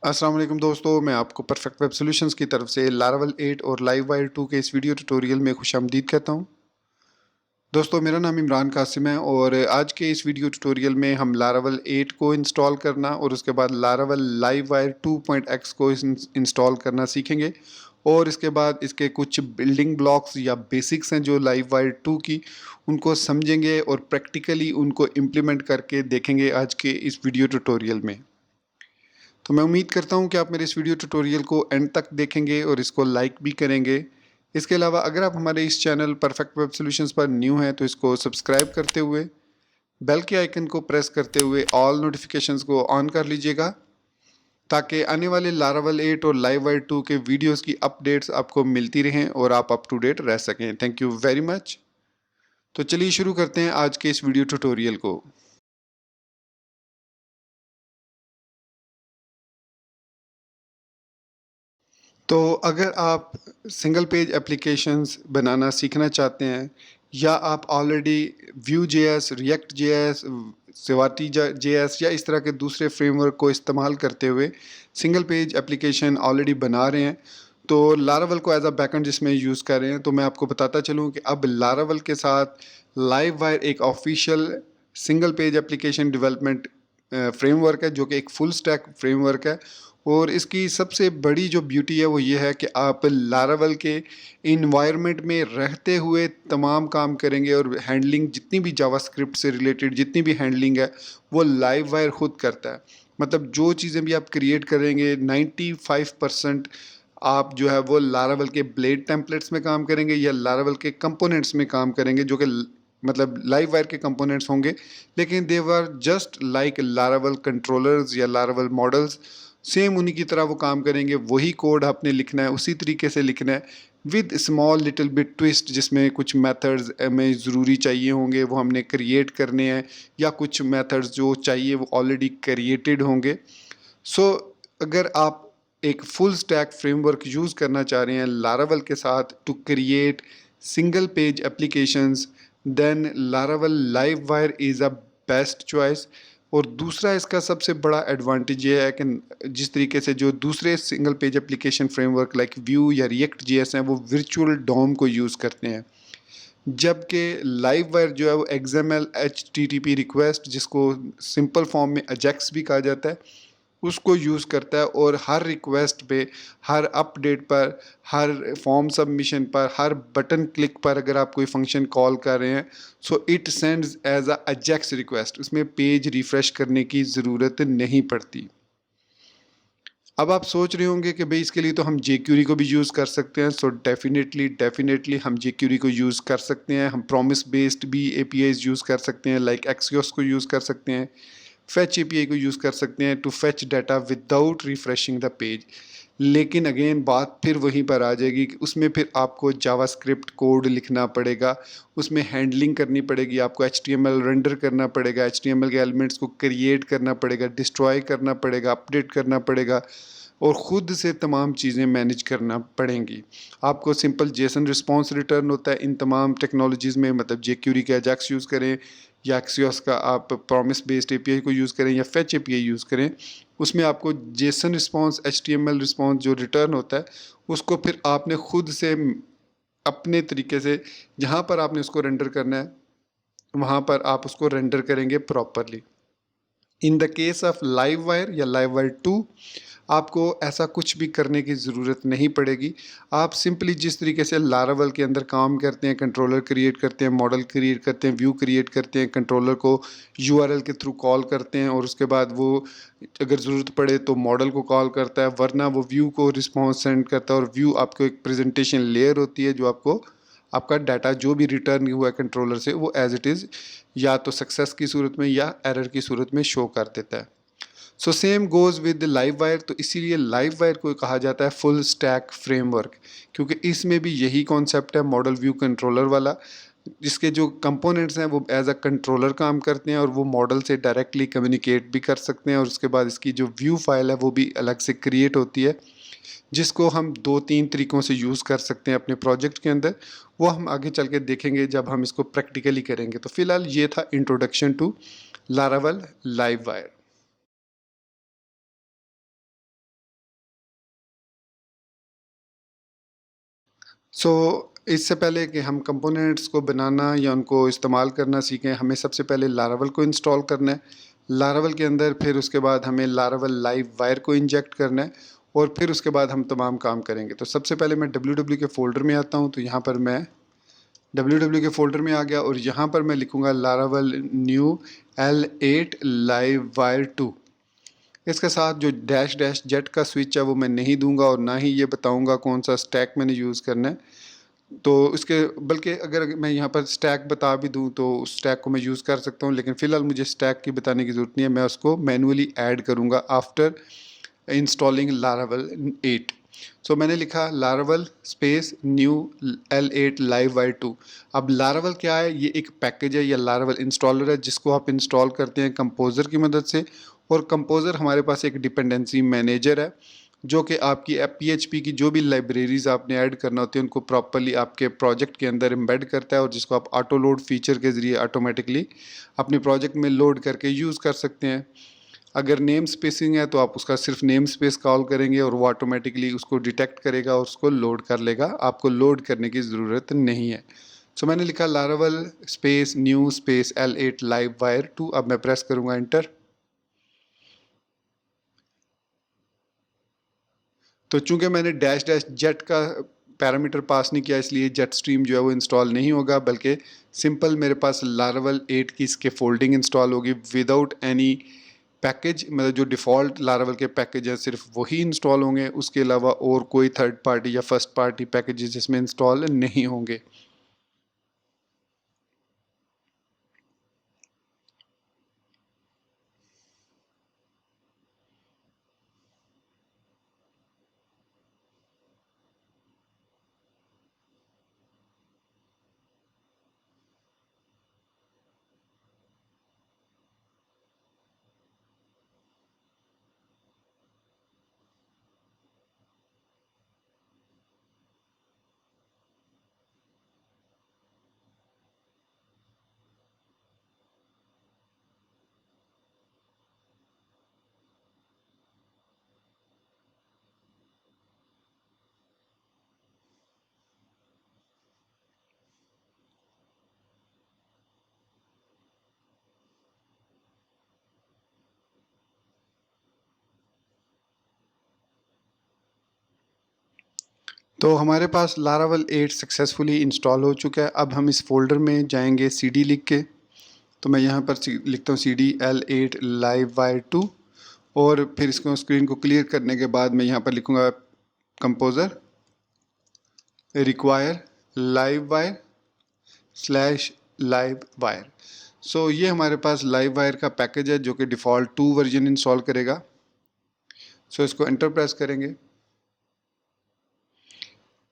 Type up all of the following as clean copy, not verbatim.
अस्सलाम वालेकुम दोस्तों, मैं आपको परफेक्ट वेब सॉल्यूशंस की तरफ से लारावल 8 और लाइववायर 2 के इस वीडियो ट्यूटोरियल में खुशामदीद कहता हूं। दोस्तों, मेरा नाम इमरान कासिम है और आज के इस वीडियो ट्यूटोरियल में हम लारावल 8 को इंस्टॉल करना और उसके बाद लारावल लाइववायर 2.x को इंस्टॉल करना सीखेंगे। और इसके बाद इसके कुछ बिल्डिंग ब्लॉक्स या बेसिक्स हैं जो लाइववायर 2 की, उनको समझेंगे और प्रैक्टिकली उनको इम्प्लीमेंट करके देखेंगे आज के इस वीडियो ट्यूटोरियल में। तो मैं उम्मीद करता हूँ कि आप मेरे इस वीडियो ट्यूटोरियल को एंड तक देखेंगे और इसको लाइक भी करेंगे। इसके अलावा अगर आप हमारे इस चैनल परफेक्ट वेब सॉल्यूशंस पर न्यू हैं तो इसको सब्सक्राइब करते हुए बेल के आइकन को प्रेस करते हुए ऑल नोटिफिकेशंस को ऑन कर लीजिएगा, ताकि आने वाले लारावल 8 और लाइववायर 2 के वीडियोस की अपडेट्स आपको मिलती रहें और आप अप टू डेट रह सकें। Thank you very much. तो चलिए शुरू करते हैं आज के इस वीडियो ट्यूटोरियल को। तो अगर आप सिंगल पेज एप्लीकेशंस बनाना सीखना चाहते हैं या आप already Vue JS, React JS, Svelte JS या इस तरह के दूसरे फ्रेमवर्क को इस्तेमाल करते हुए सिंगल पेज एप्लीकेशन ऑलरेडी बना रहे हैं, तो लारावल को एज अ बैकएंड जिसमें यूज़ कर रहे हैं, तो मैं आपको बताता चलूँ कि अब लारावल के साथ लाइववायर एक official single page application development framework है जो कि एक फुल स्टैक फ्रेमवर्क है। और इसकी सबसे बड़ी जो ब्यूटी है वो ये है कि आप लारावल के इन्वायरमेंट में रहते हुए तमाम काम करेंगे और हैंडलिंग जितनी भी जावास्क्रिप्ट से रिलेटेड जितनी भी हैंडलिंग है वो लाइववायर खुद करता है। मतलब जो चीज़ें भी आप क्रिएट करेंगे 95% आप जो है वो लारावल के ब्लेड टेम्पलेट्स में काम करेंगे या लारावल के कंपोनेंट्स में काम करेंगे, जो कि मतलब लाइववायर के कंपोनेंट्स होंगे, लेकिन दे were just like Laravel controllers या लारावल मॉडल्स। सेम उन्हीं की तरह वो काम करेंगे, वही कोड आपने लिखना है, उसी तरीके से लिखना है with small little bit twist, जिसमें कुछ मेथड्स हमें ज़रूरी चाहिए होंगे वो हमने क्रिएट करने हैं, या कुछ मेथड्स जो चाहिए वो ऑलरेडी क्रिएटेड होंगे। सो अगर आप एक फुल स्टैक फ्रेमवर्क यूज़ करना चाह रहे हैं लारावल के साथ to create single page applications, then Laravel Livewire is a best choice. और दूसरा इसका सबसे बड़ा एडवांटेज ये है कि जिस तरीके से जो दूसरे single page application framework like view या रिएक्ट जेएस हैं वो वर्चुअल डॉम को यूज़ करते हैं, जबकि लाइववायर जो है वो एक्सएमएल एचटीटीपी रिक्वेस्ट, जिसको सिंपल फॉर्म में अजेक्स भी कहा जाता है, उसको यूज़ करता है। और हर रिक्वेस्ट पे, हर अपडेट पर, हर फॉर्म सबमिशन पर, हर बटन क्लिक पर अगर आप कोई फंक्शन कॉल कर रहे हैं, so it sends as a AJAX request, उसमें पेज रिफ़्रेश करने की ज़रूरत नहीं पड़ती। अब आप सोच रहे होंगे कि भाई इसके लिए तो हम jQuery को भी यूज़ कर सकते हैं। सो डेफिनेटली हम jQuery को यूज़ कर सकते हैं। हम प्रॉमिस बेस्ड भी APIs यूज़ कर सकते हैं, लाइक Axios को यूज़ कर सकते हैं, फेच API को यूज़ कर सकते हैं to fetch data without refreshing the page. लेकिन अगेन बात फिर वहीं पर आ जाएगी कि उसमें फिर आपको जावास्क्रिप्ट कोड लिखना पड़ेगा, उसमें हैंडलिंग करनी पड़ेगी, आपको HTML रेंडर करना पड़ेगा, HTML के एलिमेंट्स को क्रिएट करना पड़ेगा, डिस्ट्रॉय करना पड़ेगा, अपडेट करना पड़ेगा और ख़ुद से तमाम चीज़ें मैनेज करना पड़ेंगी। आपको सिंपल जेसन रिस्पॉन्स रिटर्न होता है इन तमाम टेक्नोलॉजीज़ में, मतलब jQuery का अजाक्स यूज़ करें या एक्सियोस का आप प्रॉमिस बेस्ड API को यूज़ करें या फेच API यूज़ करें, उसमें आपको जेसन रिस्पॉन्स HTML रिस्पॉन्स जो रिटर्न होता है उसको फिर आपने ख़ुद से अपने तरीके से जहाँ पर आपने उसको रेंडर करना है वहाँ पर आप उसको रेंडर करेंगे properly. In the case of Livewire या लाइववायर 2 आपको ऐसा कुछ भी करने की ज़रूरत नहीं पड़ेगी। आप सिंपली जिस तरीके से लारावल के अंदर काम करते हैं, कंट्रोलर क्रिएट करते हैं, मॉडल क्रिएट करते हैं, व्यू क्रिएट करते हैं, कंट्रोलर को URL के थ्रू कॉल करते हैं और उसके बाद वो अगर ज़रूरत पड़े तो मॉडल को कॉल करता है, वरना वो व्यू को रिस्पॉन्स सेंड करता है। और व्यू आपको एक प्रेजेंटेशन लेयर होती है जो आपको आपका डाटा जो भी रिटर्न हुआ है कंट्रोलर से वो एज इट इज़ या तो सक्सेस की सूरत में या एरर की सूरत में शो कर देता है। So same goes with Livewire. तो इसीलिए लाइववायर को कहा जाता है फुल स्टैक फ्रेमवर्क, क्योंकि इसमें भी यही कॉन्सेप्ट है मॉडल व्यू कंट्रोलर वाला, जिसके जो कंपोनेंट्स हैं वो एज अ कंट्रोलर काम करते हैं और वो मॉडल से डायरेक्टली कम्युनिकेट भी कर सकते हैं। और उसके बाद इसकी जो व्यू फाइल है वो भी अलग से क्रिएट होती है, जिसको हम 2-3 तरीक़ों से यूज़ कर सकते हैं अपने प्रोजेक्ट के अंदर। वो हम आगे चल के देखेंगे जब हम इसको प्रैक्टिकली करेंगे। तो फ़िलहाल ये था इंट्रोडक्शन टू लारावल लाइववायर। सो इससे पहले कि हम कंपोनेंट्स को बनाना या उनको इस्तेमाल करना सीखें, हमें सबसे पहले लारावल को इंस्टॉल करना है। लारावल के अंदर फिर उसके बाद हमें लारावल लाइव वायर को इंजेक्ट करना है और फिर उसके बाद हम तमाम काम करेंगे। तो सबसे पहले मैं www के फ़ोल्डर में आता हूँ, तो यहाँ पर मैं www के फ़ोल्डर में आ गया और यहाँ पर मैं लिखूँगा Laravel new L8 live wire 2। इसके साथ जो डैश डैश जेट का स्विच है वो मैं नहीं दूंगा और ना ही ये बताऊंगा कौन सा स्टैक मैंने यूज़ करना है। तो इसके बल्कि अगर मैं यहाँ पर स्टैक बता भी दूँ तो उस स्टैक को मैं यूज़ कर सकता हूँ, लेकिन फ़िलहाल मुझे स्टैक की बताने की ज़रूरत नहीं है, मैं उसको मैनुअली ऐड करूँगा आफ्टर इंस्टॉलिंग लारावल 8। सो मैंने लिखा Laravel space new L8 live wire 2। अब लारावल क्या है? ये एक पैकेज है या लारावल इंस्टॉलर है जिसको आप इंस्टॉल करते हैं कंपोज़र की मदद से। और कंपोज़र हमारे पास एक डिपेंडेंसी मैनेजर है जो कि आपकी PHP की जो भी लाइब्रेरीज़ आपने ऐड करना होती है उनको प्रॉपरली आपके प्रोजेक्ट के अंदर एम्बेड करता है और जिसको आप ऑटो लोड फीचर के ज़रिए ऑटोमेटिकली अपने प्रोजेक्ट में लोड करके यूज़ कर सकते हैं। अगर नेम स्पेसिंग है तो आप उसका सिर्फ नेम स्पेस कॉल करेंगे और वो ऑटोमेटिकली उसको डिटेक्ट करेगा और उसको लोड कर लेगा, आपको लोड करने की ज़रूरत नहीं है। सो मैंने लिखा Laravel space new space L8 live wire 2। अब मैं प्रेस करूँगा एंटर। तो चूंकि मैंने डैश डैश जेट का पैरामीटर पास नहीं किया इसलिए जेट स्ट्रीम जो है वो इंस्टॉल नहीं होगा, बल्कि सिंपल मेरे पास लारावल 8 की इसके फोल्डिंग इंस्टॉल होगी विदाउट एनी पैकेज। मतलब जो डिफ़ॉल्ट लारावल के पैकेज हैं सिर्फ वही इंस्टॉल होंगे, उसके अलावा और कोई थर्ड पार्टी या फर्स्ट पार्टी पैकेजेस इसमें इंस्टॉल नहीं होंगे। तो हमारे पास लारावल 8 सक्सेसफुली इंस्टॉल हो चुका है। अब हम इस फोल्डर में जाएंगे cd लिख के। तो मैं यहाँ पर लिखता हूँ cd L8 लाइव वायर 2 और फिर इसको स्क्रीन को क्लियर करने के बाद मैं यहाँ पर लिखूँगा composer require live wire slash live wire. So ये हमारे पास लाइव वायर का पैकेज है जो कि डिफ़ॉल्ट 2 वर्जन इंस्टॉल करेगा। सो इसको एंटर प्रेस करेंगे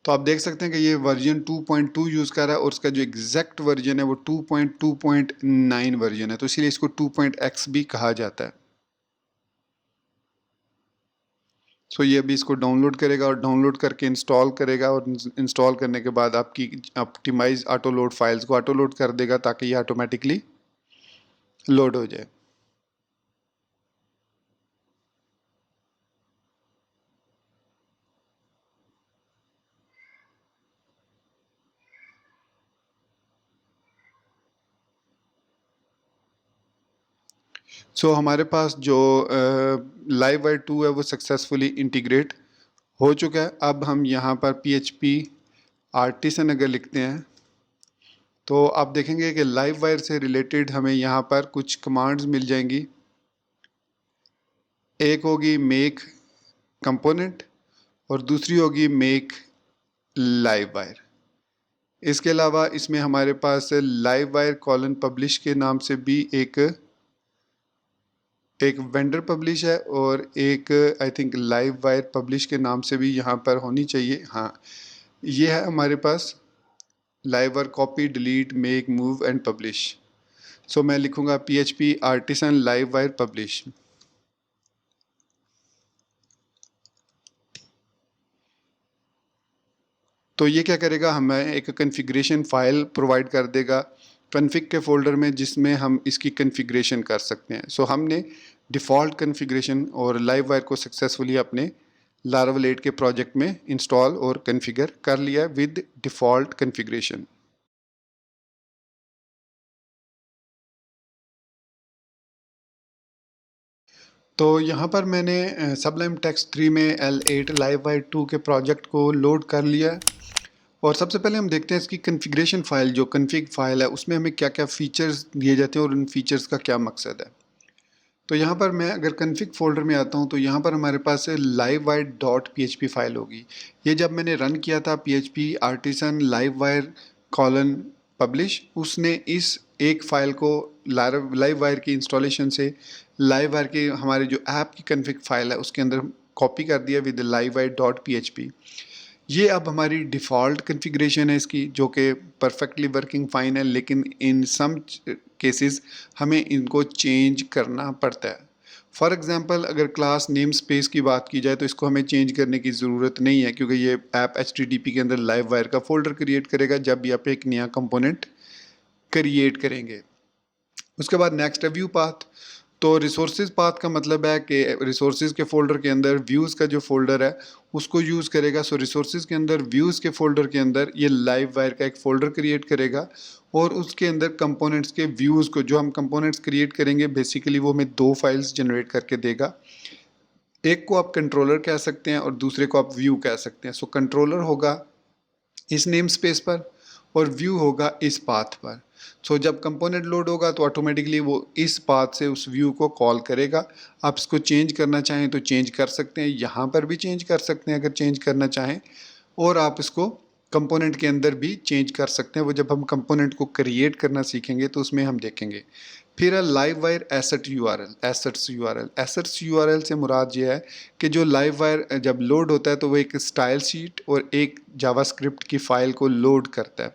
तो आप देख सकते हैं कि ये वर्जन 2.2 यूज़ कर रहा है और उसका जो एग्जैक्ट वर्जन है वो 2.2.9 वर्जन है, तो इसीलिए इसको 2.x भी कहा जाता है। सो ये अभी इसको डाउनलोड करेगा और डाउनलोड करके इंस्टॉल करेगा और इंस्टॉल करने के बाद आपकी ऑप्टिमाइज ऑटो लोड फाइल्स को ऑटो लोड कर देगा ताकि ये ऑटोमेटिकली लोड हो जाए। सो हमारे पास जो लाइव वायर 2 है वो सक्सेसफुली इंटीग्रेट हो चुका है। अब हम यहाँ पर PHP आर्टिसन अगर लिखते हैं तो आप देखेंगे कि लाइव वायर से रिलेटेड हमें यहाँ पर कुछ कमांड्स मिल जाएंगी। एक होगी मेक कंपोनेंट और दूसरी होगी मेक लाइव वायर। इसके अलावा इसमें हमारे पास लाइव वायर कॉलन पब्लिश के नाम से भी एक वेंडर पब्लिश है और एक I think live wire publish के नाम से भी यहाँ पर होनी चाहिए। हाँ, ये है हमारे पास live wire copy delete make move and publish. So मैं लिखूँगा PHP artisan live wire publish. तो ये क्या करेगा, हमें एक कॉन्फ़िगरेशन फ़ाइल प्रोवाइड कर देगा कॉन्फ़िग के फ़ोल्डर में जिसमें हम इसकी कॉन्फ़िगरेशन कर सकते हैं। सो हमने डिफ़ॉल्ट कॉन्फ़िगरेशन और लाइव वायर को सक्सेसफुली अपने लारावेल 8 के प्रोजेक्ट में इंस्टॉल और कॉन्फ़िगर कर लिया विद डिफ़ॉल्ट कॉन्फ़िगरेशन। तो यहाँ पर मैंने सबलाइम टेक्स्ट 3 में L8 लाइववायर 2 के प्रोजेक्ट को लोड कर लिया है। और सबसे पहले हम देखते हैं इसकी कॉन्फ़िगरेशन फ़ाइल, जो कॉन्फ़िग फ़ाइल है उसमें हमें क्या-क्या फ़ीचर्स दिए जाते हैं और उन फ़ीचर्स का क्या मकसद है। तो यहाँ पर मैं अगर कॉन्फ़िग फ़ोल्डर में आता हूँ तो यहाँ पर हमारे पास livewire डॉट php फ़ाइल होगी। ये जब मैंने रन किया था php artisan livewire colon publish, उसने इस एक फ़ाइल को livewire की इंस्टॉलेशन से livewire के हमारे जो ऐप की कॉन्फ़िग फ़ाइल है उसके अंदर कॉपी कर दिया विद livewire डॉट php। ये अब हमारी डिफ़ॉल्ट कॉन्फ़िगरेशन है इसकी, जो कि परफेक्टली वर्किंग फ़ाइन है, लेकिन इन सम केसेस हमें इनको चेंज करना पड़ता है। फॉर एग्ज़ाम्पल अगर क्लास नेम स्पेस की बात की जाए तो इसको हमें चेंज करने की ज़रूरत नहीं है, क्योंकि ये ऐप HTTP के अंदर लाइववायर का फ़ोल्डर क्रिएट करेगा जब भी आप एक नया कंपोनेंट क्रिएट करेंगे। उसके बाद नेक्स्ट है व्यू पाथ। तो रिसोर्सेज पाथ का मतलब है कि रिसोर्सेज के फोल्डर के अंदर व्यूज़ का जो फोल्डर है उसको यूज़ करेगा। सो रिसोर्सेज के अंदर व्यूज़ के फोल्डर के अंदर ये लाइव वायर का एक फ़ोल्डर क्रिएट करेगा और उसके अंदर कंपोनेंट्स के व्यूज़ को, जो हम कंपोनेंट्स क्रिएट करेंगे बेसिकली वो हमें दो फाइल्स जनरेट करके देगा। एक को आप कंट्रोलर कह सकते हैं और दूसरे को आप व्यू कह सकते हैं। सो कंट्रोलर होगा इस नेम स्पेस पर और व्यू होगा इस पाथ पर। सो जब कंपोनेंट लोड होगा तो ऑटोमेटिकली वो इस पाथ से उस व्यू को कॉल करेगा। आप इसको चेंज करना चाहें तो चेंज कर सकते हैं, यहाँ पर भी चेंज कर सकते हैं अगर चेंज करना चाहें, और आप इसको कंपोनेंट के अंदर भी चेंज कर सकते हैं। वो जब हम कंपोनेंट को क्रिएट करना सीखेंगे तो उसमें हम देखेंगे। फिर है live wire asset URL, assets URL से मुराद ये है कि जो लाइव वायर जब लोड होता है तो वो एक स्टाइल शीट और एक जावास्क्रिप्ट की फ़ाइल को लोड करता है।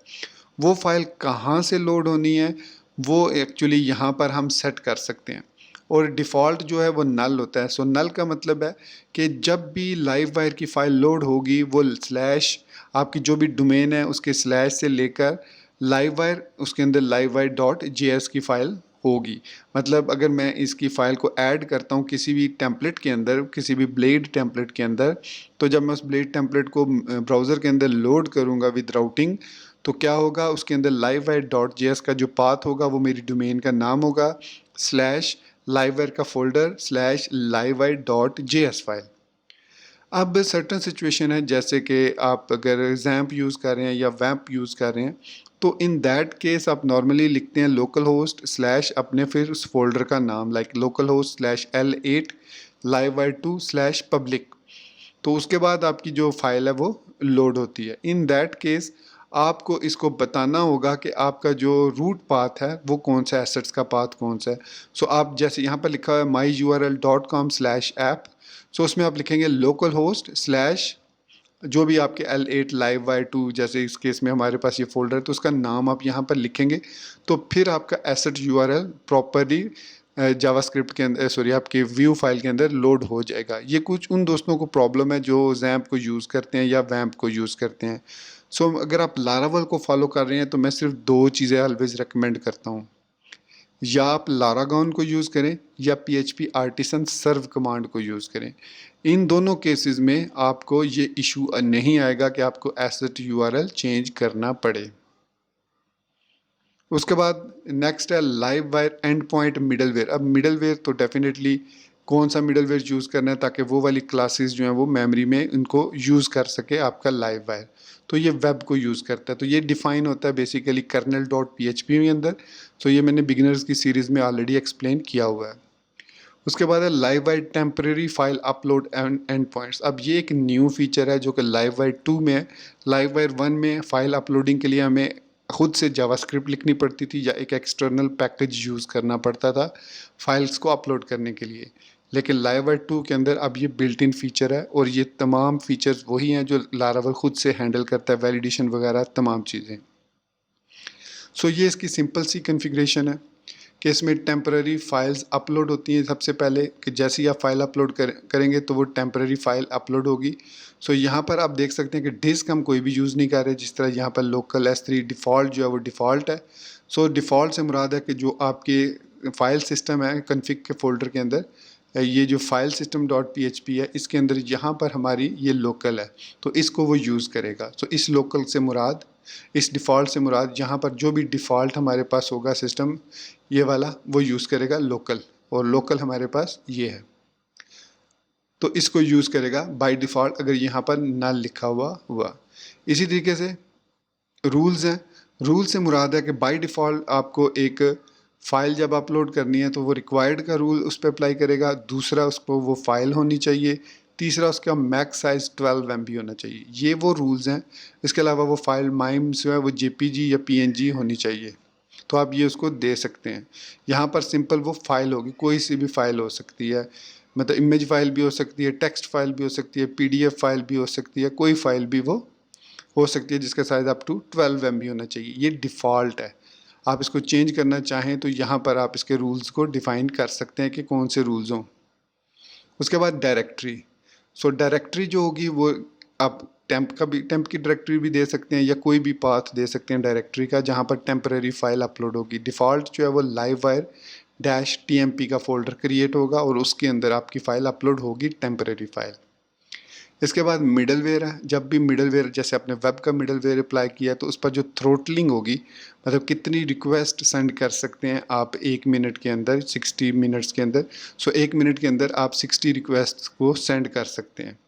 वो फाइल कहाँ से लोड होनी है वो एक्चुअली यहाँ पर हम सेट कर सकते हैं, और डिफ़ॉल्ट जो है वो नल होता है। सो नल का मतलब है कि जब भी लाइव वायर की फ़ाइल लोड होगी वो स्लैश आपकी जो भी डोमेन है उसके स्लैश से लेकर लाइव वायर, उसके अंदर लाइव वायर डॉट JS की फ़ाइल होगी। मतलब अगर मैं इसकी फ़ाइल को ऐड करता हूँ किसी भी टेम्पलेट के अंदर, किसी भी ब्लेड टेम्पलेट के अंदर, तो जब मैं उस ब्लेड टेम्पलेट को ब्राउज़र के अंदर लोड करूँगा विद राउटिंग, तो क्या होगा उसके अंदर livewire डॉट JS का जो पाथ होगा वो मेरी डोमेन का नाम होगा स्लैश livewire का folder slash livewire dot JS file. अब सर्टन सिचुएशन है जैसे कि आप अगर XAMPP यूज़ कर रहे हैं या WAMP यूज़ कर रहे हैं, तो इन दैट केस आप नॉर्मली लिखते हैं लोकल होस्ट स्लैश अपने फिर उस फोल्डर का नाम, like local host slash L8 livewire 2 slash public. तो उसके बाद आपकी जो फाइल है वो लोड होती है। इन दैट केस आपको इसको बताना होगा कि आपका जो रूट पाथ है वो कौन सा, एसेट्स का पाथ कौन सा है। सो आप जैसे यहाँ पर लिखा हुआ है myurl.com/app, सो उसमें आप लिखेंगे लोकल होस्ट स्लैश जो भी आपके L8 livewire 2, जैसे इस केस में हमारे पास ये फोल्डर है तो उसका नाम आप यहाँ पर लिखेंगे। तो फिर आपका एसेट URL प्रॉपरली जावास्क्रिप्ट के अंदर, सॉरी आपके व्यू फाइल के अंदर लोड हो जाएगा। ये कुछ उन दोस्तों को प्रॉब्लम है जो XAMPP को यूज़ करते हैं या WAMP को यूज़ करते हैं। सो अगर आप लारावेल को फॉलो कर रहे हैं तो मैं सिर्फ दो चीज़ें ऑलवेज रिकमेंड करता हूँ, या आप लारागॉन को यूज़ करें या PHP आर्टिसन सर्व कमांड को यूज़ करें। इन दोनों केसेस में आपको ये इशू नहीं आएगा कि आपको एसेट URL चेंज करना पड़े। उसके बाद नेक्स्ट है live wire and point middleware. अब मिडलवेयर तो डेफिनेटली कौन सा मिडलवेयर यूज़ करना है ताकि वो वाली क्लासेस जो हैं वो मेमोरी में इनको यूज़ कर सके आपका लाइव वायर। तो ये वेब को यूज़ करता है, तो ये डिफ़ाइन होता है बेसिकली कर्नल डॉट PHP के अंदर। तो ये मैंने बिगिनर्स की सीरीज़ में ऑलरेडी एक्सप्लेन किया हुआ है। उसके बाद है live wire temporary file upload and and points. अब ये एक न्यू फीचर है जो कि लाइव वायर 2 में है। लाइव वायर 1 में फ़ाइल अपलोडिंग के लिए हमें खुद से जावास्क्रिप्ट लिखनी पड़ती थी या एक एक्सटर्नल पैकेज यूज़ करना पड़ता था फाइल्स को अपलोड करने के लिए, लेकिन लाइव वायर 2 के अंदर अब ये बिल्ट इन फीचर है और ये तमाम फीचर्स वही हैं जो लारावेल खुद से हैंडल करता है, वैलिडेशन वगैरह तमाम चीज़ें। सो ये इसकी सिंपल सी कन्फिग्रेशन है कि इसमें टेम्पररी फाइल्स अपलोड होती हैं सबसे पहले, कि जैसे ही आप फाइल अपलोड करेंगे तो वो टेम्पररी फाइल अपलोड होगी। सो यहाँ पर आप देख सकते हैं कि डिस्क हम कोई भी यूज़ नहीं कर रहे, जिस तरह यहाँ पर लोकल S3 डिफ़ॉल्ट जो है वो डिफ़ॉल्ट है। सो डिफ़ॉल्ट से मुराद है कि जो आपके फाइल सिस्टम है कन्फिग के फ़ोल्डर के अंदर ये जो फाइल सिस्टम डॉट PHP है, इसके अंदर यहाँ पर हमारी ये लोकल है, तो इसको वो यूज़ करेगा। तो इस लोकल से मुराद, इस डिफ़ॉल्ट से मुराद यहाँ पर जो भी डिफ़ॉल्ट हमारे पास होगा सिस्टम ये वाला, वो यूज़ करेगा लोकल, और लोकल हमारे पास ये है, तो इसको यूज़ करेगा बाय डिफ़ॉल्ट अगर यहाँ पर ना लिखा हुआ। इसी तरीके से रूल्स हैं, रूल से मुराद है कि बाय डिफ़ॉल्ट आपको एक फ़ाइल जब अपलोड करनी है तो वो रिक्वायर्ड का रूल उस पर अप्लाई करेगा, दूसरा उसको वो फ़ाइल होनी चाहिए, तीसरा उसका मैक्स साइज़ 12 MB होना चाहिए। ये वो रूल्स हैं। इसके अलावा वो फ़ाइल माइम्स जो है वो JPG या PNG होनी चाहिए, तो आप ये उसको दे सकते हैं। यहाँ पर सिंपल वो फ़ाइल होगी, कोई सी भी फ़ाइल हो सकती है, मतलब इमेज फ़ाइल भी हो सकती है, टेक्स्ट फ़ाइल भी हो सकती है, PDF फ़ाइल भी हो सकती है, कोई फ़ाइल भी वो हो सकती है जिसका साइज़ अप टू 12 MB होना चाहिए। ये डिफ़ॉल्ट है। आप इसको चेंज करना चाहें तो यहाँ पर आप इसके रूल्स को डिफ़ाइन कर सकते हैं कि कौन से रूल्स हों। उसके बाद डायरेक्टरी। सो डायरेक्टरी जो होगी वो आप टेम्प की डायरेक्टरी भी दे सकते हैं या कोई भी पाथ दे सकते हैं डायरेक्टरी का जहाँ पर टेम्परेरी फाइल अपलोड होगी। डिफ़ॉल्ट जो है वो लाइववायर -tmp का फ़ोल्डर क्रिएट होगा और उसके अंदर आपकी फ़ाइल अपलोड होगी, टेम्परेरी फाइल। इसके बाद मिडलवेयर है। जब भी मिडलवेयर, जैसे आपने वेब का मिडलवेयर अप्लाई किया तो उस पर जो थ्रोटलिंग होगी, मतलब कितनी रिक्वेस्ट सेंड कर सकते हैं आप 1 मिनट के अंदर, 60 मिनट्स के अंदर। सो 1 मिनट के अंदर आप 60 रिक्वेस्ट को सेंड कर सकते हैं।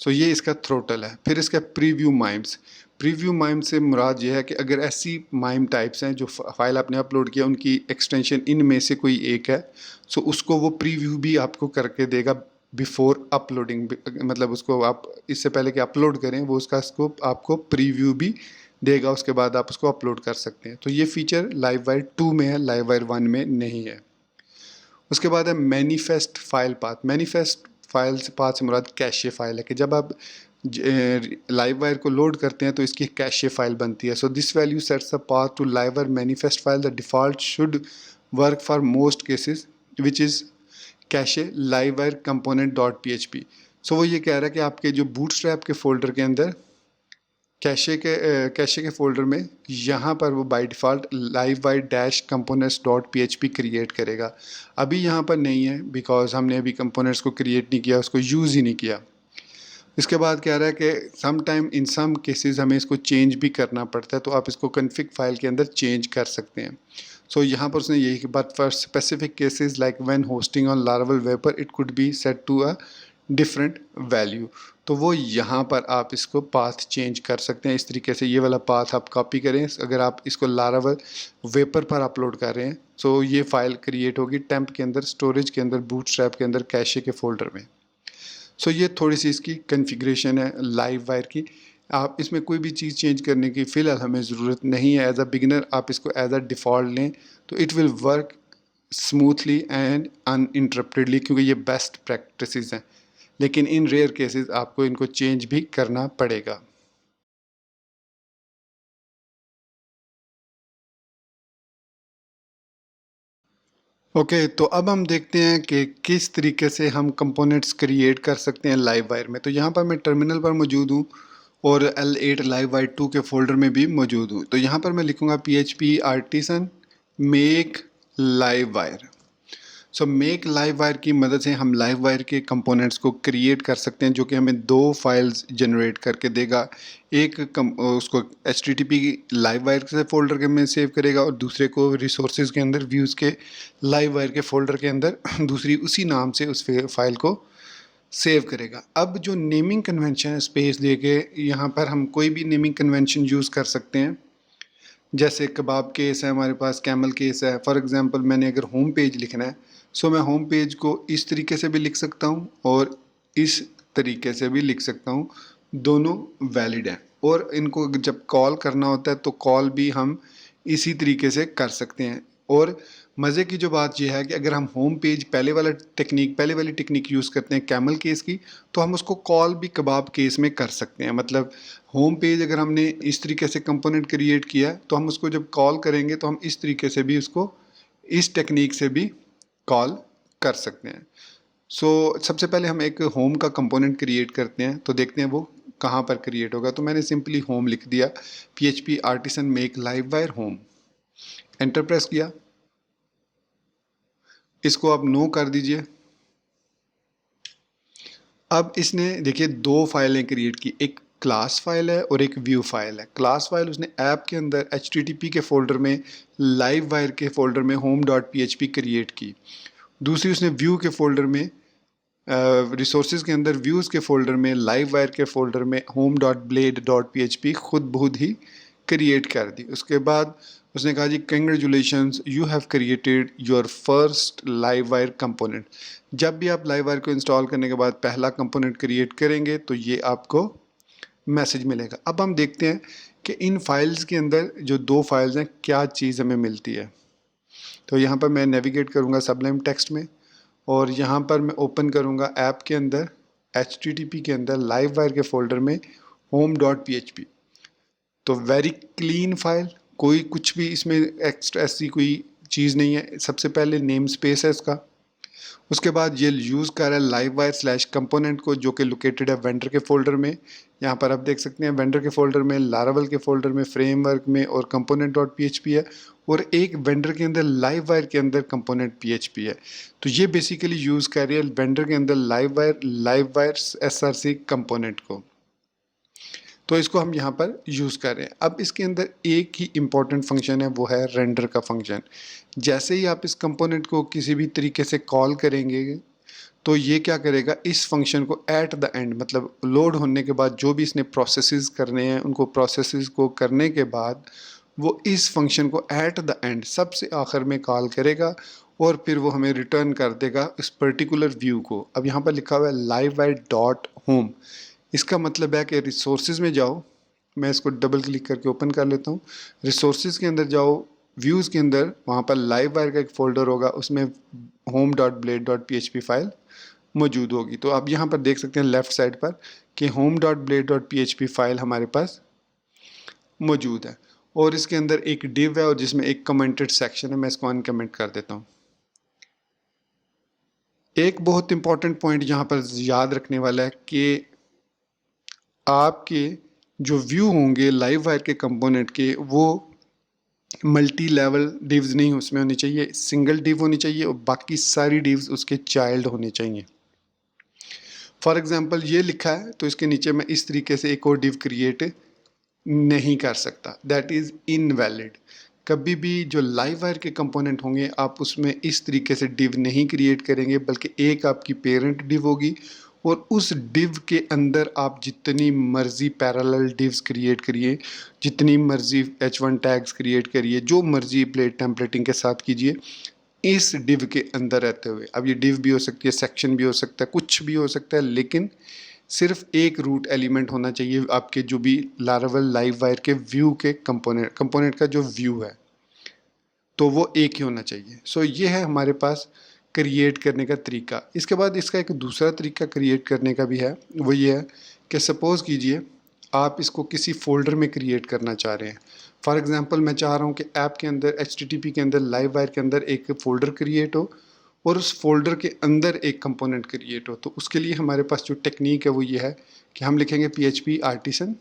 सो ये इसका थ्रोटल है। फिर इसका प्रीव्यू माइम्स। प्रीव्यू माइम से मुराद ये है कि अगर ऐसी माइम टाइप्स हैं जो फाइल आपने अपलोड किया, उनकी एक्सटेंशन इनमें से कोई एक है, सो उसको वो प्रीव्यू भी आपको करके देगा बिफोर अपलोडिंग, मतलब उसको आप इससे पहले कि अपलोड करें वो उसका स्कोप आपको प्रीव्यू भी देगा, उसके बाद आप उसको अपलोड कर सकते हैं। तो ये फीचर लाइववायर 2 में है, लाइववायर 1 में नहीं है। उसके बाद है manifest file path. Manifest file से पाथ से मुराद कैशे फाइल है कि जब आप लाइववायर को लोड करते हैं तो इसकी कैशे फाइल बनती है। So this value sets the path to livewire manifest file. The default should work for most cases which is cache livewire component dot PHP। सो वो ये कह रहा है कि आपके जो बूटस्ट्रैप के फोल्डर के अंदर कैशे के फोल्डर में यहाँ पर वो by default Livewire -components dot PHP create करेगा। अभी यहाँ पर नहीं है बिकॉज हमने अभी कंपोनेंट्स को क्रिएट नहीं किया, उसको यूज़ ही नहीं किया। इसके बाद कह रहा है कि some time in some cases हमें इसको चेंज भी करना पड़ता है, तो आप इसको कन्फिग फाइल के अंदर चेंज कर सकते हैं। सो यहाँ पर उसने यही कि but for specific cases like when hosting on Laravel Vapor it could be set to a different value. तो वो यहाँ पर आप इसको पाथ चेंज कर सकते हैं। इस तरीके से ये वाला पाथ आप कॉपी करें। अगर आप इसको लारावेल वेपर पर अपलोड कर रहे हैं तो ये फाइल क्रिएट होगी टेम्प के अंदर, स्टोरेज के अंदर, बूटस्ट्रैप के अंदर, कैशे के फोल्डर में। सो ये थोड़ी सी इसकी कन्फिग्रेशन है लाइववायर की। आप इसमें कोई भी चीज़ चेंज करने की फ़िलहाल हमें ज़रूरत नहीं है। एज अ बिगिनर आप इसको एज अ डिफ़ॉल्ट लें तो it will work smoothly and uninterruptedly, क्योंकि ये बेस्ट प्रैक्टिसेस हैं। लेकिन इन रेयर केसेस आपको इनको चेंज भी करना पड़ेगा। ओके, तो अब हम देखते हैं कि किस तरीके से हम कंपोनेंट्स क्रिएट कर सकते हैं लाइववायर में। तो यहाँ पर मैं टर्मिनल पर मौजूद हूँ और L8 लाइववायर 2 के फोल्डर में भी मौजूद हूँ। तो यहाँ पर मैं लिखूँगा PHP artisan make Livewire. So make Livewire की मदद से हम लाइववायर के कंपोनेंट्स को क्रिएट कर सकते हैं, जो कि हमें 2 फाइल्स जनरेट करके देगा। एक उसको HTTP लाइववायर से फोल्डर के में सेव करेगा और दूसरे को रिसोर्सेज के अंदर, व्यूज़ के लाइववायर के फोल्डर के अंदर दूसरी उसी नाम से उस फाइल को सेव करेगा। अब जो नेमिंग कन्वेंशन है स्पेस दे के, यहाँ पर हम कोई भी नेमिंग कन्वेंशन यूज़ कर सकते हैं। जैसे कबाब केस है, हमारे पास कैमल केस है। फॉर एग्जांपल मैंने अगर होम पेज लिखना है, सो मैं होम पेज को इस तरीके से भी लिख सकता हूँ और इस तरीके से भी लिख सकता हूँ, दोनों वैलिड हैं। और इनको जब कॉल करना होता है तो कॉल भी हम इसी तरीके से कर सकते हैं। और मज़े की जो बात यह है कि अगर हम होम पेज पहले वाली टेक्निक यूज़ करते हैं कैमल केस की, तो हम उसको कॉल भी कबाब केस में कर सकते हैं। मतलब होम पेज अगर हमने इस तरीके से कंपोनेंट क्रिएट किया तो हम उसको जब कॉल करेंगे तो हम इस तरीके से भी उसको इस टेक्निक से भी कॉल कर सकते हैं। सो सबसे पहले हम एक होम का कंपोनेंट क्रिएट करते हैं, तो देखते हैं वो कहाँ पर क्रिएट होगा। तो मैंने सिंपली होम लिख दिया, PHP artisan make Livewire home, enter press किया। इसको आप नो कर दीजिए। अब इसने देखिए दो फाइलें क्रिएट की, एक क्लास फाइल है और एक व्यू फाइल है। क्लास फाइल उसने ऐप के अंदर HTTP के फोल्डर में, लाइव वायर के फोल्डर में home.php क्रिएट की। दूसरी उसने व्यू के फोल्डर में, रिसोर्सेज के अंदर व्यूज़ के फोल्डर में, लाइव वायर के फोल्डर में home.blade.php खुद बहुत ही क्रिएट कर दी। उसके बाद उसने कहा जी congratulations, you have created your first live wire component. जब भी आप लाइव वायर को इंस्टॉल करने के बाद पहला कंपोनेंट क्रिएट करेंगे तो ये आपको मैसेज मिलेगा। अब हम देखते हैं कि इन फाइल्स के अंदर जो दो फाइल्स हैं क्या चीज़ हमें मिलती है। तो यहाँ पर मैं नेविगेट करूँगा सबलाइम टेक्स्ट में और यहाँ पर मैं ओपन करूँगा ऐप के अंदर HTTP के अंदर लाइव वायर के फोल्डर में home.php। तो वेरी क्लीन फाइल, कोई कुछ भी इसमें एक्स्ट्रा ऐसी कोई चीज़ नहीं है। सबसे पहले नेम स्पेस है इसका, उसके बाद ये यूज़ कर रहा है लाइव वायर स्लैश कंपोनेंट को जो कि लोकेटेड है वेंडर के फोल्डर में। यहाँ पर आप देख सकते हैं वेंडर के फोल्डर में, लारावल के फोल्डर में, फ्रेमवर्क में और कंपोनेंट डॉट PHP है, और एक वेंडर के अंदर लाइव वायर के अंदर कंपोनेंट PHP है। तो ये बेसिकली यूज़ कर रही है वेंडर के अंदर लाइव वायर SRC कंपोनेंट को। तो इसको हम यहाँ पर यूज़ कर रहे हैं। अब इसके अंदर एक ही इम्पॉर्टेंट फंक्शन है, वो है रेंडर का फंक्शन। जैसे ही आप इस कंपोनेंट को किसी भी तरीके से कॉल करेंगे तो ये क्या करेगा, इस फंक्शन को एट द एंड, मतलब लोड होने के बाद जो भी इसने प्रोसेसेस करने हैं उनको प्रोसेसेस को करने के बाद वो इस फंक्शन को एट द एंड सबसे आखिर में कॉल करेगा और फिर वो हमें रिटर्न कर देगा इस पर्टिकुलर व्यू को। अब यहाँ पर लिखा हुआ है लाइव वायर डॉट होम, इसका मतलब है कि रिसोर्सेज में जाओ, मैं इसको डबल क्लिक करके ओपन कर लेता हूँ। रिसोर्सेज के अंदर जाओ, व्यूज़ के अंदर, वहाँ पर लाइव वायर का एक फ़ोल्डर होगा, उसमें home.blade.php फाइल मौजूद होगी। तो आप यहाँ पर देख सकते हैं लेफ़्ट साइड पर कि home.blade.php फाइल हमारे पास मौजूद है और इसके अंदर एक डिव है और जिसमें एक कमेंटेड सेक्शन है। मैं इसको अनकमेंट कर देता हूँ। एक बहुत इंपॉर्टेंट पॉइंट यहाँ पर याद रखने वाला है कि आपके जो व्यू होंगे लाइव वायर के कंपोनेंट के, वो मल्टी लेवल डिव्स नहीं उसमें होनी चाहिए, सिंगल डिव होनी चाहिए और बाकी सारी डिव्स उसके चाइल्ड होने चाहिए। फॉर एग्जांपल ये लिखा है तो इसके नीचे मैं इस तरीके से एक और डिव क्रिएट नहीं कर सकता, दैट इज़ इनवैलिड। कभी भी जो लाइव वायर के कंपोनेंट होंगे आप उसमें इस तरीके से डिव नहीं क्रिएट करेंगे, बल्कि एक आपकी पेरेंट डिव होगी और उस डिव के अंदर आप जितनी मर्जी पैरेलल डिव्स क्रिएट करिए, जितनी मर्जी H1 टैग्स क्रिएट करिए, जो मर्जी ब्लेड टेम्पलेटिंग के साथ कीजिए इस डिव के अंदर रहते हुए। अब ये डिव भी हो सकती है, सेक्शन भी हो सकता है, कुछ भी हो सकता है, लेकिन सिर्फ एक रूट एलिमेंट होना चाहिए आपके जो भी लारावल लाइव वायर के व्यू के कंपोनेंट का जो व्यू है तो वो एक ही होना चाहिए। सो ये है हमारे पास क्रिएट करने का तरीका। इसके बाद इसका एक दूसरा तरीका क्रिएट करने का भी है, वो ये है कि सपोज़ कीजिए आप इसको किसी फ़ोल्डर में क्रिएट करना चाह रहे हैं। फॉर एग्ज़ाम्पल मैं चाह रहा हूँ कि ऐप के अंदर HTTP के अंदर लाइव वायर के अंदर एक फ़ोल्डर क्रिएट हो और उस फोल्डर के अंदर एक कंपोनेंट क्रिएट हो। तो उसके लिए हमारे पास जो टेक्निक है वो ये है कि हम लिखेंगे PHP artisan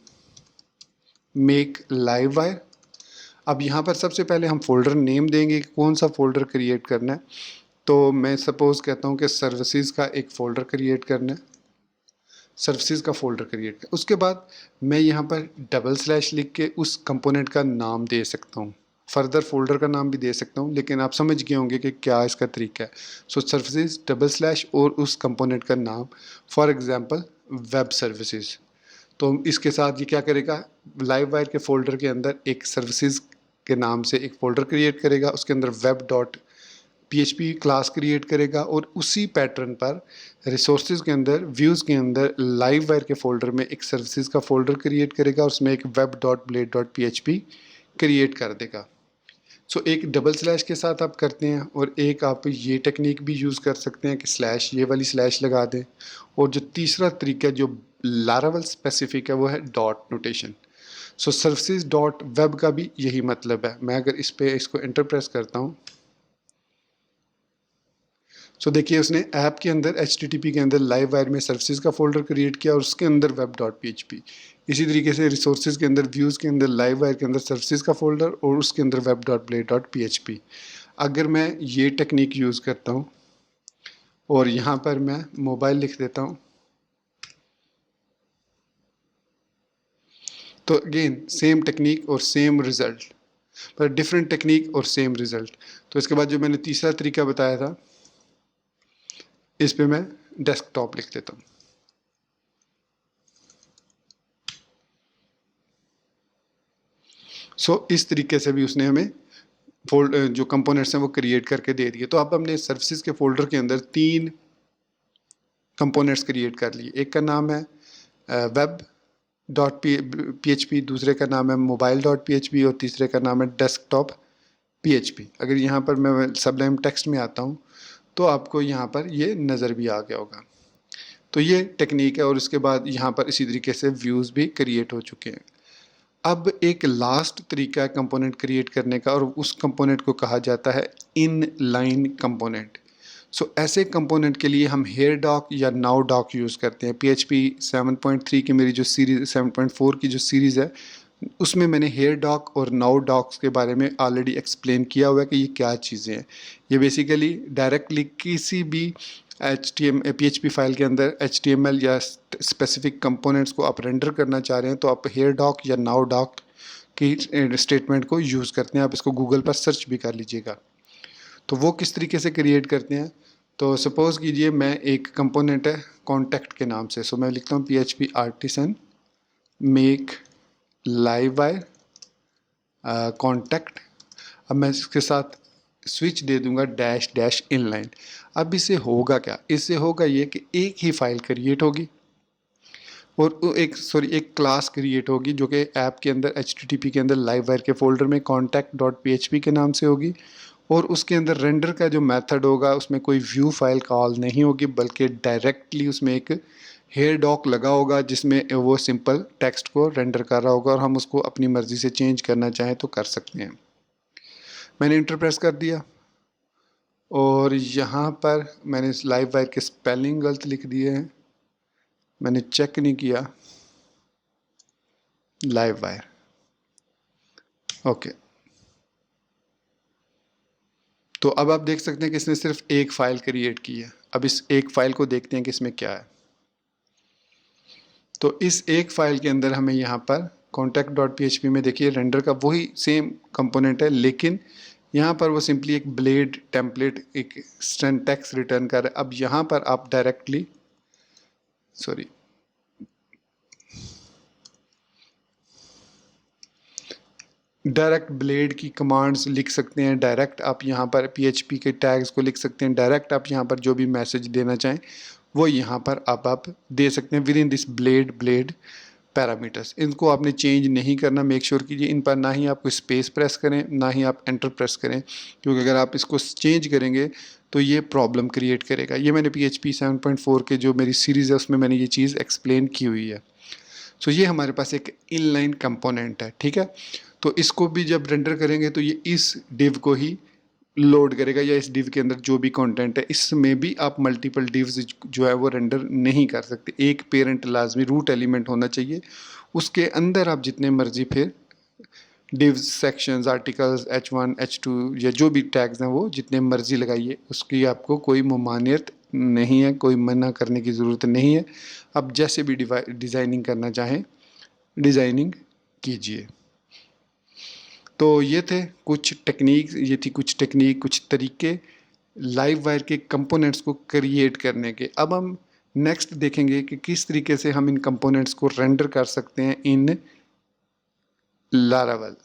make live wire. अब यहाँ पर सबसे पहले हम फोल्डर नेम देंगे कि कौन सा फोल्डर क्रिएट करना है। तो मैं सपोज़ कहता हूँ कि सर्विसेज का एक फ़ोल्डर क्रिएट करना है, सर्विसेज का फ़ोल्डर क्रिएट कर, उसके बाद मैं यहाँ पर डबल स्लैश लिख के उस कंपोनेंट का नाम दे सकता हूँ, फर्दर फोल्डर का नाम भी दे सकता हूँ, लेकिन आप समझ गए होंगे कि क्या इसका तरीका है। सो सर्विसेज डबल स्लैश और उस कंपोनेंट का नाम, फॉर एग्जांपल वेब सर्विसेज। तो इसके साथ ये क्या करेगा, लाइव वायर के फोल्डर के अंदर एक सर्विसेज के नाम से एक फ़ोल्डर क्रिएट करेगा, उसके अंदर web dot PHP class create करेगा और उसी पैटर्न पर रिसोर्सेज के अंदर व्यूज़ के अंदर लाइव वायर के फोल्डर में एक सर्विसेज का फ़ोल्डर क्रिएट करेगा और उसमें एक web dot blade dot PHP create कर देगा। सो एक डबल स्लैश के साथ आप करते हैं और एक आप ये टेक्निक भी यूज़ कर सकते हैं कि स्लैश, ये वाली स्लैश लगा दें। और जो तीसरा तरीका जो लारावल स्पेसिफिक है वो है dot notation. So services dot web का भी यही मतलब है। मैं अगर इस पे इसको एंटर प्रेस करता हूँ सो देखिए उसने ऐप के अंदर HTTP के अंदर लाइव वायर में सर्विसेज का फोल्डर क्रिएट किया और उसके अंदर वेब डॉट PHP। इसी तरीके से रिसोर्सेज के अंदर व्यूज़ के अंदर लाइव वायर के अंदर सर्विसेज का फोल्डर और उसके अंदर web dot blade dot PHP। अगर मैं ये टेक्निक यूज़ करता हूँ और यहाँ पर मैं मोबाइल लिख देता हूँ तो अगेन सेम टेक्निक और सेम रिजल्ट, पर डिफरेंट टेक्निक और सेम रिजल्ट। तो इसके बाद जो मैंने तीसरा तरीका बताया था, इस पे मैं डेस्कटॉप लिख देता हूँ। इस तरीके से भी उसने हमें जो कंपोनेंट्स हैं वो क्रिएट करके दे दिए। तो अब हमने सर्विसेज के फोल्डर के अंदर 3 कंपोनेंट्स क्रिएट कर लिए। एक का नाम है वेब डॉट PHP, दूसरे का नाम है मोबाइल डॉट PHP और तीसरे का नाम है डेस्कटॉप PHP। अगर यहाँ पर मैं सबलाइम टेक्स्ट में आता हूँ तो आपको यहाँ पर ये नज़र भी आ गया होगा। तो ये टेक्निक है और उसके बाद यहाँ पर इसी तरीके से व्यूज़ भी क्रिएट हो चुके हैं। अब एक लास्ट तरीका है कंपोनेंट क्रिएट करने का और उस कंपोनेंट को कहा जाता है इन लाइन कंपोनेंट। ऐसे कंपोनेंट के लिए हम हेयर डॉक या नाउ डॉक यूज़ करते हैं। PHP 7.3 की मेरी जो सीरीज़ 7.4 की जो सीरीज़ है उसमें मैंने हेयर डॉक और नाउ डॉक्स के बारे में ऑलरेडी एक्सप्लेन किया हुआ है कि ये क्या चीज़ें हैं। ये बेसिकली डायरेक्टली किसी भी PHP फाइल के अंदर HTML या स्पेसिफिक कंपोनेंट्स को आप रेंडर करना चाह रहे हैं तो आप हेयर डॉक या नाउ डॉक की स्टेटमेंट को यूज़ करते हैं। आप इसको गूगल पर सर्च भी कर लीजिएगा। तो वो किस तरीके से क्रिएट करते हैं, तो सपोज़ कीजिए मैं एक कंपोनेंट है कॉन्टैक्ट के नाम से, मैं लिखता हूँ PHP artisan make live wire contact. अब मैं इसके साथ स्विच दे दूंगा डैश डैश इनलाइन। अब इससे होगा क्या, इससे होगा ये कि एक ही फाइल क्रिएट होगी और एक क्लास क्रिएट होगी जो कि ऐप के अंदर HTTP के अंदर लाइव वायर के फोल्डर में contact.php के नाम से होगी और उसके अंदर रेंडर का जो मेथड होगा उसमें कोई व्यू फाइल कॉल नहीं होगी बल्कि डायरेक्टली उसमें एक हेयर डॉक लगा होगा जिसमें वो सिंपल टेक्स्ट को रेंडर कर रहा होगा और हम उसको अपनी मर्ज़ी से चेंज करना चाहें तो कर सकते हैं। मैंने इंटर प्रेस कर दिया और यहाँ पर मैंने इस लाइव वायर के स्पेलिंग गलत लिख दिए हैं, मैंने चेक नहीं किया। Live wire, okay. तो अब आप देख सकते हैं कि इसने सिर्फ एक फ़ाइल क्रिएट की है। अब इस एक फ़ाइल को देखते हैं कि इसमें क्या है। तो इस एक फ़ाइल के अंदर हमें यहाँ पर contact.php में देखिए रेंडर का वही सेम कंपोनेंट है, लेकिन यहाँ पर वो सिंपली एक ब्लेड टेम्पलेट एक सिंटैक्स रिटर्न कर रहा है। अब यहाँ पर आप डायरेक्टली डायरेक्ट ब्लेड की कमांड्स लिख सकते हैं, डायरेक्ट आप यहाँ पर PHP के टैग्स को लिख सकते हैं, डायरेक्ट आप यहाँ पर जो भी मैसेज देना चाहें वो यहाँ पर आप दे सकते हैं with in this blade parameters. इनको आपने चेंज नहीं करना, मेक श्योर कीजिए इन पर ना ही आप कोई स्पेस प्रेस करें ना ही आप एंटर प्रेस करें, क्योंकि अगर आप इसको चेंज करेंगे तो ये प्रॉब्लम क्रिएट करेगा। ये मैंने PHP 7.4 के जो मेरी सीरीज़ है उसमें मैंने ये चीज़ एक्सप्लेन की हुई है। ये हमारे पास एक इनलाइन कंपोनेंट है, ठीक है। तो इसको भी जब रेंडर करेंगे तो ये इस डिव को ही लोड करेगा या इस डिव के अंदर जो भी कंटेंट है, इसमें भी आप मल्टीपल डिव्स जो है वो रेंडर नहीं कर सकते। एक पेरेंट लाजमी रूट एलिमेंट होना चाहिए, उसके अंदर आप जितने मर्जी फिर डिव्स, सेक्शंस, आर्टिकल्स, H1, H2 या जो भी टैग्स हैं वो जितने मर्जी लगाइए, उसकी आपको कोई ममानियत नहीं है, कोई मना करने की ज़रूरत नहीं है। आप जैसे भी डिज़ाइनिंग करना चाहें डिज़ाइनिंग कीजिए। तो ये थे कुछ टेक्निक, कुछ तरीके लाइव वायर के कंपोनेंट्स को क्रिएट करने के। अब हम नेक्स्ट देखेंगे कि किस तरीके से हम इन कंपोनेंट्स को रेंडर कर सकते हैं इन लारावेल।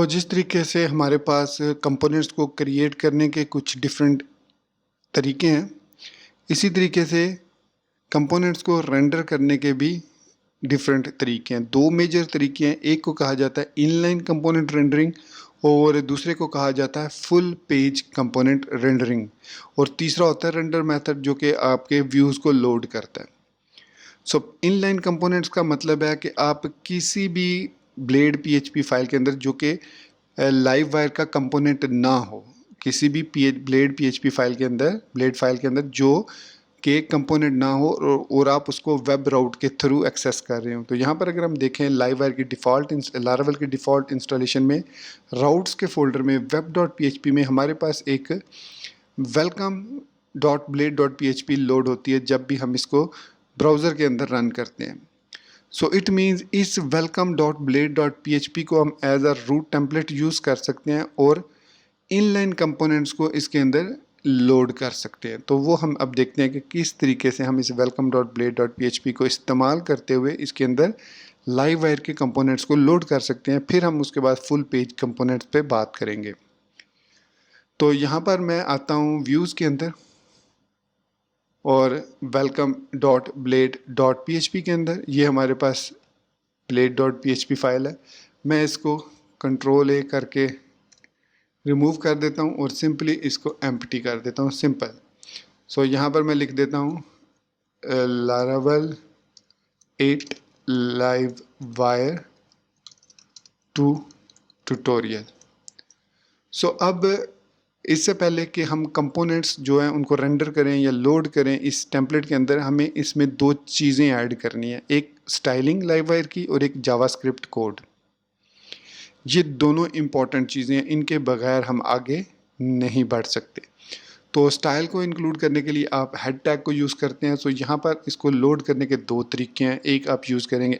जिस तरीके से हमारे पास कंपोनेंट्स को क्रिएट करने के कुछ डिफरेंट तरीके हैं, इसी तरीके से कंपोनेंट्स को रेंडर करने के भी डिफरेंट तरीके हैं। 2 मेजर तरीके हैं, एक को कहा जाता है इनलाइन कंपोनेंट रेंडरिंग और दूसरे को कहा जाता है फुल पेज कंपोनेंट रेंडरिंग, और तीसरा होता है रेंडर मेथड जो कि आपके व्यूज़ को लोड करता है। इनलाइन कंपोनेंट्स का मतलब है कि आप किसी भी ब्लेड PHP फाइल के अंदर जो कि लाइव वायर का कंपोनेंट ना हो, किसी भी ब्लेड PHP फाइल के अंदर, ब्लेड फाइल के अंदर जो के कंपोनेंट ना हो और आप उसको वेब राउट के थ्रू एक्सेस कर रहे हो। तो यहाँ पर अगर हम देखें लाइव वायर की लारावेल की डिफ़ॉल्ट इंस्टॉलेशन में राउट्स के फोल्डर में web.php में हमारे पास एक welcome dot blade dot PHP load होती है जब भी हम इसको ब्राउज़र के अंदर रन करते हैं। सो इट मीन्स इस welcome dot blade dot PHP को हम as a root template use कर सकते हैं और इनलाइन कंपोनेंट्स को इसके अंदर लोड कर सकते हैं। तो वो हम अब देखते हैं कि किस तरीके से हम इस welcome dot blade dot PHP को इस्तेमाल करते हुए इसके अंदर लाइव वायर के कंपोनेंट्स को लोड कर सकते हैं। फिर हम उसके बाद फुल पेज कंपोनेंट्स पे बात करेंगे। तो यहाँ पर मैं आता हूँ व्यूज़ के अंदर और welcome dot blade dot PHP के अंदर ये हमारे पास ब्लेड डॉट PHP फाइल है। मैं इसको कंट्रोल A करके रिमूव कर देता हूँ और सिंपली इसको एम्प्टी कर देता हूँ, सिंपल। सो यहाँ पर मैं लिख देता हूँ लारावेल 8 लाइव वायर 2 ट्यूटोरियल। सो अब इससे पहले कि हम कंपोनेंट्स जो हैं उनको रेंडर करें या लोड करें इस टेम्पलेट के अंदर, हमें इसमें दो चीज़ें ऐड करनी है, एक स्टाइलिंग लाइव वायर की और एक जावास्क्रिप्ट कोड। ये दोनों इंपॉर्टेंट चीज़ें हैं, इनके बगैर हम आगे नहीं बढ़ सकते। तो स्टाइल को इंक्लूड करने के लिए आप हेड टैग को यूज़ करते हैं। सो यहाँ पर इसको लोड करने के दो तरीके हैं। एक आप यूज़ करेंगे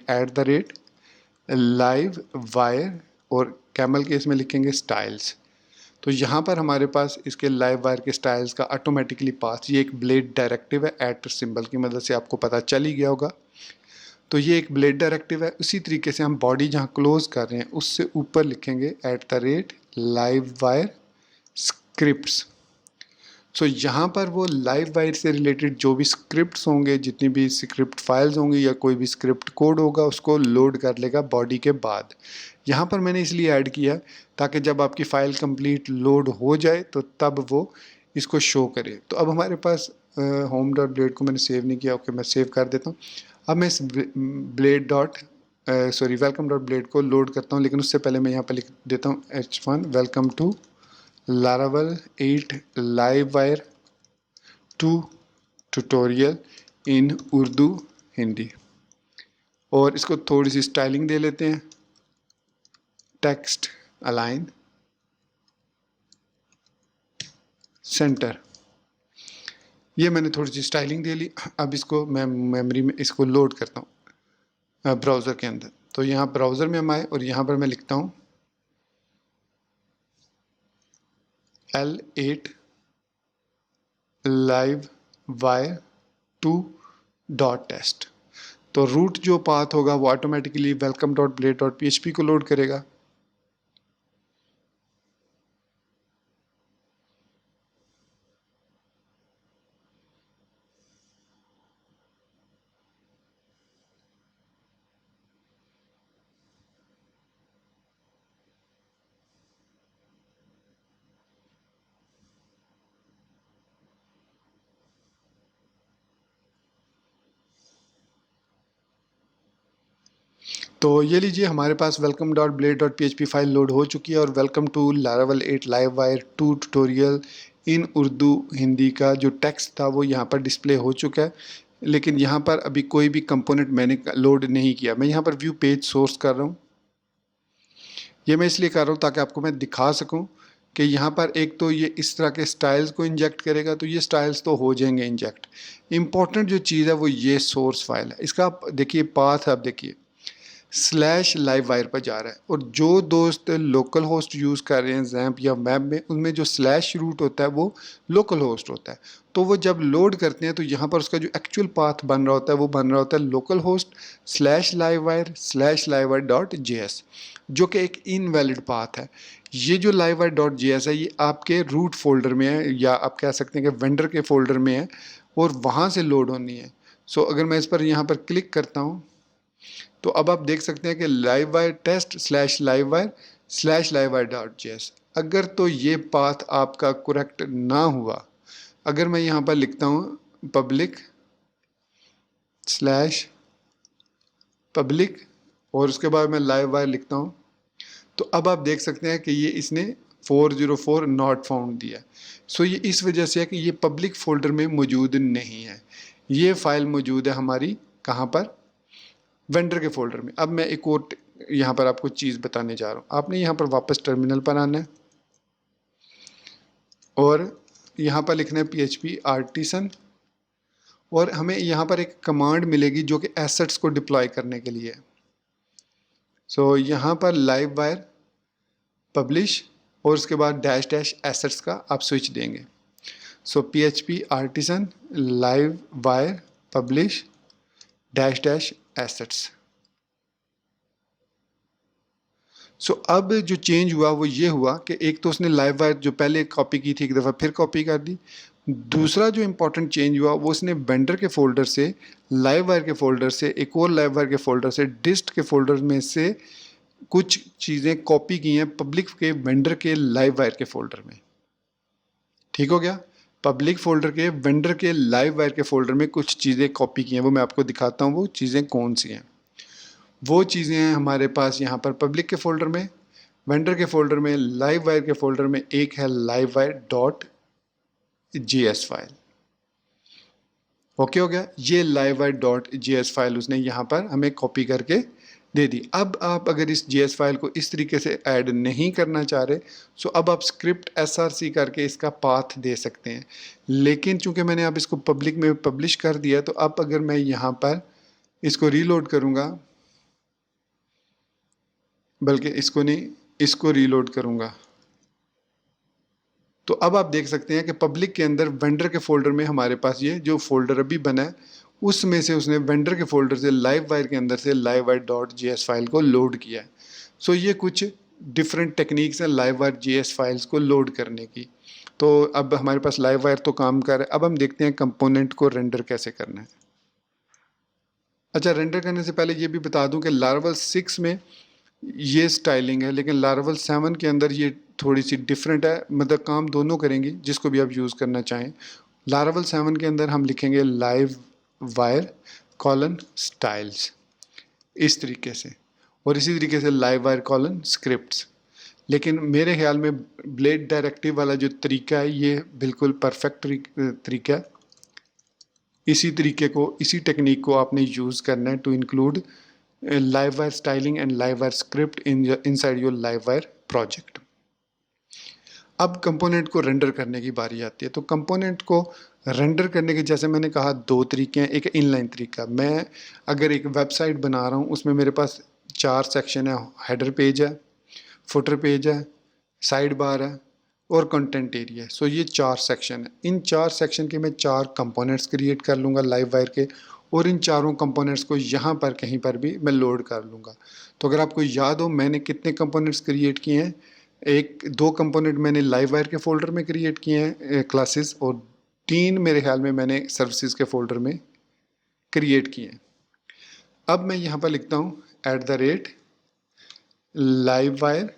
@live वायर और कैमल के इसमें लिखेंगे स्टाइल्स। तो यहाँ पर हमारे पास इसके लाइव वायर के स्टाइल्स का ऑटोमेटिकली पास, ये एक ब्लेड डायरेक्टिव है, एट सिंबल की मदद से आपको पता चल ही गया होगा। तो ये एक ब्लेड डायरेक्टिव है। उसी तरीके से हम बॉडी जहाँ क्लोज कर रहे हैं उससे ऊपर लिखेंगे @live वायर स्क्रिप्ट्स। सो यहाँ पर वो लाइव वायर से रिलेटेड जो भी स्क्रिप्ट्स होंगे, जितनी भी स्क्रिप्ट फाइल्स होंगी या कोई भी स्क्रिप्ट कोड होगा, उसको लोड कर लेगा बॉडी के बाद। यहाँ पर मैंने इसलिए ऐड किया ताकि जब आपकी फ़ाइल कंप्लीट लोड हो जाए तो तब वो इसको शो करे। तो अब हमारे पास होम डॉट ब्लेड को मैंने सेव नहीं किया, ओके मैं सेव कर देता हूँ। अब मैं इस वेलकम डॉट ब्लेड को लोड करता हूँ, लेकिन उससे पहले मैं यहाँ पर लिख देता हूँ H1 welcome to Laravel 8 live wire 2 tutorial in Urdu Hindi. और इसको थोड़ी सी स्टाइलिंग दे लेते हैं, टेक्स्ट अलाइन सेंटर। ये मैंने थोड़ी सी स्टाइलिंग दे ली। अब इसको मैं मेमोरी में इसको लोड करता हूँ ब्राउज़र के अंदर। तो यहाँ ब्राउज़र में हम आए और यहाँ पर मैं लिखता हूँ L8 live wire 2 dot test. तो रूट जो पाथ होगा वो automatically welcome dot blade dot PHP को लोड करेगा। तो ये लीजिए हमारे पास welcome dot blade dot PHP file load हो चुकी है और welcome to Laravel 8 live wire 2 tutorial in Urdu Hindi का जो टेक्स्ट था वो यहाँ पर डिस्प्ले हो चुका है। लेकिन यहाँ पर अभी कोई भी कंपोनेंट मैंने लोड नहीं किया। मैं यहाँ पर व्यू पेज सोर्स कर रहा हूँ। ये मैं इसलिए कर रहा हूँ ताकि आपको मैं दिखा सकूँ कि यहाँ पर एक तो ये इस तरह के स्टाइल्स को इंजेक्ट करेगा, तो ये स्टाइल्स तो हो जाएंगे इंजेक्ट। इम्पॉर्टेंट जो चीज़ है वो ये सोर्स फाइल है। इसका आप देखिए पाथ, आप देखिए /live वायर पर जा रहा है। और जो दोस्त लोकल होस्ट यूज़ कर रहे हैं जैम्प या वेब में, उनमें जो स्लैश रूट होता है वो लोकल होस्ट होता है। तो वो जब लोड करते हैं तो यहाँ पर उसका जो एक्चुअल पाथ बन रहा होता है वो बन रहा होता है local host /live wire dot JS, जो कि एक इनवैलिड पाथ है। ये जो live वायर डॉट JS है ये आपके रूट फोल्डर में है, या आप कह सकते हैं कि वेंडर के फोल्डर में है और वहाँ से लोड होनी है। सो अगर मैं इस पर यहाँ पर क्लिक करता हूँ तो अब आप देख सकते हैं कि live wire test /live wire dot JS। अगर तो ये पाथ आपका करेक्ट ना हुआ, अगर मैं यहाँ पर लिखता हूँ पब्लिक और उसके बाद मैं लाइव वायर लिखता हूँ, तो अब आप देख सकते हैं कि ये इसने 404 नॉट फाउंड दिया। सो ये इस वजह से है कि ये पब्लिक फोल्डर में मौजूद नहीं है। ये फाइल मौजूद है हमारी कहाँ पर, वेंडर के फोल्डर में। अब मैं एक और यहाँ पर आपको चीज़ बताने जा रहा हूँ। आपने यहाँ पर वापस टर्मिनल पर आना है और यहाँ पर लिखना है PHP आर्टिसन, और हमें यहाँ पर एक कमांड मिलेगी जो कि एसेट्स को डिप्लॉय करने के लिए है। सो यहाँ पर लाइव वायर पब्लिश और उसके बाद डैश डैश एसेट्स का आप स्विच देंगे। So PHP artisan live wire publish dash dash assets. So अब जो चेंज हुआ वो ये हुआ कि एक तो उसने लाइव वायर जो पहले कॉपी की थी एक दफ़ा फिर कॉपी कर दी। दूसरा जो इम्पोर्टेंट चेंज हुआ वो उसने वेंडर के फोल्डर से, लाइव वायर के फोल्डर से, एक और लाइव वायर के फोल्डर से, डिस्ट के फोल्डर में से कुछ चीज़ें कॉपी की हैं पब्लिक के वेंडर के लाइव वायर के फोल्डर में। ठीक हो गया? पब्लिक फोल्डर के वेंडर के लाइव वायर के फोल्डर में कुछ चीज़ें कॉपी की हैं, वो मैं आपको दिखाता हूँ वो चीज़ें कौन सी हैं। वो चीज़ें हैं हमारे पास यहाँ पर पब्लिक के फोल्डर में, वेंडर के फोल्डर में, लाइव वायर के फोल्डर में एक है live wire dot JS file. Okay हो गया? ये live wire dot JS file उसने यहाँ पर हमें कॉपी करके दे दी। अब आप अगर इस JS फाइल को इस तरीके से ऐड नहीं करना चाह रहे, सो अब आप स्क्रिप्ट SRC करके इसका पाथ दे सकते हैं। लेकिन चूंकि मैंने अब इसको पब्लिक में पब्लिश कर दिया, तो अब अगर मैं यहाँ पर इसको रीलोड करूँगा, बल्कि इसको नहीं, इसको रीलोड करूँगा, तो अब आप देख सकते हैं कि पब्लिक के अंदर वेंडर के फोल्डर में हमारे पास ये जो फोल्डर अभी बना है उसमें से उसने वेंडर के फोल्डर से लाइव वायर के अंदर से live wire dot JS file को लोड किया है। सो ये कुछ डिफरेंट टेक्निक्स हैं लाइव वायर JS फाइल्स को लोड करने की। तो अब हमारे पास लाइव वायर तो काम कर रहा है, अब हम देखते हैं कंपोनेंट को रेंडर कैसे करना है। अच्छा, रेंडर करने से पहले ये भी बता दूं कि लारावल 6 में ये स्टाइलिंग है, लेकिन लारावल 7 के अंदर ये थोड़ी सी डिफरेंट है, मतलब काम दोनों करेंगी जिसको भी आप यूज़ करना चाहें। लारावल 7 के अंदर हम लिखेंगे लाइव वायर कॉलन स्टाइल्स इस तरीके से, और इसी तरीके से लाइव वायर कॉलन स्क्रिप्ट्स। लेकिन मेरे ख्याल में ब्लेड डायरेक्टिव वाला जो तरीका है ये बिल्कुल परफेक्ट तरीका है। इसी तरीके को, इसी टेक्निक को आपने यूज़ करना है to include live wire styling and live wire script inside your live wire project। अब कंपोनेंट को रेंडर करने की बारी आती है। तो कंपोनेंट को रेंडर करने के जैसे मैंने कहा दो तरीके हैं। एक इनलाइन तरीका, मैं अगर एक वेबसाइट बना रहा हूँ उसमें मेरे पास 4 सेक्शन है, हेडर पेज है, फुटर पेज है, साइड बार है और कंटेंट एरिया है। सो ये 4 सेक्शन है। इन 4 सेक्शन के मैं 4 कंपोनेंट्स क्रिएट कर लूँगा लाइव वायर के, और इन चारों कंपोनेंट्स को यहाँ पर कहीं पर भी मैं लोड कर लूँगा। तो अगर आपको याद हो मैंने कितने कंपोनेंट्स क्रिएट किए हैं, 2 कंपोनेंट मैंने लाइव वायर के फोल्डर में क्रिएट किए हैं क्लासेस, और 3 मेरे ख्याल में मैंने सर्विसेज के फोल्डर में क्रिएट किए हैं। अब मैं यहाँ पर लिखता हूँ @लाइव वायर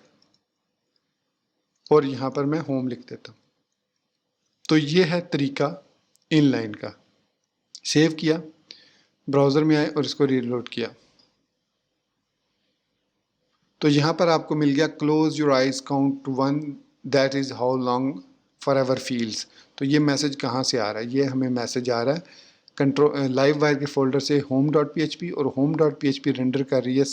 और यहाँ पर मैं होम लिख देता हूँ। तो ये है तरीका इनलाइन का। सेव किया, ब्राउज़र में आए और इसको रीलोड किया, तो यहाँ पर आपको मिल गया close your eyes count to 1 that is how long forever feels. तो ये मैसेज कहाँ से आ रहा है? ये हमें मैसेज आ रहा है कंट्रोल लाइव वायर के फोल्डर से home.php, और home.php रेंडर कर रही है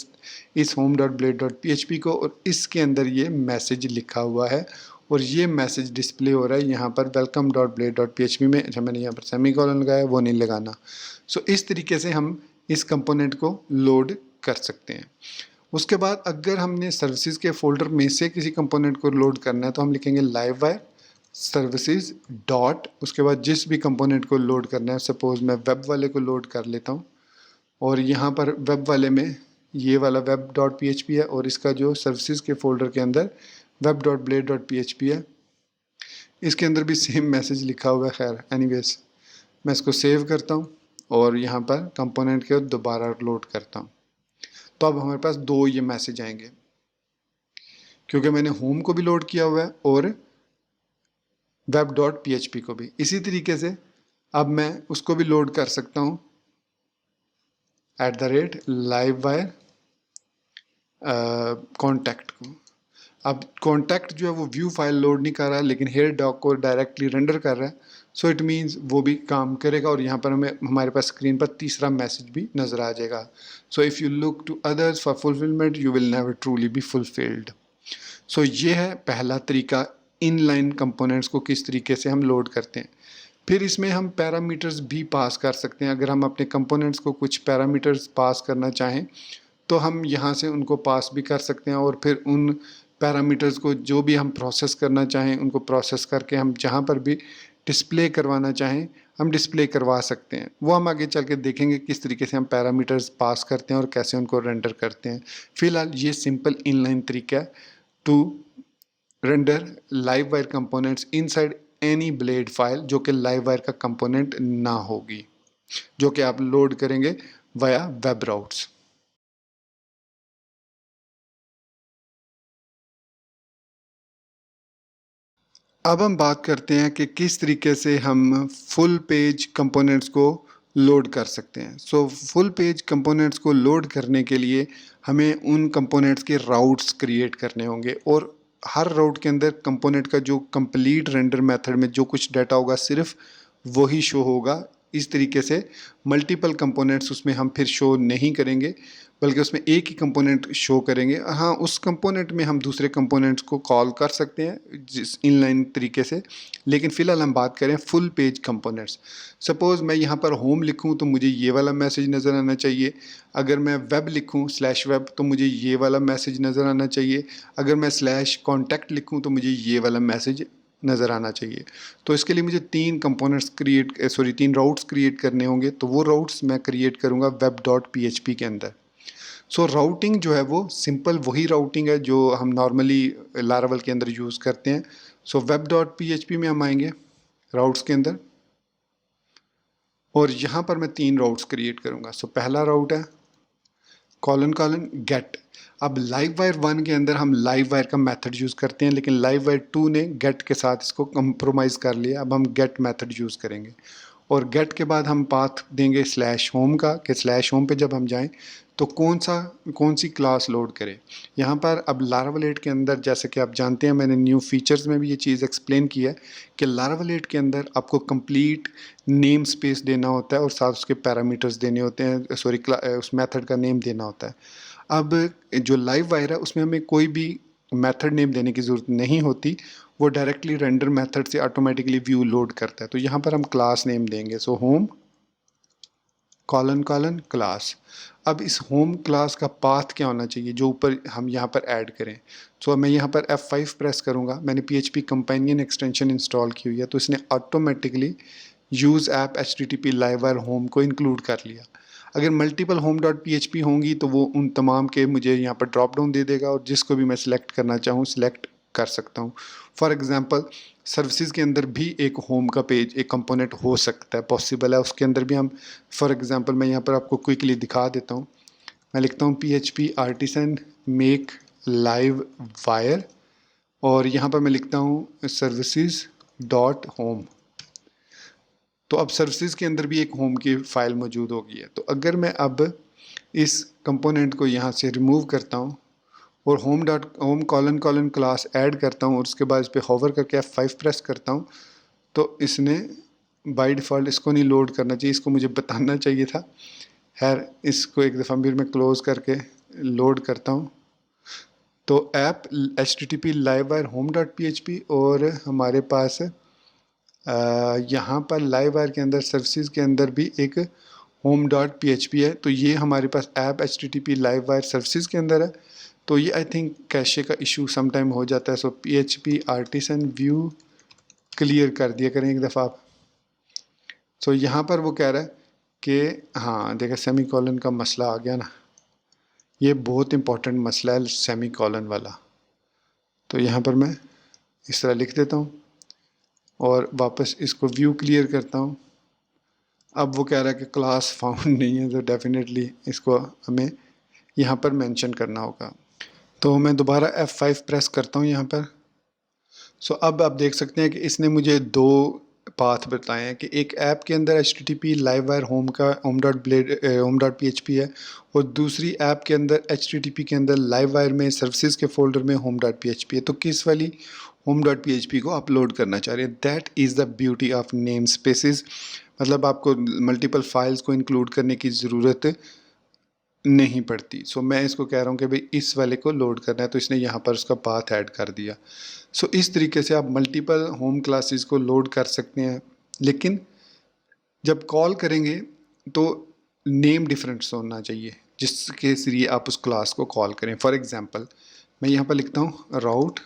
इस home.blade.php को, और इसके अंदर ये मैसेज लिखा हुआ है और ये मैसेज डिस्प्ले हो रहा है यहाँ पर welcome.blade.php में। अच्छा, मैंने यहाँ पर सेमीकोलन लगाया, वो नहीं लगाना। सो इस तरीके से हम इस कंपोनेंट को लोड कर सकते हैं। उसके बाद अगर हमने सर्विसेज के फोल्डर में से किसी कंपोनेंट को लोड करना है तो हम लिखेंगे लाइव वायर सर्विसेज डॉट, उसके बाद जिस भी कंपोनेंट को लोड करना है, सपोज मैं वेब वाले को लोड कर लेता हूँ, और यहाँ पर वेब वाले में ये वाला web.php है और इसका जो सर्विसेज के फोल्डर के अंदर web.blade.php है, इसके अंदर भी सेम मैसेज लिखा हुआ है। खैर एनीवेज, मैं इसको सेव करता हूँ और यहाँ पर कंपोनेंट के दोबारा लोड करता हूँ। तो अब हमारे पास 2 ये मैसेज आएंगे क्योंकि मैंने होम को भी लोड किया हुआ है और web.php को भी। इसी तरीके से अब मैं उसको भी लोड कर सकता हूँ @लाइव वायर कॉन्टैक्ट को। अब कॉन्टैक्ट जो है वो व्यू फाइल लोड नहीं कर रहा है, लेकिन हेयर डॉक को डायरेक्टली रेंडर कर रहा है। सो इट मीन्स वो भी काम करेगा, और यहाँ पर हमें हमारे पास स्क्रीन पर तीसरा मैसेज भी नज़र आ जाएगा। So if you look to others for fulfilment you will never truly be fulfilled. So ये है पहला तरीका इनलाइन कंपोनेंट्स को किस तरीके से हम लोड करते हैं। फिर इसमें हम पैरामीटर्स भी पास कर सकते हैं। अगर हम अपने कंपोनेंट्स को कुछ पैरामीटर्स पास करना चाहें तो हम यहाँ से उनको पास भी कर सकते हैं, और फिर उन पैरामीटर्स को जो भी हम प्रोसेस करना चाहें उनको प्रोसेस करके हम जहाँ पर भी डिस्प्ले करवाना चाहें हम डिस्प्ले करवा सकते हैं। वो हम आगे चल के देखेंगे किस तरीके से हम पैरामीटर्स पास करते हैं और कैसे उनको रेंडर करते हैं। फिलहाल ये सिंपल इनलाइन तरीका है to render live wire components inside any blade file जो कि लाइव वायर का कंपोनेंट ना होगी, जो कि आप लोड करेंगे वाया वेब राउट्स। अब हम बात करते हैं कि किस तरीके से हम फुल पेज कंपोनेंट्स को लोड कर सकते हैं। सो फुल पेज कंपोनेंट्स को लोड करने के लिए हमें उन कंपोनेंट्स के राउट्स क्रिएट करने होंगे, और हर राउट के अंदर कंपोनेंट का जो कंप्लीट रेंडर मेथड में जो कुछ डाटा होगा सिर्फ वही शो होगा। इस तरीके से मल्टीपल कंपोनेंट्स उसमें हम फिर शो नहीं करेंगे, बल्कि उसमें एक ही कंपोनेंट शो करेंगे। हाँ, उस कंपोनेंट में हम दूसरे कंपोनेंट्स को कॉल कर सकते हैं जिस इनलाइन तरीके से, लेकिन फ़िलहाल हम बात करें फुल पेज कंपोनेंट्स। सपोज़ मैं यहाँ पर होम लिखूँ तो मुझे ये वाला मैसेज नज़र आना चाहिए। अगर मैं वेब लिखूँ /web तो मुझे ये वाला मैसेज नज़र आना चाहिए। अगर मैं /contact लिखूँ तो मुझे ये वाला मैसेज नज़र आना चाहिए। तो इसके लिए मुझे तीन राउट्स क्रिएट करने होंगे। तो वो राउट्स मैं क्रिएट करूँगा web.php के अंदर। सो राउटिंग जो है वो सिंपल वही राउटिंग है जो हम नॉर्मली लारावल के अंदर यूज़ करते हैं। सो web.php में हम आएंगे राउट्स के अंदर, और यहाँ पर मैं तीन राउट्स क्रिएट करूँगा। सो पहला राउट है : गेट। अब लाइव वायर 1 के अंदर हम लाइव वायर का मेथड यूज़ करते हैं, लेकिन लाइव वायर 2 ने गेट के साथ इसको कंप्रोमाइज़ कर लिया। अब हम गेट मेथड यूज़ करेंगे, और गेट के बाद हम पाथ देंगे /home का, कि /home पे जब हम जाएं तो कौन सी क्लास लोड करें। यहाँ पर अब लारावल 8 के अंदर जैसे कि आप जानते हैं, मैंने न्यू फीचर्स में भी ये चीज़ एक्सप्लेन की है कि लारावल 8 के अंदर आपको कंप्लीट नेम स्पेस देना होता है और साथ उसके पैरामीटर्स देने होते हैं, उस मेथड का नेम देना होता है। अब जो लाइव वायर है उसमें हमें कोई भी मेथड नेम देने की ज़रूरत नहीं होती, वो डायरेक्टली रेंडर मेथड से ऑटोमेटिकली व्यू लोड करता है। तो यहाँ पर हम क्लास नेम देंगे, सो होम : क्लास। अब इस होम क्लास का पाथ क्या होना चाहिए जो ऊपर हम यहाँ पर ऐड करें। सो मैं यहाँ पर F5 प्रेस करूँगा। मैंने PHP कंपेनियन एक्सटेंशन इंस्टॉल की हुई है, तो इसने automatically use app HTTP live wire home को इंक्लूड कर लिया। अगर मल्टीपल home.php होंगी तो वो उन तमाम के मुझे यहाँ पर ड्रॉप डाउन दे देगा, और जिसको भी मैं सिलेक्ट करना चाहूँ सिलेक्ट कर सकता हूँ। फॉर एग्जांपल सर्विसेज के अंदर भी एक होम का पेज एक कंपोनेंट हो सकता है, पॉसिबल है। उसके अंदर भी हम फॉर एग्जांपल मैं यहाँ पर आपको क्विकली दिखा देता हूँ। मैं लिखता हूँ PHP artisan make live wire, और यहाँ पर मैं लिखता हूँ सर्विसेज डॉट होम। तो अब सर्विसेज के अंदर भी एक होम की फ़ाइल मौजूद होगी है। तो अगर मैं अब इस कंपोनेंट को यहाँ से रिमूव करता हूँ और होम : क्लास ऐड करता हूँ, और उसके बाद इस पर होवर करके F5 प्रेस करता हूँ, तो इसने बाय डिफ़ॉल्ट इसको नहीं लोड करना चाहिए, इसको मुझे बताना चाहिए था। खैर, इसको एक दफ़ा फिर मैं क्लोज़ करके लोड करता हूँ। तो app HTTP live wire home.php, और हमारे पास यहाँ पर लाइव वायर के अंदर सर्विसेज के अंदर भी एक home.php है। तो ये हमारे पास app HTTP live wire services के अंदर है। तो ये आई थिंक कैशे का इशू समटाइम हो जाता है। So PHP artisan view clear कर दिया करें एक दफ़ा आप। सो यहाँ पर वो कह रहा है कि हाँ देखा सेमीकोलन का मसला आ गया ना, ये बहुत इंपॉर्टेंट मसला है सेमीकोलन वाला। तो यहाँ पर मैं इस तरह लिख देता हूँ और वापस इसको व्यू क्लियर करता हूँ। अब वो कह रहा है कि क्लास फाउंड नहीं है, तो डेफिनेटली इसको हमें यहाँ पर मेंशन करना होगा। तो मैं दोबारा F5 प्रेस करता हूँ यहाँ पर। सो अब आप देख सकते हैं कि इसने मुझे दो पाथ बताए हैं कि एक ऐप के अंदर HTTP लाइव वायर होम का home.php है, और दूसरी ऐप के अंदर HTTP के अंदर लाइव वायर में सर्विसेज के फोल्डर में home.php है। तो किस वाली home.php को अपलोड करना चाह रहे हैं। That is the beauty of name spaces. मतलब आपको मल्टीपल फाइल्स को इंक्लूड करने की ज़रूरत नहीं पड़ती। सो मैं इसको कह रहा हूँ कि भाई इस वाले को लोड करना है, तो इसने यहाँ पर उसका पाथ ऐड कर दिया। सो इस तरीके से आप मल्टीपल होम क्लासेस को लोड कर सकते हैं, लेकिन जब कॉल करेंगे तो नेम डिफरेंस होना चाहिए जिसके जरिए आप उस क्लास को कॉल करें। फॉर एग्जांपल मैं यहाँ पर लिखता हूँ राउट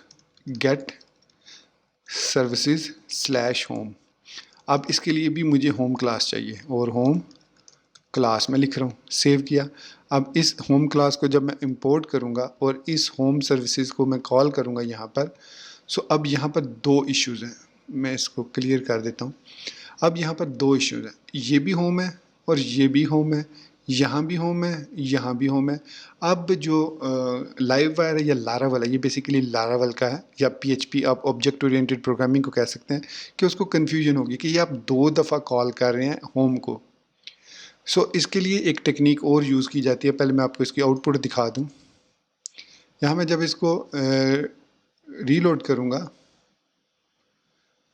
गेट सर्विसेज स्लैश होम। अब इसके लिए भी मुझे होम क्लास चाहिए, और होम क्लास में लिख रहा हूँ, सेव किया। अब इस होम क्लास को जब मैं इंपोर्ट करूँगा और इस होम सर्विसेज को मैं कॉल करूँगा यहाँ पर, सो अब यहाँ पर दो इश्यूज़ हैं, मैं इसको क्लियर कर देता हूँ। अब यहाँ पर दो इश्यूज़ हैं, ये भी होम है और ये भी होम है, यहाँ भी होम है, यहाँ भी होम है। अब जो लाइव वायर है या लारावल है, ये बेसिकली लारावल का है, या PHP आप ऑब्जेक्ट ओरिएंटेड प्रोग्रामिंग को कह सकते हैं, कि उसको कन्फ्यूजन होगी कि ये आप दो दफ़ा कॉल कर रहे हैं होम को। सो इसके लिए एक टेक्निक और यूज़ की जाती है, पहले मैं आपको इसकी आउटपुट दिखा दूँ। यहाँ मैं जब इसको रीलोड करूँगा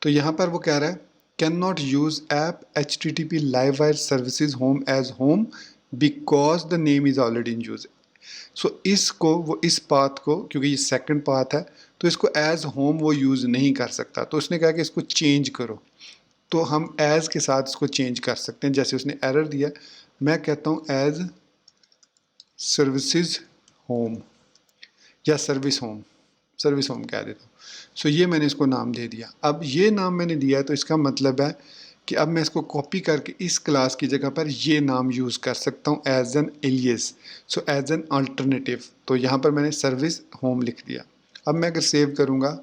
तो यहाँ पर वो कह रहा है cannot use app HTTP live wire services home as home because the name is already in use. So इसको वो इस पाथ को, क्योंकि ये सेकंड पाथ है, तो इसको एज होम वो यूज़ नहीं कर सकता। तो उसने कहा कि इसको चेंज करो, तो हम एज के साथ इसको चेंज कर सकते हैं। जैसे उसने एरर दिया, मैं कहता हूँ एज सर्विसेज होम या सर्विस होम कह देता हूँ। सो ये मैंने इसको नाम दे दिया। अब ये नाम मैंने दिया है तो इसका मतलब है कि अब मैं इसको कॉपी करके इस क्लास की जगह पर ये नाम यूज़ कर सकता हूँ as an alias, so as an alternative. तो यहाँ पर मैंने सर्विस होम लिख दिया। अब मैं अगर सेव करूँगा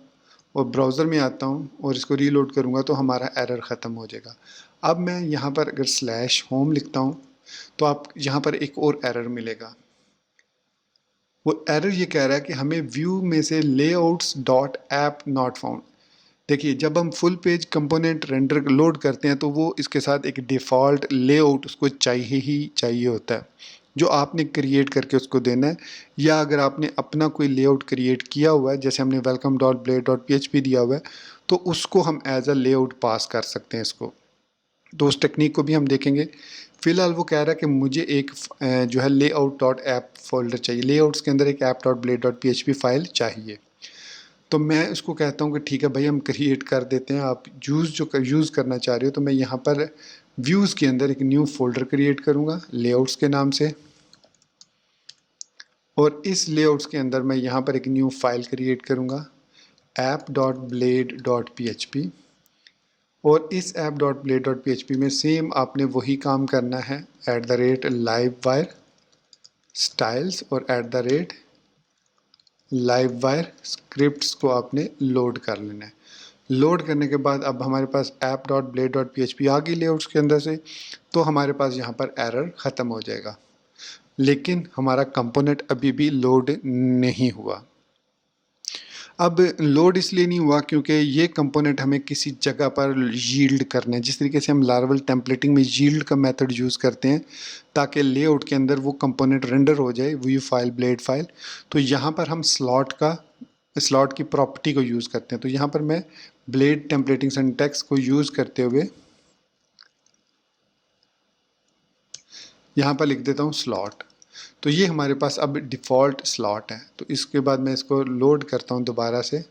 और ब्राउज़र में आता हूँ और इसको रीलोड करूँगा तो हमारा एरर ख़त्म हो जाएगा। अब मैं यहाँ पर अगर स्लैश होम लिखता हूँ तो आप यहाँ पर एक और एरर मिलेगा। वो एरर ये कह रहा है कि हमें व्यू में से layouts dot app not found. देखिए जब हम full page component render load करते हैं तो वो इसके साथ एक डिफ़ॉल्ट लेआउट उसको चाहिए ही चाहिए होता है, जो आपने क्रिएट करके उसको देना है। या अगर आपने अपना कोई लेआउट क्रिएट किया हुआ है, जैसे हमने welcome dot blade dot PHP दिया हुआ है, तो उसको हम एज अ लेआउट पास कर सकते हैं इसको। तो उस टेक्निक को भी हम देखेंगे। फ़िलहाल वो कह रहा है कि मुझे एक जो है लेआउट डॉट ऐप फोल्डर चाहिए, लेआउट्स के अंदर एक app dot blade dot PHP file चाहिए। तो मैं उसको कहता हूँ कि ठीक है भाई हम क्रिएट कर देते हैं, आप यूज़ करना चाह रहे हो। तो मैं यहाँ पर व्यूज़ के अंदर एक न्यू फोल्डर क्रिएट करूँगा लेआउट्स के नाम से, और इस लेआउट्स के अंदर मैं यहाँ पर एक न्यू फाइल क्रिएट करूँगा app dot blade dot PHP। और इस app dot blade dot PHP में सेम आपने वही काम करना है, @लाइव वायर स्टाइल्स और @लाइव वायर स्क्रिप्ट्स को आपने लोड कर लेना है। लोड करने के बाद अब हमारे पास app dot blade dot PHP आ गई लेआउट्स के अंदर से, तो हमारे पास यहाँ पर एरर ख़त्म हो जाएगा। लेकिन हमारा कंपोनेंट अभी भी लोड नहीं हुआ। अब लोड इसलिए नहीं हुआ क्योंकि ये कंपोनेंट हमें किसी जगह पर यील्ड करना है, जिस तरीके से हम लार्वल टेम्पलेटिंग में यील्ड का मेथड यूज़ करते हैं ताकि लेआउट के अंदर वो कंपोनेंट रेंडर हो जाए, व्यू फाइल ब्लेड फाइल। तो यहाँ पर हम स्लॉट की प्रॉपर्टी को यूज़ करते हैं। तो यहाँ पर मैं ब्लेड टेम्पलेटिंग सिंटैक्स को यूज़ करते हुए यहाँ पर लिख देता हूँ स्लॉट। तो ये हमारे पास अब डिफ़ॉल्ट स्लॉट है। तो इसके बाद मैं इसको लोड करता हूँ दोबारा से,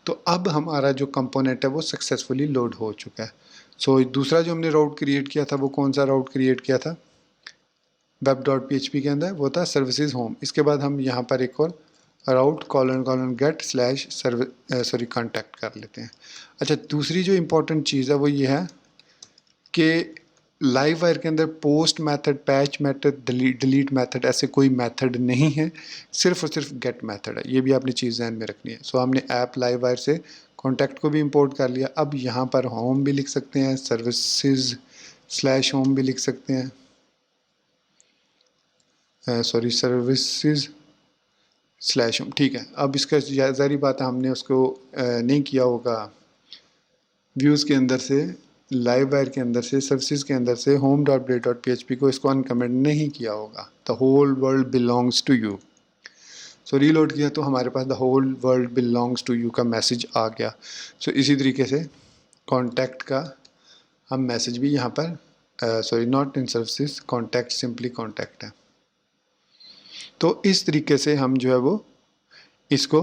तो अब हमारा जो कंपोनेंट है वो सक्सेसफुली लोड हो चुका है। सो दूसरा जो हमने राउट क्रिएट किया था वो कौन सा राउट क्रिएट किया था वेब डॉट PHP के अंदर, वो था सर्विसेज होम। इसके बाद हम यहाँ पर एक और राउट कॉलन गेट स्लैश कॉन्टैक्ट कर लेते हैं। अच्छा, दूसरी जो इम्पोर्टेंट चीज़ है वो ये है कि लाइव वायर के अंदर post method, patch method, delete method ऐसे कोई मेथड नहीं है, सिर्फ और सिर्फ गेट मेथड है। ये भी आपने चीज़ ध्यान में रखनी है। सो हमने ऐप लाइव वायर से कॉन्टैक्ट को भी इंपोर्ट कर लिया। अब यहाँ पर होम भी लिख सकते हैं, सर्विसेज स्लैश होम भी लिख सकते हैं, सर्विसेज स्लैश होम। ठीक है, अब इसका ज़ाहिर बात है हमने उसको नहीं किया होगा व्यूज़ के अंदर से, लाइव वायर के अंदर से, सर्विसेज के अंदर से home dot blade dot PHP को इसको अनकमेंट नहीं किया होगा। The whole world belongs to you. So reload किया तो हमारे पास the whole world belongs to you का मैसेज आ गया। सो इसी तरीके से कॉन्टैक्ट का हम मैसेज भी यहाँ पर sorry not in services, contact simply contact है। तो इस तरीके से हम जो है वो इसको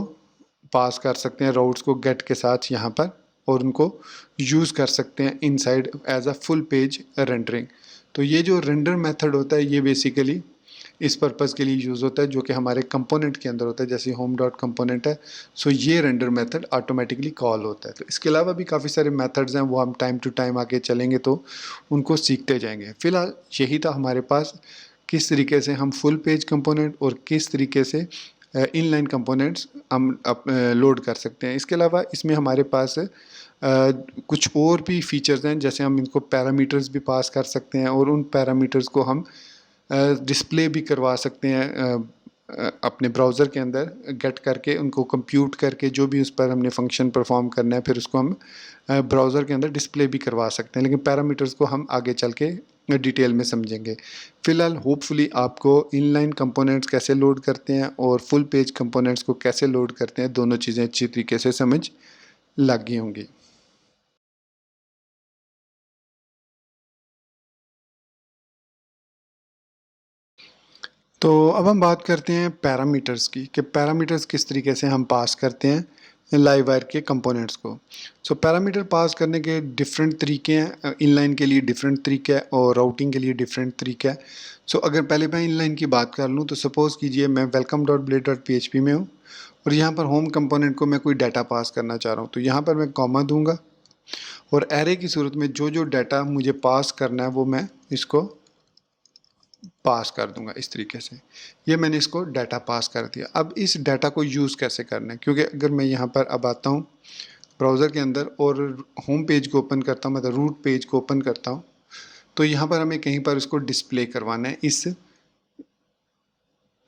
पास कर सकते हैं राउट्स को गेट के साथ यहाँ पर, और उनको यूज़ कर सकते हैं inside as a full page rendering. तो ये जो रेंडर मेथड होता है ये बेसिकली इस पर्पज़ के लिए यूज़ होता है जो कि हमारे कंपोनेंट के अंदर होता है, जैसे होम डॉट कंपोनेंट है। सो ये रेंडर मेथड ऑटोमेटिकली कॉल होता है। तो इसके अलावा भी काफ़ी सारे मेथड्स हैं, वो हम टाइम टू टाइम आगे चलेंगे तो उनको सीखते जाएंगे। फ़िलहाल यही था हमारे पास, किस तरीके से हम फुल पेज कंपोनेंट और किस तरीके से इनलाइन कंपोनेंट्स हम लोड कर सकते हैं। इसके अलावा इसमें हमारे पास कुछ और भी फीचर्स हैं, जैसे हम इनको पैरामीटर्स भी पास कर सकते हैं और उन पैरामीटर्स को हम डिस्प्ले भी करवा सकते हैं अपने ब्राउज़र के अंदर गेट करके, उनको कंप्यूट करके जो भी उस पर हमने फंक्शन परफॉर्म करना है फिर उसको हम ब्राउज़र के अंदर डिस्प्ले भी करवा सकते हैं। लेकिन पैरामीटर्स को हम आगे चल के डिटेल में समझेंगे। फ़िलहाल होपफुली आपको इनलाइन कंपोनेंट्स कैसे लोड करते हैं और फुल पेज कंपोनेंट्स को कैसे लोड करते हैं, दोनों चीज़ें अच्छी तरीके से समझ लग गई होंगी। तो अब हम बात करते हैं पैरामीटर्स की, कि पैरामीटर्स किस तरीके से हम पास करते हैं लाइव वायर के कंपोनेंट्स को। सो पैरामीटर पास करने के डिफरेंट तरीके हैं, इनलाइन के लिए डिफरेंट तरीका है और राउटिंग के लिए डिफरेंट तरीका है। सो अगर पहले मैं इनलाइन की बात कर लूँ तो सपोज़ कीजिए मैं welcome dot blade dot PHP में हूँ और यहाँ पर होम कंपोनेंट को मैं कोई डाटा पास करना चाह रहा हूँ, तो यहाँ पर मैं कॉमा दूंगा और एरे की सूरत में जो जो डाटा मुझे पास करना है वो मैं इसको पास कर दूंगा इस तरीके से। ये मैंने इसको डाटा पास कर दिया। अब इस डाटा को यूज़ कैसे करना है, क्योंकि अगर मैं यहाँ पर अब आता हूँ ब्राउज़र के अंदर और होम पेज को ओपन करता हूँ, मतलब रूट पेज को ओपन करता हूँ, तो यहाँ पर हमें कहीं पर इसको डिस्प्ले करवाना है इस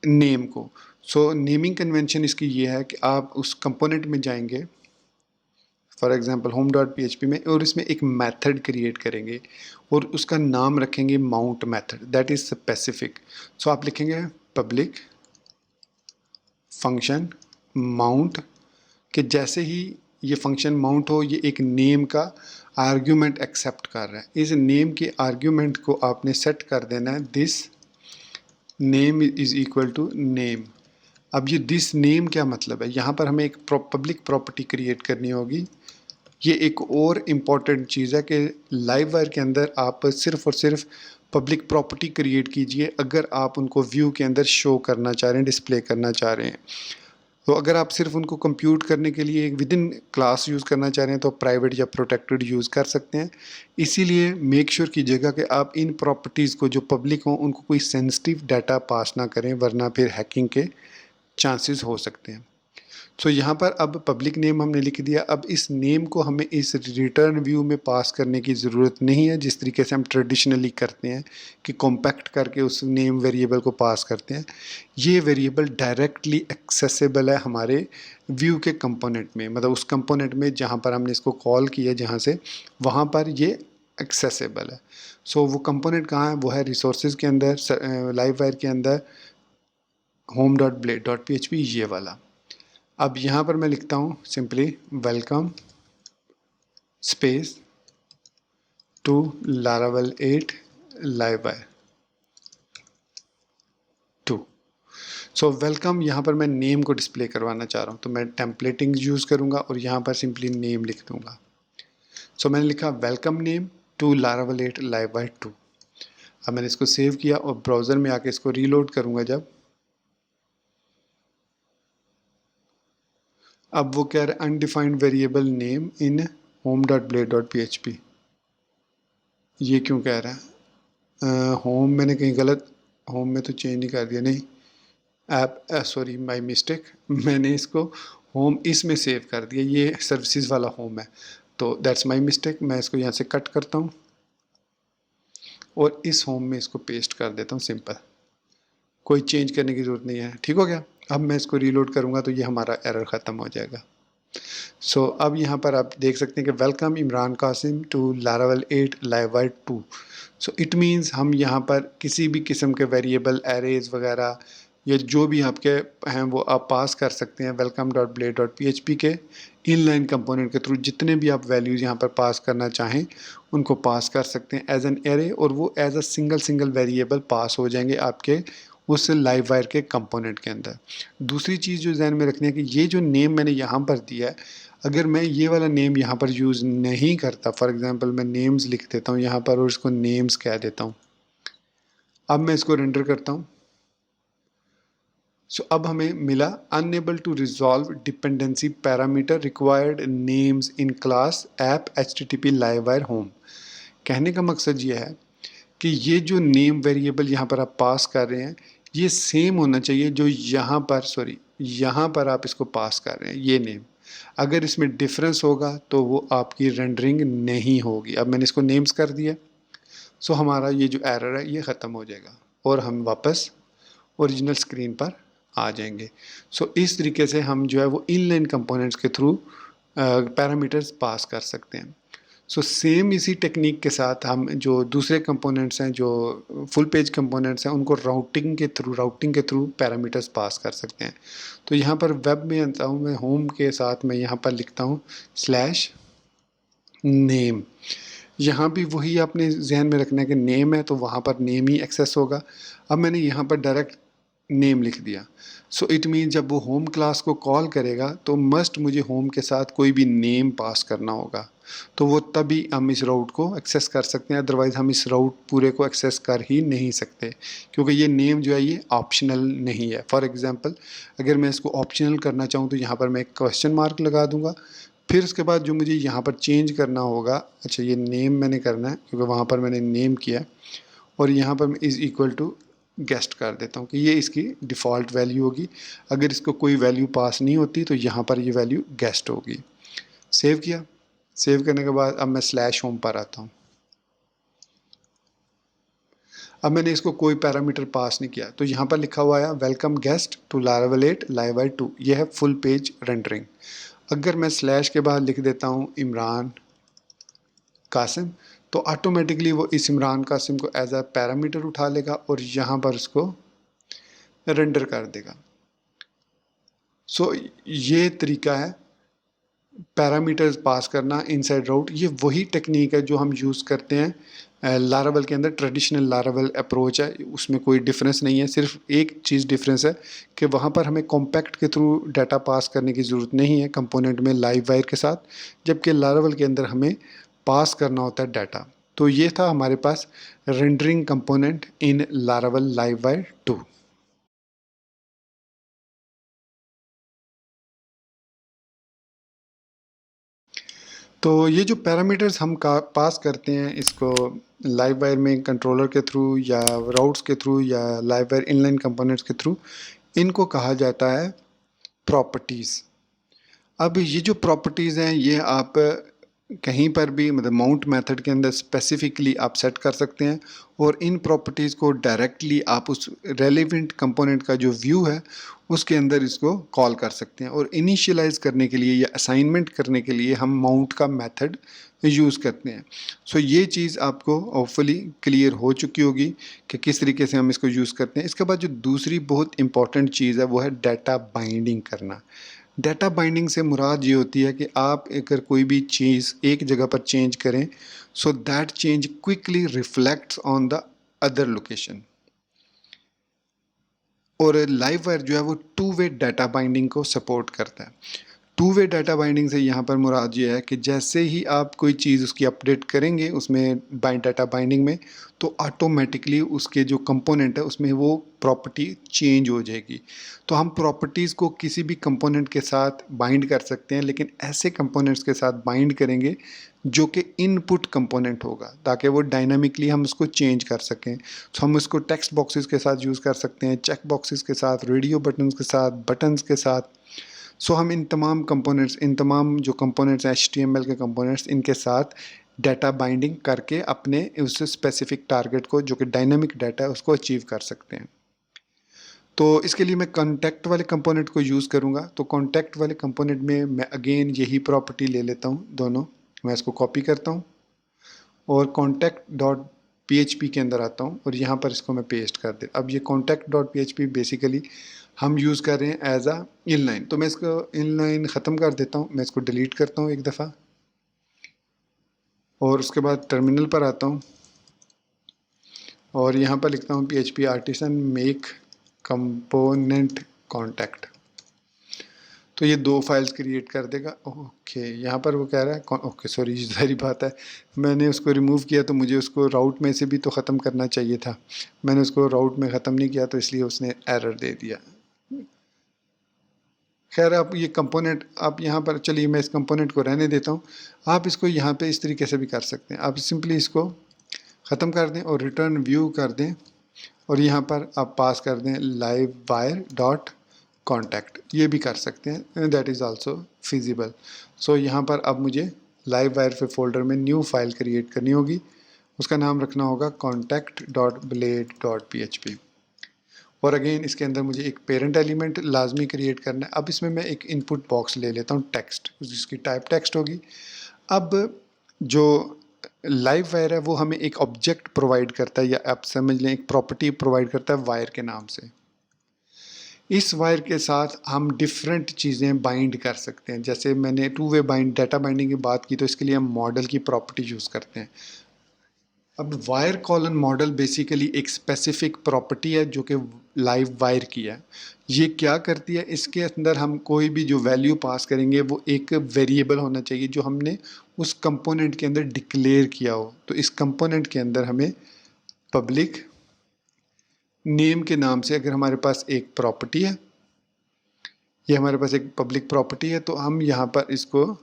नेम को। सो नेमिंग कन्वेंशन इसकी ये है कि आप उस कंपोनेंट में जाएंगे, for example home dot PHP में, और इसमें एक मेथड क्रिएट करेंगे और उसका नाम रखेंगे mount method, that is specific. So आप लिखेंगे पब्लिक फंक्शन माउंट, कि जैसे ही ये फंक्शन माउंट हो ये एक नेम का आर्ग्यूमेंट एक्सेप्ट कर रहा है। इस नेम के आर्ग्यूमेंट को आपने सेट कर देना है this name is equal to name. अब ये दिस नेम क्या मतलब है, यहाँ पर हमें एक पब्लिक प्रॉपर्टी क्रिएट करनी होगी। ये एक और इम्पॉर्टेंट चीज़ है कि लाइव वायर के अंदर आप सिर्फ और सिर्फ पब्लिक प्रॉपर्टी क्रिएट कीजिए अगर आप उनको व्यू के अंदर शो करना चाह रहे हैं, डिस्प्ले करना चाह रहे हैं। तो अगर आप सिर्फ उनको कंप्यूट करने के लिए एक विद इन क्लास यूज़ करना चाह रहे हैं तो प्राइवेट या प्रोटेक्टेड यूज़ कर सकते हैं। इसीलिए मेक श्योर कीजिएगा कि आप इन प्रॉपर्टीज़ को जो पब्लिक हों उनको कोई सेंसिटिव डाटा पास ना करें, वरना फिर हैकिंग के चांसेस हो सकते हैं। सो यहाँ पर अब पब्लिक नेम हमने लिख दिया। अब इस नेम को हमें इस रिटर्न व्यू में पास करने की ज़रूरत नहीं है, जिस तरीके से हम ट्रेडिशनली करते हैं कि कॉम्पैक्ट करके उस नेम वेरिएबल को पास करते हैं। ये वेरिएबल डायरेक्टली एक्सेसिबल है हमारे व्यू के कंपोनेंट में, मतलब उस कंपोनेंट में जहाँ पर हमने इसको कॉल किया जहाँ से, वहाँ पर ये एक्सेसिबल है। सो वो कंपोनेंट कहाँ है, वो है रिसोर्सेज के अंदर, लाइव वायर के अंदर home dot blade dot PHP, ये वाला। अब यहाँ पर मैं लिखता हूँ simply welcome space to Laravel 8 live wire 2। So welcome, यहाँ पर मैं नेम को डिस्प्ले करवाना चाह रहा हूँ तो मैं टेम्पलेटिंग यूज़ करूँगा और यहाँ पर सिंपली नेम लिख दूँगा। सो मैंने लिखा welcome name to Laravel 8 live wire 2। अब मैंने इसको सेव किया और ब्राउज़र में आके इसको रीलोड करूँगा जब, अब वो कह रहा है undefined variable name in home dot blade dot PHP। ये क्यों कह रहा है, होम मैंने कहीं गलत, होम में तो चेंज नहीं कर दिया, नहीं ऐप, सॉरी माय मिस्टेक, मैंने इसको होम इसमें सेव कर दिया, ये सर्विसेज वाला होम है, तो दैट्स माय मिस्टेक। मैं इसको यहाँ से कट करता हूँ और इस होम में इसको पेस्ट कर देता हूँ, सिंपल, कोई चेंज करने की ज़रूरत नहीं है। ठीक हो गया। अब मैं इसको रीलोड करूँगा तो ये हमारा एरर ख़त्म हो जाएगा। सो अब यहाँ पर आप देख सकते हैं कि welcome Imran Qasim to Laravel 8 live wire 2। So it means हम यहाँ पर किसी भी किस्म के वेरिएबल एरेज वगैरह या जो भी आपके हैं वो आप पास कर सकते हैं welcome dot blade dot PHP के इनलाइन कंपोनेंट के थ्रू जितने भी आप वैल्यूज़ यहाँ पर पास करना चाहें उनको पास कर सकते हैं एज एन एरे, और वो as a single variable pass हो जाएंगे आपके उस लाइव वायर के कंपोनेंट के अंदर। दूसरी चीज़ जो ध्यान में रखनी है कि ये जो नेम मैंने यहाँ पर दिया है, अगर मैं ये वाला नेम यहाँ पर यूज़ नहीं करता, फॉर एग्जांपल मैं नेम्स लिख देता हूँ यहाँ पर और इसको नेम्स कह देता हूँ, अब मैं इसको रेंडर करता हूँ। सो अब हमें मिला unable to resolve dependency parameter required names in class app HTTP live wire home. कहने का मकसद ये है कि ये जो नेम वेरिएबल यहाँ पर आप पास कर रहे हैं ये सेम होना चाहिए जो यहाँ पर आप इसको पास कर रहे हैं, ये नेम। अगर इसमें डिफरेंस होगा तो वो आपकी रेंडरिंग नहीं होगी। अब मैंने इसको नेम्स कर दिया, सो हमारा ये जो एरर है ये ख़त्म हो जाएगा और हम वापस ओरिजिनल स्क्रीन पर आ जाएंगे। सो इस तरीके से हम जो है वो इनलाइन कंपोनेंट्स के थ्रू पैरामीटर्स पास कर सकते हैं। सो सेम इसी टेक्निक के साथ हम जो दूसरे कंपोनेंट्स हैं, जो फुल पेज कंपोनेंट्स हैं, उनको राउटिंग के थ्रू पैरामीटर्स पास कर सकते हैं। तो यहाँ पर वेब में आता हूँ मैं, होम के साथ मैं यहाँ पर लिखता हूँ /नेम। यहाँ भी वही आपने जहन में रखना है कि नेम है तो वहाँ पर नेम ही एक्सेस होगा। अब मैंने यहाँ पर डायरेक्ट नेम लिख दिया, सो इट मीन जब वो होम क्लास को कॉल करेगा तो मस्ट मुझे होम के साथ कोई भी नेम पास करना होगा, तो वो तभी हम इस राउट को एक्सेस कर सकते हैं। अदरवाइज़ हम इस राउट पूरे को एक्सेस कर ही नहीं सकते, क्योंकि ये नेम जो है ये ऑप्शनल नहीं है। फॉर एग्जांपल अगर मैं इसको ऑप्शनल करना चाहूँ तो यहाँ पर मैं एक क्वेश्चन मार्क लगा दूँगा, फिर उसके बाद जो मुझे यहाँ पर चेंज करना होगा, अच्छा ये नेम मैंने करना है क्योंकि वहाँ पर मैंने नेम किया, और यहाँ पर मैं इज़ इक्वल टू गेस्ट कर देता हूँ कि ये इसकी डिफ़ॉल्ट वैल्यू होगी। अगर इसको कोई वैल्यू पास नहीं होती तो यहाँ पर ये वैल्यू गेस्ट होगी। सेव किया, सेव करने के बाद अब मैं /होम पर आता हूँ। अब मैंने इसको कोई पैरामीटर पास नहीं किया, तो यहाँ पर लिखा हुआ है welcome guest to Laravel 8 live wire 2। यह है फुल पेज रेंडरिंग। अगर मैं / के बाद लिख देता हूँ इमरान कासिम, तो ऑटोमेटिकली वो इस इमरान कासिम को एज अ पैरामीटर उठा लेगा और यहाँ पर उसको रेंडर कर देगा। सो ये तरीका है पैरामीटर्स पास करना इनसाइड राउट। ये वही टेक्निक है जो हम यूज़ करते हैं लारावेल के अंदर। ट्रेडिशनल लारावेल अप्रोच है, उसमें कोई डिफरेंस नहीं है। सिर्फ एक चीज़ डिफरेंस है कि वहाँ पर हमें कॉम्पैक्ट के थ्रू डाटा पास करने की ज़रूरत नहीं है कंपोनेंट में लाइव वायर के साथ, जबकि लारावेल के अंदर हमें पास करना होता है डाटा। तो ये था हमारे पास rendering component in Laravel live wire 2। तो ये जो पैरामीटर्स हम पास करते हैं इसको लाइव वायर में कंट्रोलर के थ्रू या राउट्स के थ्रू या लाइव वायर इनलाइन कंपोनेंट्स के थ्रू, इनको कहा जाता है प्रॉपर्टीज़। अब ये जो प्रॉपर्टीज़ हैं ये आप कहीं पर भी मतलब माउंट मेथड के अंदर स्पेसिफिकली आप सेट कर सकते हैं, और इन प्रॉपर्टीज़ को डायरेक्टली आप उस रेलिवेंट कंपोनेंट का जो व्यू है उसके अंदर इसको कॉल कर सकते हैं। और इनिशियलाइज करने के लिए या असाइनमेंट करने के लिए हम माउंट का मेथड यूज़ करते हैं। सो ये चीज़ आपको होपफुली क्लियर हो चुकी होगी कि किस तरीके से हम इसको यूज़ करते हैं। इसके बाद जो दूसरी बहुत इंपॉर्टेंट चीज़ है वो है डाटा बाइंडिंग करना। डाटा बाइंडिंग से मुराद ये होती है कि आप अगर कोई भी चीज़ एक जगह पर चेंज करें, so that change quickly reflects on the other location. और लाइव वायर जो है वो 2 वे डाटा बाइंडिंग को सपोर्ट करता है। 2 वे डाटा बाइंडिंग से यहाँ पर मुराद ये है कि जैसे ही आप कोई चीज़ उसकी अपडेट करेंगे उसमें डाटा बाइंडिंग में, तो ऑटोमेटिकली उसके जो कंपोनेंट है उसमें वो प्रॉपर्टी चेंज हो जाएगी। तो हम प्रॉपर्टीज़ को किसी भी कंपोनेंट के साथ बाइंड कर सकते हैं, लेकिन ऐसे कंपोनेंट्स के साथ बाइंड करेंगे जो कि इनपुट कंपोनेंट होगा, ताकि वो डायनामिकली हम उसको चेंज कर सकें। तो हम उसको टेक्स्ट बॉक्सेस के साथ यूज़ कर सकते हैं, चेक बॉक्सेस के साथ, रेडियो बटन्स के साथ, बटन्स के साथ। सो हम इन तमाम कंपोनेंट्स, इन तमाम जो कंपोनेंट्स हैं HTML के कंपोनेंट्स, इनके साथ डाटा बाइंडिंग करके अपने उस स्पेसिफिक टारगेट को जो कि डायनामिक डाटा है उसको अचीव कर सकते हैं। तो इसके लिए मैं कॉन्टैक्ट वाले कंपोनेंट को यूज़ करूँगा। तो कॉन्टैक्ट वाले कंपोनेंट में मैं अगेन यही प्रॉपर्टी ले लेता हूँ दोनों। मैं इसको कॉपी करता हूँ और contact.php के अंदर आता हूँ और यहाँ पर इसको मैं पेस्ट कर दे। अब ये contact.php बेसिकली हम यूज़ कर रहे हैं एज अ इनलाइन। तो मैं इसको इनलाइन ख़त्म कर देता हूँ, मैं इसको डिलीट करता हूँ एक दफ़ा और उसके बाद टर्मिनल पर आता हूँ और यहाँ पर लिखता हूँ PHP artisan make component contact. तो ये 2 फाइल्स क्रिएट कर देगा। ओके, यहाँ पर वो कह रहा है ओके सॉरी, सारी बात है, मैंने उसको रिमूव किया तो मुझे उसको राउट में से भी तो ख़त्म करना चाहिए था। मैंने उसको राउट में ख़त्म नहीं किया तो इसलिए उसने एरर दे दिया। खैर, आप ये कंपोनेंट आप यहाँ पर, चलिए मैं इस कंपोनेंट को रहने देता हूँ। आप इसको यहाँ पे इस तरीके से भी कर सकते हैं। आप सिंपली इसको ख़त्म कर दें और रिटर्न व्यू कर दें और यहाँ पर आप पास कर दें लाइव वायर डॉट कॉन्टैक्ट। ये भी कर सकते हैं, दैट इज़ आल्सो फिजिबल। सो यहाँ पर अब मुझे लाइव वायर पे फोल्डर में न्यू फाइल क्रिएट करनी होगी। उसका नाम रखना होगा contact.blade.php और अगेन इसके अंदर मुझे एक पेरेंट एलिमेंट लाजमी क्रिएट करना है। अब इसमें मैं एक इनपुट बॉक्स ले लेता हूँ टेक्स्ट, जिसकी टाइप टेक्स्ट होगी। अब जो लाइव वायर है वो हमें एक ऑब्जेक्ट प्रोवाइड करता है, या आप समझ लें एक प्रॉपर्टी प्रोवाइड करता है वायर के नाम से। इस वायर के साथ हम डिफरेंट चीज़ें बाइंड कर सकते हैं। जैसे मैंने two way bind data binding की बात की, तो इसके लिए हम मॉडल की प्रॉपर्टी यूज़ करते हैं। अब वायर कॉलन मॉडल बेसिकली एक स्पेसिफिक प्रॉपर्टी है जो कि लाइव वायर की है। ये क्या करती है, इसके अंदर हम कोई भी जो वैल्यू पास करेंगे वो एक वेरिएबल होना चाहिए जो हमने उस कंपोनेंट के अंदर डिक्लेयर किया हो। तो इस कंपोनेंट के अंदर हमें पब्लिक नेम के नाम से, अगर हमारे पास एक प्रॉपर्टी है, ये हमारे पास एक पब्लिक प्रॉपर्टी है, तो हम यहाँ पर इसको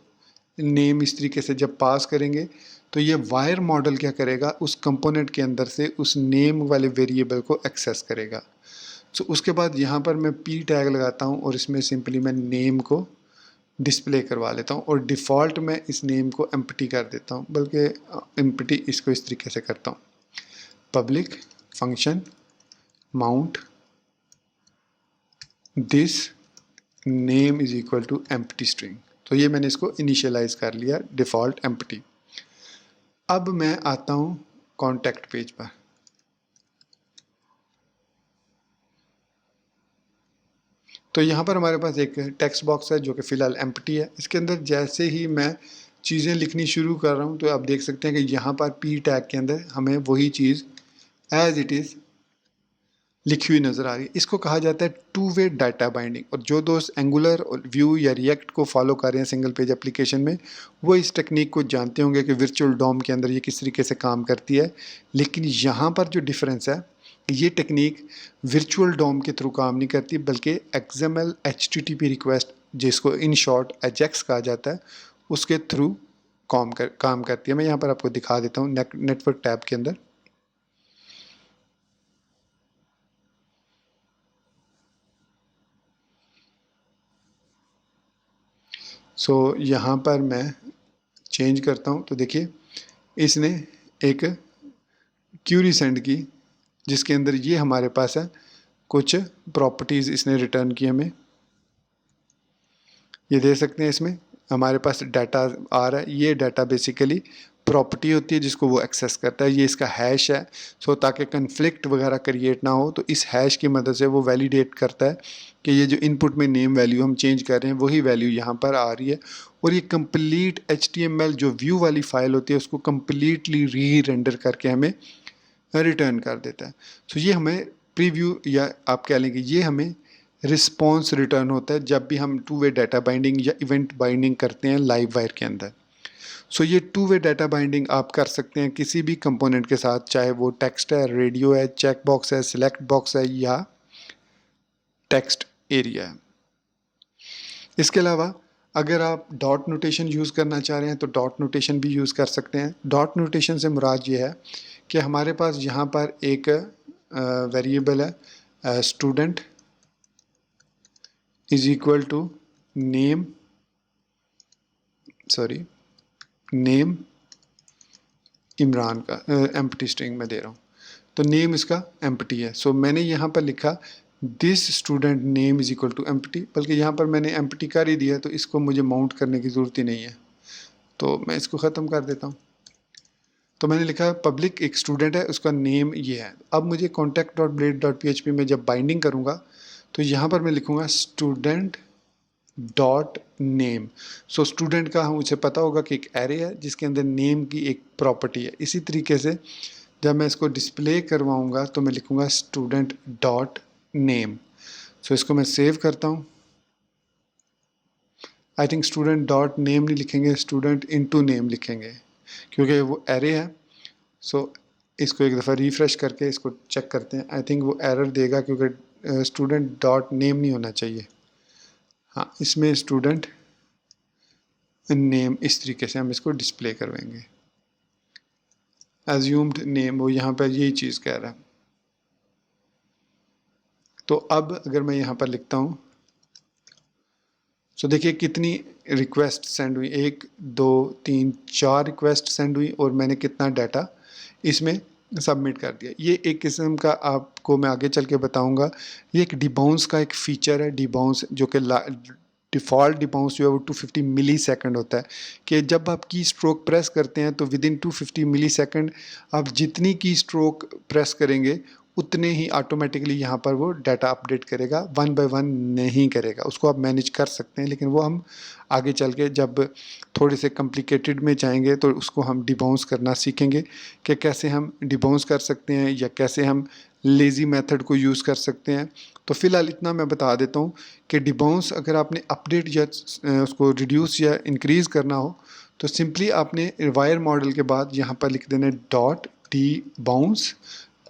नेम इस तरीके से जब पास करेंगे तो ये वायर मॉडल क्या करेगा, उस कंपोनेंट के अंदर से उस नेम वाले वेरिएबल को एक्सेस करेगा। सो उसके बाद यहाँ पर मैं पी टैग लगाता हूँ और इसमें सिंपली मैं नेम को डिस्प्ले करवा लेता हूँ और डिफ़ॉल्ट में इस नेम को एम्प्टी कर देता हूँ, बल्कि एम्प्टी इसको इस तरीके से करता हूँ, public function mount this name is equal to empty string. तो ये मैंने इसको इनिशियलाइज कर लिया डिफ़ॉल्ट एम्प्टी। अब मैं आता हूँ कॉन्टैक्ट पेज पर। तो यहाँ पर हमारे पास एक टेक्स्ट बॉक्स है जो कि फ़िलहाल एम्प्टी है। इसके अंदर जैसे ही मैं चीज़ें लिखनी शुरू कर रहा हूँ तो आप देख सकते हैं कि यहाँ पर पी टैग के अंदर हमें वही चीज़ एज इट इज़ लिखी हुई नज़र आ रही है। इसको कहा जाता है टू वे डाटा बाइंडिंग। और जो दोस्त एंगुलर और व्यू या रिएक्ट को फॉलो कर रहे हैं सिंगल पेज एप्लीकेशन में, वो इस टेक्निक को जानते होंगे कि वर्चुअल डॉम के अंदर ये किस तरीके से काम करती है। लेकिन यहाँ पर जो डिफरेंस है, ये टेक्निक वर्चुअल डॉम के थ्रू काम नहीं करती, बल्कि XML HTTP रिक्वेस्ट, जिसको इन शॉर्ट एजेक्स कहा जाता है, उसके थ्रू काम करती है। मैं यहाँ पर आपको दिखा देता हूँ नेटवर्क टैब के अंदर। सो यहाँ पर मैं चेंज करता हूँ तो देखिए इसने एक क्यूरी सेंड की जिसके अंदर ये हमारे पास है कुछ प्रॉपर्टीज़ इसने रिटर्न की हमें। ये दे सकते हैं, इसमें हमारे पास डाटा आ रहा है। ये डाटा बेसिकली प्रॉपर्टी होती है जिसको वो एक्सेस करता है। ये इसका हैश है। सो ताकि कन्फ्लिक्ट वगैरह क्रिएट ना हो, तो इस हैश की मदद से वो वैलिडेट करता है कि ये जो इनपुट में नेम वैल्यू हम चेंज कर रहे हैं वही वैल्यू यहाँ पर आ रही है। और ये कंप्लीट HTML जो व्यू वाली फाइल होती है उसको कम्प्लीटली री रेंडर करके हमें रिटर्न कर देता है। सो ये हमें प्रीव्यू, या आप कह लेंगे ये हमें रिस्पॉन्स रिटर्न होता है जब भी हम टू वे डाटा बाइंडिंग या इवेंट बाइंडिंग करते हैं लाइव वायर के अंदर। सो ये टू वे डाटा बाइंडिंग आप कर सकते हैं किसी भी कंपोनेंट के साथ, चाहे वो टेक्स्ट है, रेडियो है, चेक बॉक्स है, सिलेक्ट बॉक्स है या टेक्स्ट एरिया है। इसके अलावा अगर आप डॉट नोटेशन यूज़ करना चाह रहे हैं तो डॉट नोटेशन भी यूज़ कर सकते हैं। डॉट नोटेशन से मुराद ये है कि हमारे पास यहाँ पर एक वेरिएबल है student is equal to name, sorry name Imran का एम्प्टी स्ट्रिंग में दे रहा हूँ। तो नेम इसका एम्प्टी है। सो मैंने यहाँ पर लिखा this student name is equal to empty, बल्कि यहाँ पर मैंने एम्प्टी कर ही दिया तो इसको मुझे माउंट करने की ज़रूरत ही नहीं है। तो मैं इसको ख़त्म कर देता हूँ। तो मैंने लिखा पब्लिक एक स्टूडेंट है, उसका नेम ये है। अब मुझे contact.blade.php में जब बाइंडिंग करूँगा तो यहाँ पर मैं लिखूँगा student dot name. So student का मुझे पता होगा कि एक एरे है जिसके अंदर नेम की एक प्रॉपर्टी है। इसी तरीके से जब मैं इसको डिस्प्ले करवाऊँगा तो मैं लिखूँगा स्टूडेंट डॉट नेम। सो इसको मैं सेव करता हूँ। I think student dot name नहीं लिखेंगे, स्टूडेंट इनटू नेम लिखेंगे क्योंकि वो एरे है। सो इसको एक दफ़ा रिफ़्रेश करके इसको चेक करते हैं। आई थिंक वो एरर देगा क्योंकि स्टूडेंट डॉट नेम नहीं होना चाहिए। हाँ, इसमें स्टूडेंट नेम इस तरीके से हम इसको डिस्प्ले करवाएंगे। एज्यूम्ड नेम, वो यहाँ पर यही चीज़ कह रहा है। तो अब अगर मैं यहाँ पर लिखता हूँ तो देखिए कितनी रिक्वेस्ट सेंड हुई, 1 2 3 4 रिक्वेस्ट सेंड हुई और मैंने कितना डाटा इसमें सबमिट कर दिया। ये एक किस्म का आपको मैं आगे चल के बताऊंगा, ये एक डिबाउंस का एक फीचर है। डिबाउंस जो कि डिफ़ॉल्ट डिबाउंस जो है वो 250 मिली सेकेंड होता है कि जब आप की स्ट्रोक प्रेस करते हैं तो विद इन 250 मिली सेकेंड आप जितनी की स्ट्रोक प्रेस करेंगे उतने ही ऑटोमेटिकली यहाँ पर वो डाटा अपडेट करेगा, 1 बाय 1 नहीं करेगा। उसको आप मैनेज कर सकते हैं लेकिन वो हम आगे चल के जब थोड़े से कॉम्प्लिकेटेड में जाएंगे तो उसको हम डिबाउंस करना सीखेंगे कि कैसे हम डिबाउंस कर सकते हैं या कैसे हम लेज़ी मेथड को यूज़ कर सकते हैं। तो फ़िलहाल इतना मैं बता देता हूँ कि डिबाउंस अगर आपने अपडेट या उसको रिड्यूस या इंक्रीज़ करना हो तो सिंपली आपने वायर मॉडल के बाद यहाँ पर लिख देना डॉट डी बाउंस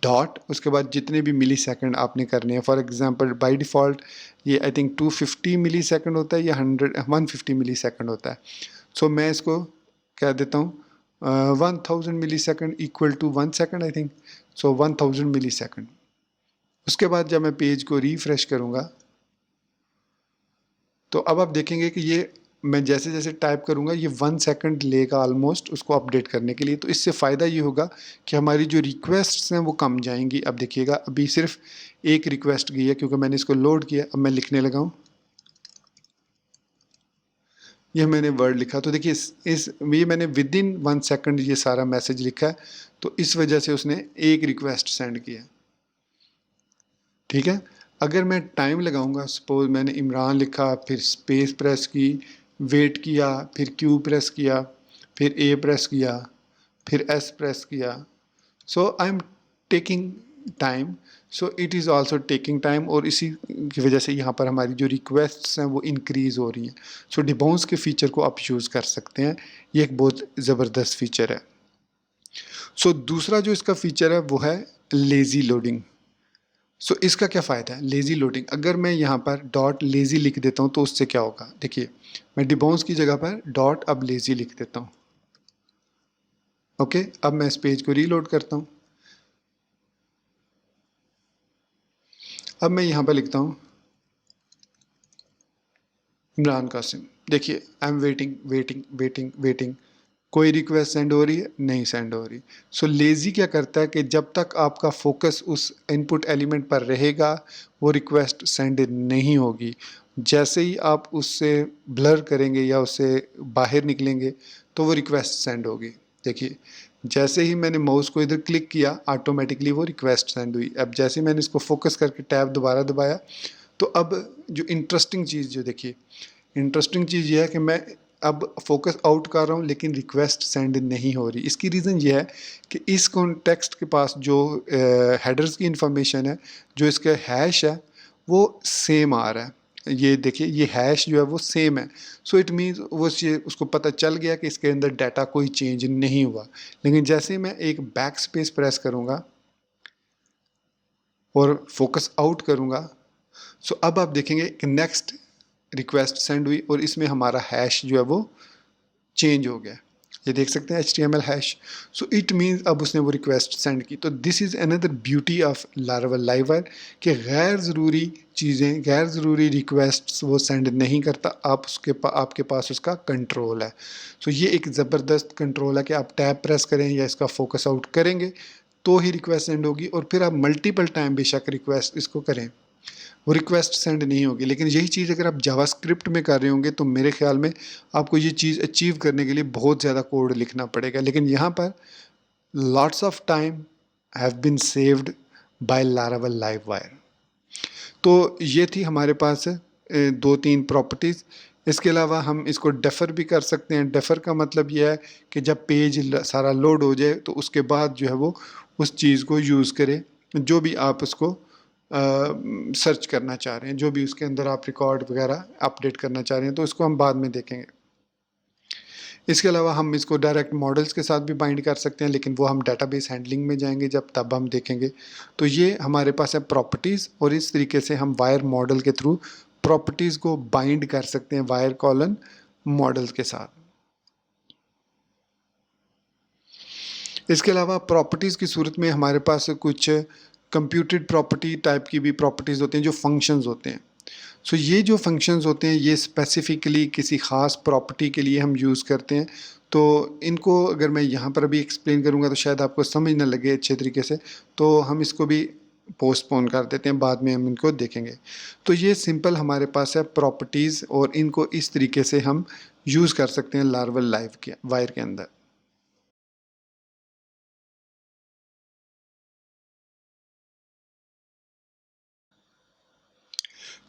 डॉट, उसके बाद जितने भी मिली सेकेंड आपने करने हैं। फॉर एग्जांपल बाय डिफ़ॉल्ट ये आई थिंक 250 मिली सेकेंड होता है या 150 मिली सेकेंड होता है। सो मैं इसको कह देता हूँ 1000 millisecond equal to 1 second I think. So 1000 millisecond. उसके बाद जब मैं पेज को रिफ़्रेश करूँगा तो अब आप देखेंगे कि ये मैं जैसे जैसे टाइप करूँगा ये 1 सेकंड लेगा ऑलमोस्ट उसको अपडेट करने के लिए। तो इससे फ़ायदा ये होगा कि हमारी जो रिक्वेस्ट्स हैं वो कम जाएंगी। अब देखिएगा अभी सिर्फ एक रिक्वेस्ट गई है क्योंकि मैंने इसको लोड किया। अब मैं लिखने लगा हूँ, ये मैंने वर्ड लिखा तो देखिए ये मैंने विद इन 1 सेकंड ये सारा मैसेज लिखा है तो इस वजह से उसने एक रिक्वेस्ट सेंड किया। ठीक है, अगर मैं टाइम लगाऊंगा, सपोज मैंने इमरान लिखा फिर स्पेस प्रेस की, वेट किया, फिर क्यू प्रेस किया, फिर ए प्रेस किया, फिर एस प्रेस किया, so I am taking time, so it is also taking time और इसी की वजह से यहाँ पर हमारी जो रिक्वेस्ट्स हैं वो इंक्रीज़ हो रही हैं। सो डिबाउंस के फीचर को आप यूज़ कर सकते हैं, ये एक बहुत ज़बरदस्त फीचर है। सो दूसरा जो इसका फीचर है वो है लेज़ी लोडिंग। सो इसका क्या फ़ायदा है लेज़ी लोडिंग, अगर मैं यहाँ पर डॉट लेज़ी लिख देता हूँ तो उससे क्या होगा। देखिए मैं डिबाउंस की जगह पर डॉट अब लेज़ी लिख देता हूँ। ओके, अब मैं इस पेज को रीलोड करता हूँ। अब मैं यहाँ पर लिखता हूँ इमरान कासिम। देखिए I am waiting waiting waiting waiting, कोई रिक्वेस्ट सेंड हो रही है नहीं सेंड हो रही। सो लेज़ी क्या करता है कि जब तक आपका फोकस उस इनपुट एलिमेंट पर रहेगा वो रिक्वेस्ट सेंड नहीं होगी। जैसे ही आप उससे ब्लर करेंगे या उससे बाहर निकलेंगे तो वो रिक्वेस्ट सेंड होगी। देखिए जैसे ही मैंने माउस को इधर क्लिक किया ऑटोमेटिकली वो रिक्वेस्ट सेंड हुई। अब जैसे मैंने इसको फोकस करके टैब दोबारा दबाया तो अब जो इंटरेस्टिंग चीज़ जो देखिए इंटरेस्टिंग चीज़ ये है कि मैं अब फोकस आउट कर रहा हूँ लेकिन रिक्वेस्ट सेंड नहीं हो रही। इसकी रीज़न ये है कि इस कॉन्टेक्स्ट के पास जो हेडर्स की इंफॉर्मेशन है, जो इसका हैश है वो सेम आ रहा है। ये देखिए ये हैश जो है वो सेम है। सो इट मीन्स वो उसको पता चल गया कि इसके अंदर डाटा कोई चेंज नहीं हुआ। लेकिन जैसे मैं एक बैक स्पेस प्रेस करूँगा और फोकस आउट करूँगा सो अब आप देखेंगे कि नेक्स्ट रिक्वेस्ट सेंड हुई और इसमें हमारा हैश जो है वो चेंज हो गया। ये देख सकते हैं HTML hash. So it means अब उसने वो रिक्वेस्ट सेंड की। तो this is another beauty of Laravel Livewire कि गैर ज़रूरी चीज़ें, गैर ज़रूरी रिक्वेस्ट्स वो सेंड नहीं करता। आप आपके पास उसका कंट्रोल है। सो ये एक ज़बरदस्त कंट्रोल है कि आप टैब प्रेस करें या इसका फोकस आउट करेंगे तो ही रिक्वेस्ट सेंड होगी और फिर आप मल्टीपल टाइम बेशक रिक्वेस्ट इसको करें वो रिक्वेस्ट सेंड नहीं होगी। लेकिन यही चीज़ अगर आप जावास्क्रिप्ट में कर रहे होंगे तो मेरे ख्याल में आपको ये चीज़ अचीव करने के लिए बहुत ज़्यादा कोड लिखना पड़ेगा। लेकिन यहाँ पर lots of time have been saved by Laravel livewire. तो ये थी हमारे पास 2-3 प्रॉपर्टीज़। इसके अलावा हम इसको डेफ़र भी कर सकते हैं। डेफ़र का मतलब ये है कि जब पेज सारा लोड हो जाए तो उसके बाद जो है वो उस चीज़ को यूज़ करे, जो भी आप उसको सर्च करना चाह रहे हैं, जो भी उसके अंदर आप रिकॉर्ड वगैरह अपडेट करना चाह रहे हैं, तो उसको हम बाद में देखेंगे। इसके अलावा हम इसको डायरेक्ट मॉडल्स के साथ भी बाइंड कर सकते हैं, लेकिन वो हम डेटाबेस हैंडलिंग में जाएंगे जब, तब हम देखेंगे। तो ये हमारे पास है प्रॉपर्टीज़, और इस तरीके से हम वायर मॉडल के थ्रू प्रॉपर्टीज़ को बाइंड कर सकते हैं वायर कॉलन मॉडल्स के साथ। इसके अलावा प्रॉपर्टीज़ की सूरत में हमारे पास कुछ कंप्यूटेड प्रॉपर्टी टाइप की भी प्रॉपर्टीज़ होती हैं, जो फंक्शंस होते हैं। सो ये जो फंक्शंस होते हैं ये स्पेसिफिकली किसी ख़ास प्रॉपर्टी के लिए हम यूज़ करते हैं। तो इनको अगर मैं यहाँ पर अभी एक्सप्लेन करूँगा तो शायद आपको समझ ना लगे अच्छे तरीके से, तो हम इसको भी पोस्टपोन कर देते हैं, बाद में हम इनको देखेंगे। तो ये सिंपल हमारे पास है प्रॉपर्टीज़, और इनको इस तरीके से हम यूज़ कर सकते हैं लार्वल लाइफ के वायर के अंदर।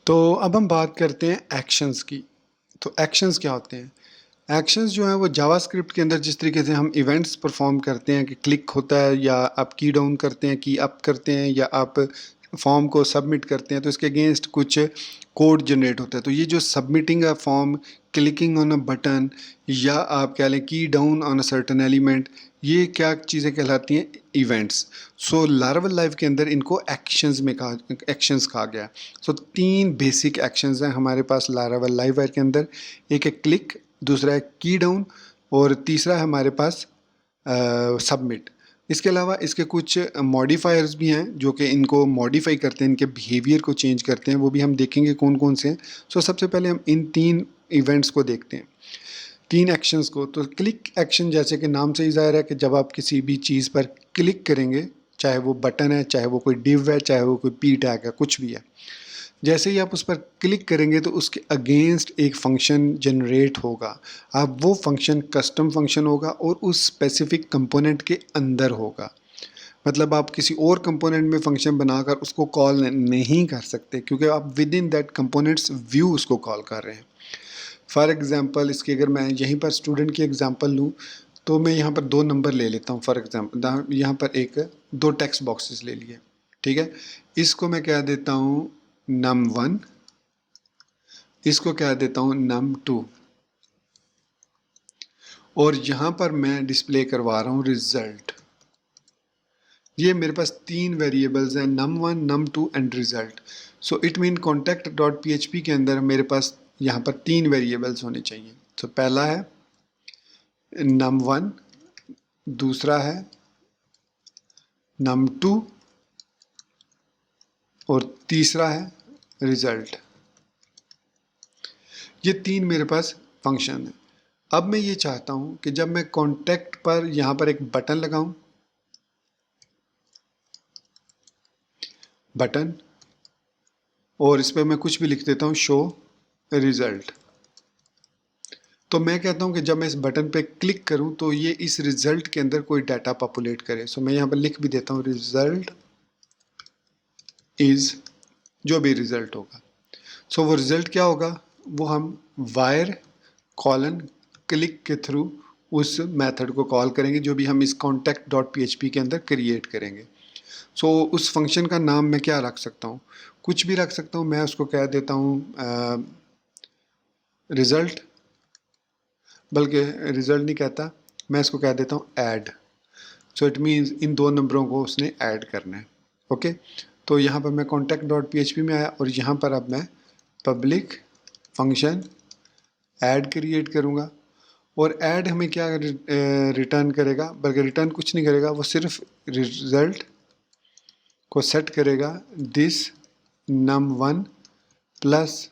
तो अब हम बात करते हैं एक्शंस की। तो एक्शंस क्या होते हैं? एक्शंस जो हैं वो जावास्क्रिप्ट के अंदर जिस तरीके से हम इवेंट्स परफॉर्म करते हैं कि क्लिक होता है, या आप की डाउन करते हैं, की अप करते हैं, या आप फॉर्म को सबमिट करते हैं, तो इसके अगेंस्ट कुछ कोड जनरेट होता है। तो ये जो submitting a form, clicking on a button, या आप कह लें की down on a certain element, ये क्या चीज़ें कहलाती हैं? इवेंट्स। सो लार्वल लाइफ के अंदर इनको एक्शंस कहा गया। सो 3 बेसिक एक्शंस हैं हमारे पास लार्वल लाइव वायर के अंदर। एक है क्लिक, दूसरा है की डाउन, और तीसरा है हमारे पास सबमिट। इसके अलावा इसके कुछ मॉडिफायर्स भी हैं जो कि इनको मॉडिफाई करते हैं, इनके बिहेवियर को चेंज करते हैं, वो भी हम देखेंगे कौन कौन से हैं। सो सबसे पहले हम इन 3 इवेंट्स को देखते हैं, 3 एक्शंस को। तो क्लिक एक्शन, जैसे कि नाम से ही ज़ाहिर है कि जब आप किसी भी चीज़ पर क्लिक करेंगे, चाहे वो बटन है, चाहे वो कोई डिव है, चाहे वो कोई पी टैग है, कुछ भी है, जैसे ही आप उस पर क्लिक करेंगे तो उसके अगेंस्ट एक फंक्शन जनरेट होगा। अब वो फंक्शन कस्टम फंक्शन होगा और उस स्पेसिफिक कंपोनेंट के अंदर होगा। मतलब आप किसी और कंपोनेंट में फंक्शन बनाकर उसको कॉल नहीं कर सकते, क्योंकि आप with in that components view उसको कॉल कर रहे हैं। फॉर एग्जांपल, इसकी अगर मैं यहीं पर स्टूडेंट की एग्जांपल लूँ, तो मैं यहाँ पर 2 नंबर ले लेता हूँ। फॉर एग्जांपल यहाँ पर 2 टेक्स्ट बॉक्सेस ले लिए, ठीक है। इसको मैं कह देता हूँ num1, इसको कह देता हूँ num2, और यहाँ पर मैं डिस्प्ले करवा रहा हूँ रिजल्ट। ये मेरे पास 3 वेरिएबल्स हैं, num1, num2 and result. So it mean contact dot P के अंदर मेरे पास यहाँ पर 3 वेरिएबल्स होने चाहिए। तो पहला है num1, दूसरा है num2, और तीसरा है रिजल्ट। ये 3 मेरे पास फंक्शन है। अब मैं ये चाहता हूँ कि जब मैं कॉन्टैक्ट पर यहाँ पर एक बटन लगाऊं, बटन, और इस पर मैं कुछ भी लिख देता हूँ शो रिजल्ट, तो मैं कहता हूँ कि जब मैं इस बटन पे क्लिक करूँ तो ये इस रिजल्ट के अंदर कोई डाटा पॉपुलेट करे। सो मैं यहाँ पर लिख भी देता हूँ रिजल्ट इज, जो भी रिजल्ट होगा। सो वो रिजल्ट क्या होगा, वो हम वायर कॉलन क्लिक के थ्रू उस मेथड को कॉल करेंगे, जो भी हम इस कॉन्टैक्ट डॉट पी के अंदर क्रिएट करेंगे। सो उस फंक्शन का नाम मैं क्या रख सकता हूँ? कुछ भी रख सकता हूँ। मैं उसको कह देता हूँ रिज़ल्ट, बल्कि रिज़ल्ट नहीं कहता, मैं इसको कह देता हूँ add. So it means in 2 नंबरों को उसने ऐड करना है। ओके, तो यहाँ पर मैं कॉन्टैक्ट डॉट पी में आया, और यहाँ पर अब मैं पब्लिक फंक्शन ऐड क्रिएट करूँगा। और ऐड हमें क्या रिटर्न करेगा, बल्कि रिटर्न कुछ नहीं करेगा, वो सिर्फ रिज़ल्ट को सेट करेगा this num1 plus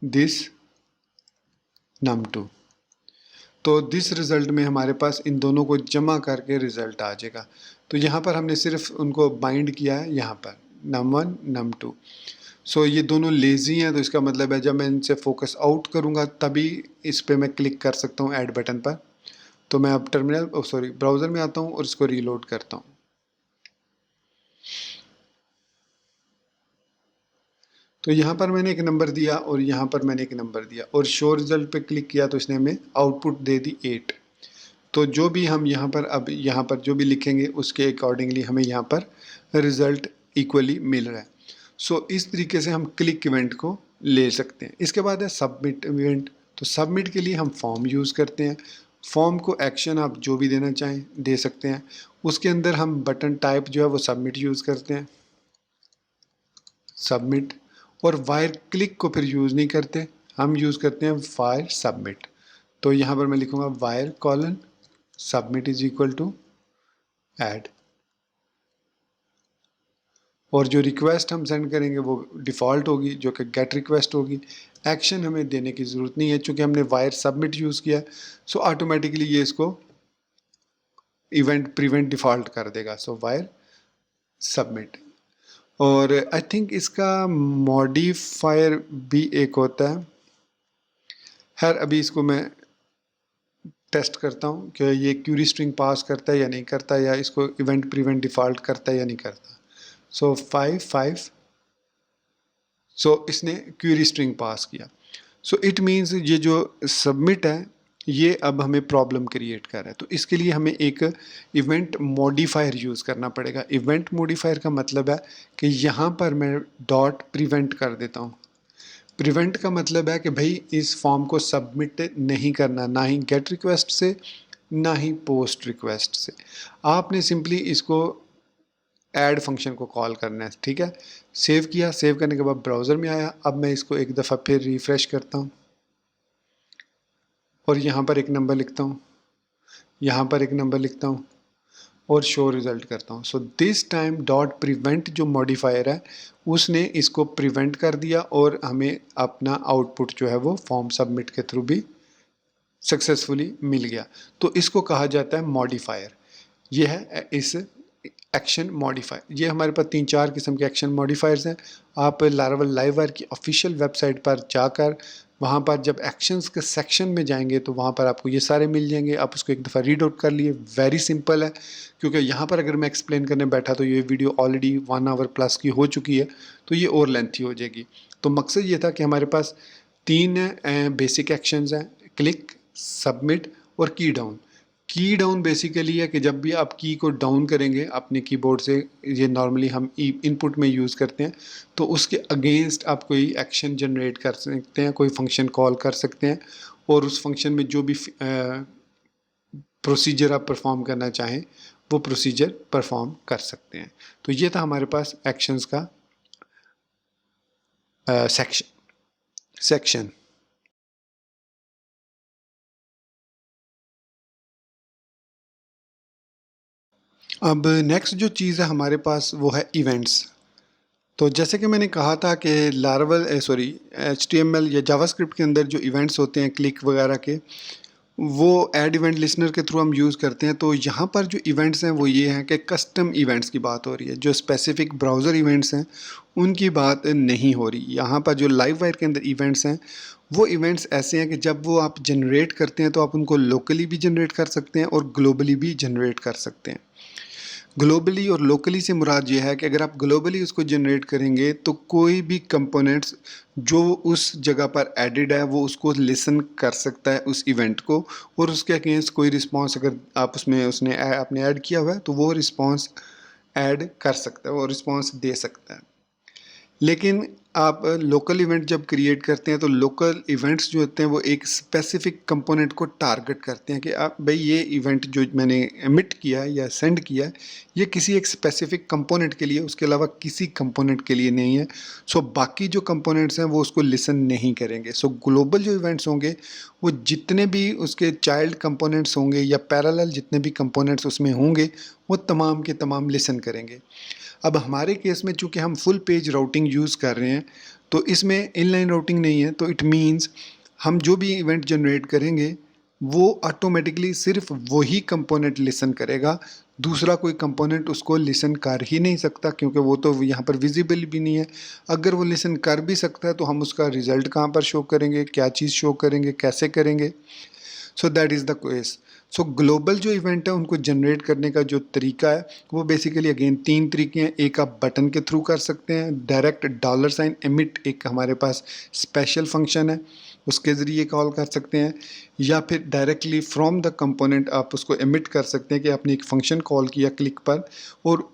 this num2। तो दिस रिज़ल्ट में हमारे पास इन दोनों को जमा करके रिज़ल्ट आ जाएगा। तो यहाँ पर हमने सिर्फ उनको बाइंड किया है, यहाँ पर num1 num2। सो ये दोनों लेज़ी हैं, तो इसका मतलब है जब मैं इनसे फोकस आउट करूँगा तभी इस पर मैं क्लिक कर सकता हूँ ऐड बटन पर। तो मैं अब ब्राउज़र में आता हूँ और इसको रीलोड करता हूँ। तो यहाँ पर मैंने एक नंबर दिया और यहाँ पर मैंने एक नंबर दिया और शो रिजल्ट पे क्लिक किया तो इसने हमें आउटपुट दे दी 8। तो जो भी हम यहाँ पर अब यहाँ पर जो भी लिखेंगे उसके अकॉर्डिंगली हमें यहाँ पर रिजल्ट इक्वली मिल रहा है। सो इस तरीके से हम क्लिक इवेंट को ले सकते हैं। इसके बाद है सबमिट इवेंट। तो सबमिट के लिए हम फॉर्म यूज़ करते हैं। फॉर्म को एक्शन आप जो भी देना चाहें दे सकते हैं। उसके अंदर हम बटन टाइप जो है वो सबमिट यूज़ करते हैं, सबमिट। और वायर क्लिक को फिर यूज़ नहीं करते, हम यूज़ करते हैं वायर सबमिट। तो यहाँ पर मैं लिखूँगा wire colon submit is equal to add. और जो रिक्वेस्ट हम सेंड करेंगे वो डिफ़ॉल्ट होगी जो कि गेट रिक्वेस्ट होगी। एक्शन हमें देने की ज़रूरत नहीं है चूँकि हमने वायर सबमिट यूज़ किया, सो ऑटोमेटिकली ये इसको इवेंट प्रिवेंट डिफ़ॉल्ट कर देगा। सो वायर सबमिट। और आई थिंक इसका मॉडिफायर भी एक होता है। खैर अभी इसको मैं टेस्ट करता हूँ कि ये क्यूरी स्ट्रिंग पास करता है या नहीं करता, या इसको इवेंट प्रिवेंट डिफ़ॉल्ट करता है या नहीं करता। सो 5 सो इसने क्यूरी स्ट्रिंग पास किया। सो इट मीन्स ये जो सबमिट है ये अब हमें प्रॉब्लम क्रिएट कर रहा है। तो इसके लिए हमें एक इवेंट मॉडिफायर यूज़ करना पड़ेगा। इवेंट मॉडिफायर का मतलब है कि यहाँ पर मैं डॉट प्रिवेंट कर देता हूँ। प्रिवेंट का मतलब है कि भाई इस फॉर्म को सबमिट नहीं करना, ना ही गेट रिक्वेस्ट से ना ही पोस्ट रिक्वेस्ट से। आपने सिंपली इसको ऐड फंक्शन को कॉल करना है, ठीक है। सेव किया, सेव करने के बाद ब्राउज़र में आया। अब मैं इसको एक दफ़ा फिर रिफ़्रेश करता हूँ और यहाँ पर एक नंबर लिखता हूँ, यहाँ पर एक नंबर लिखता हूँ और शो रिज़ल्ट करता हूँ। So this time dot prevent जो मॉडिफायर है उसने इसको प्रिवेंट कर दिया और हमें अपना आउटपुट जो है वो फॉर्म सबमिट के थ्रू भी सक्सेसफुली मिल गया। तो इसको कहा जाता है मॉडिफायर। ये है इस एक्शन मॉडिफायर। ये हमारे पास 3-4 किस्म के एक्शन मॉडिफायर्स हैं। आप लारावेल लाइववायर की ऑफिशियल वेबसाइट पर जाकर वहाँ पर जब एक्शंस के सेक्शन में जाएंगे तो वहाँ पर आपको ये सारे मिल जाएंगे। आप उसको एक दफ़ा रीड आउट कर लिए। वेरी सिंपल है, क्योंकि यहाँ पर अगर मैं एक्सप्लेन करने बैठा तो ये वीडियो ऑलरेडी 1 आवर प्लस की हो चुकी है, तो ये और लेंथी हो जाएगी। तो मकसद ये था कि हमारे पास 3 बेसिक एक्शंस हैं, क्लिक, सबमिट और की डाउन। की डाउन बेसिकली है कि जब भी आप की को डाउन करेंगे अपने कीबोर्ड से, ये नॉर्मली हम इनपुट में यूज़ करते हैं, तो उसके अगेंस्ट आप कोई एक्शन जनरेट कर सकते हैं, कोई फंक्शन कॉल कर सकते हैं और उस फंक्शन में जो भी प्रोसीजर आप परफॉर्म करना चाहें वो प्रोसीजर परफॉर्म कर सकते हैं। तो ये था हमारे पास एक्शंस का सेक्शन। अब नेक्स्ट जो चीज़ है हमारे पास वो है इवेंट्स। तो जैसे कि मैंने कहा था कि लारावेल HTML या जावास्क्रिप्ट के अंदर जो इवेंट्स होते हैं क्लिक वगैरह के, वो ऐड इवेंट लिसनर के थ्रू हम यूज़ करते हैं। तो यहाँ पर जो इवेंट्स हैं वो ये हैं कि कस्टम इवेंट्स की बात हो रही है। जो स्पेसिफिक ब्राउज़र इवेंट्स हैं उनकी बात नहीं हो रही। यहाँ पर जो लाइव वायर के अंदर इवेंट्स हैं वो इवेंट्स ऐसे हैं कि जब वो आप जनरेट करते हैं तो आप उनको लोकली भी जनरेट कर सकते हैं और ग्लोबली भी जनरेट कर सकते हैं। ग्लोबली और लोकली से मुराद ये है कि अगर आप ग्लोबली उसको जनरेट करेंगे तो कोई भी कंपोनेंट्स जो उस जगह पर एडिड है वो उसको लिसन कर सकता है उस इवेंट को, और उसके अगेंस्ट कोई रिस्पांस अगर आप उसने आपने ऐड किया हुआ है तो वो रिस्पांस ऐड कर सकता है, वो रिस्पांस दे सकता है। लेकिन आप लोकल इवेंट जब क्रिएट करते हैं तो लोकल इवेंट्स जो होते हैं वो एक स्पेसिफिक कंपोनेंट को टारगेट करते हैं कि आप भाई ये इवेंट जो मैंने एमिट किया है या सेंड किया है ये किसी एक स्पेसिफिक कंपोनेंट के लिए, उसके अलावा किसी कंपोनेंट के लिए नहीं है। सो बाकी जो कंपोनेंट्स हैं वो उसको लिसन नहीं करेंगे। सो ग्लोबल जो इवेंट्स होंगे वो जितने भी उसके चाइल्ड कंपोनेंट्स होंगे या पैरेलल जितने भी कंपोनेंट्स उसमें होंगे वो तमाम के तमाम लिसन करेंगे। अब हमारे केस में चूँकि हम फुल पेज राउटिंग यूज़ कर रहे हैं तो इसमें इनलाइन राउटिंग नहीं है। तो इट मीन्स हम जो भी इवेंट जनरेट करेंगे वो ऑटोमेटिकली सिर्फ वही कंपोनेंट लिसन करेगा, दूसरा कोई कंपोनेंट उसको लिसन कर ही नहीं सकता क्योंकि वो तो यहाँ पर विजिबल भी नहीं है। अगर वो लिसन कर भी सकता है तो हम उसका रिज़ल्ट कहाँ पर शो करेंगे, क्या चीज़ शो करेंगे, कैसे करेंगे। So that is the case. So global जो इवेंट है उनको जनरेट करने का जो तरीका है वो बेसिकली अगेन 3 तरीके हैं। एक आप बटन के थ्रू कर सकते हैं, डायरेक्ट $ एमिट एक हमारे पास स्पेशल फंक्शन है उसके ज़रिए कॉल कर सकते हैं, या फिर डायरेक्टली फ्रॉम द कंपोनेंट आप उसको एमिट कर सकते हैं कि आपने एक फंक्शन कॉल किया क्लिक पर और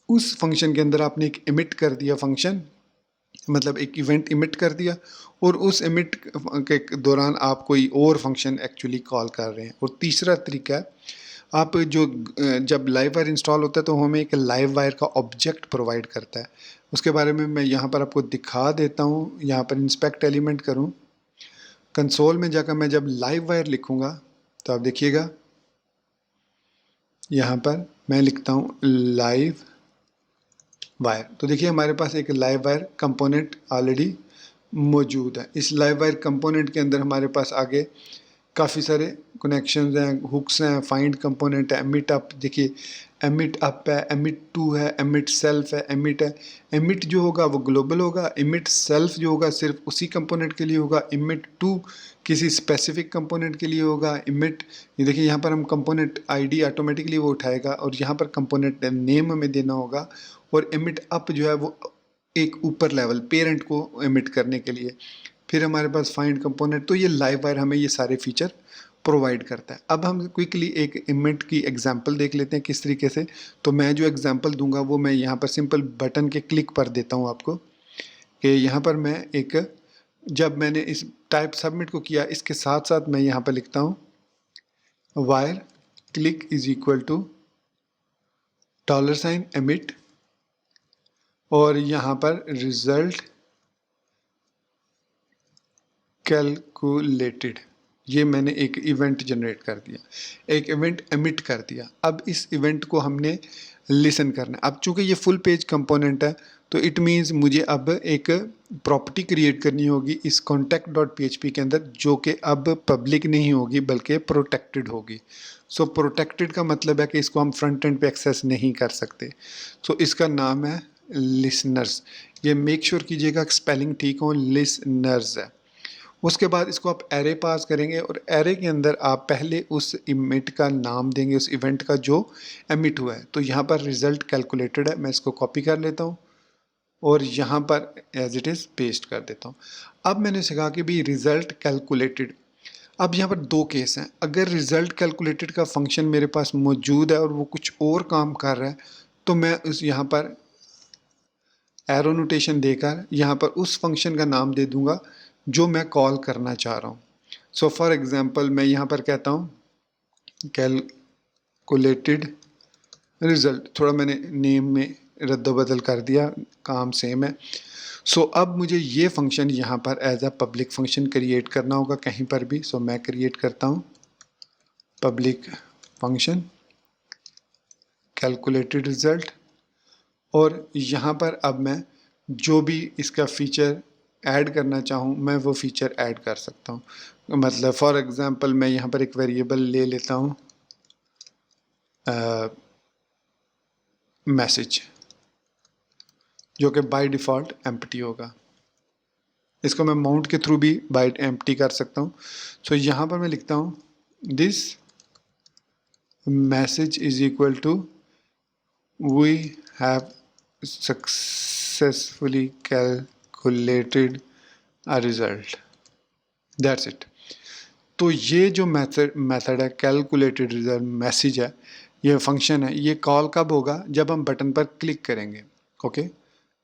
उस फंक्शन के अंदर आपने एक एमिट कर दिया फंक्शन, मतलब एक इवेंट इमिट कर दिया और उस इमिट के दौरान आप कोई और फंक्शन एक्चुअली कॉल कर रहे हैं। और तीसरा तरीका है आप जो जब लाइव वायर इंस्टॉल होता है तो हमें एक लाइव वायर का ऑब्जेक्ट प्रोवाइड करता है, उसके बारे में मैं यहाँ पर आपको दिखा देता हूँ। यहाँ पर इंस्पेक्ट एलिमेंट करूँ, कंसोल में जाकर मैं जब लाइव वायर लिखूँगा तो आप देखिएगा यहाँ पर मैं लिखता हूँ लाइव वायर, तो देखिए हमारे पास एक लाइव वायर कंपोनेंट ऑलरेडी मौजूद है। इस लाइव वायर कंपोनेंट के अंदर हमारे पास आगे काफ़ी सारे कनेक्शंस हैं, हुक्स हैं, फाइंड कंपोनेंट है, एमिट अप, देखिए एमिट अप है, एमिट टू है, एमिट सेल्फ है, एमिट है। एमिट जो होगा वो ग्लोबल होगा, एमिट सेल्फ जो होगा सिर्फ उसी कंपोनेंट के लिए होगा, एमिट टू किसी स्पेसिफिक कंपोनेंट के लिए होगा, एमिट ये देखिए यहाँ पर हम कंपोनेंट आईडी ऑटोमेटिकली वो उठाएगा और यहाँ पर कंपोनेंट नेम हमें देना होगा। और एमिट अप जो है वो एक ऊपर लेवल पेरेंट को एमिट करने के लिए। फिर हमारे पास फाइंड कंपोनेंट, तो ये लाइव वायर हमें ये सारे फीचर प्रोवाइड करता है। अब हम क्विकली एक इवेंट की एग्जांपल देख लेते हैं किस तरीके से। तो मैं जो एग्जांपल दूंगा वो मैं यहाँ पर सिंपल बटन के क्लिक पर देता हूँ आपको कि यहाँ पर मैं एक, जब मैंने इस टाइप सबमिट को किया इसके साथ साथ मैं यहाँ पर लिखता हूँ wire click is equal to $emit और यहाँ पर रिजल्ट कैलकुलेटेड, ये मैंने एक इवेंट जनरेट कर दिया, एक इवेंट एमिट कर दिया। अब इस इवेंट को हमने लिसन करना है। अब चूंकि ये फुल पेज कंपोनेंट है तो इट मीन्स मुझे अब एक प्रॉपर्टी क्रिएट करनी होगी इस contact.php के अंदर जो कि अब पब्लिक नहीं होगी बल्कि प्रोटेक्टेड होगी। सो प्रोटेक्टेड का मतलब है कि इसको हम फ्रंट एंड पे एक्सेस नहीं कर सकते। सो इसका नाम है लिसनर्स, ये मेक श्योर कीजिएगा स्पेलिंग ठीक हो, लिसनर्स है। उसके बाद इसको आप एरे पास करेंगे और एरे के अंदर आप पहले उस इमिट का नाम देंगे, उस इवेंट का जो एमिट हुआ है। तो यहाँ पर रिजल्ट कैलकुलेटेड है, मैं इसको कॉपी कर लेता हूँ और यहाँ पर एज इट इज़ पेस्ट कर देता हूँ। अब मैंने सिखा कि भी रिजल्ट कैलकुलेटेड। अब यहाँ पर दो केस हैं, अगर रिजल्ट कैलकुलेटेड का फंक्शन मेरे पास मौजूद है और वो कुछ और काम कर रहा है तो मैं उस यहाँ पर एरो नोटेशन देकर यहाँ पर उस फंक्शन का नाम दे दूंगा जो मैं कॉल करना चाह रहा हूँ। सो फॉर एग्जांपल मैं यहाँ पर कहता हूँ कैलकुलेटेड रिजल्ट, थोड़ा मैंने नेम में रद्द-बदल कर दिया, काम सेम है। सो अब मुझे ये फंक्शन यहाँ पर as a public function create करना होगा कहीं पर भी। सो मैं क्रिएट करता हूँ पब्लिक फंक्शन कैलकुलेटेड रिजल्ट और यहाँ पर अब मैं जो भी इसका फीचर ऐड करना चाहूँ मैं वो फीचर ऐड कर सकता हूँ। मतलब फॉर एग्जांपल मैं यहाँ पर एक वेरिएबल ले लेता हूँ मैसेज, जो कि बाय डिफ़ॉल्ट एम्प्टी होगा। इसको मैं माउंट के थ्रू भी बाय एम्प्टी कर सकता हूँ। सो यहाँ पर मैं लिखता हूँ this message is equal to we have successfully calculated a result, that's it. तो ये जो मेथड है कैलकुलेटेड रिजल्ट मैसेज है, ये फंक्शन है, ये कॉल कब होगा जब हम बटन पर क्लिक करेंगे। ओके,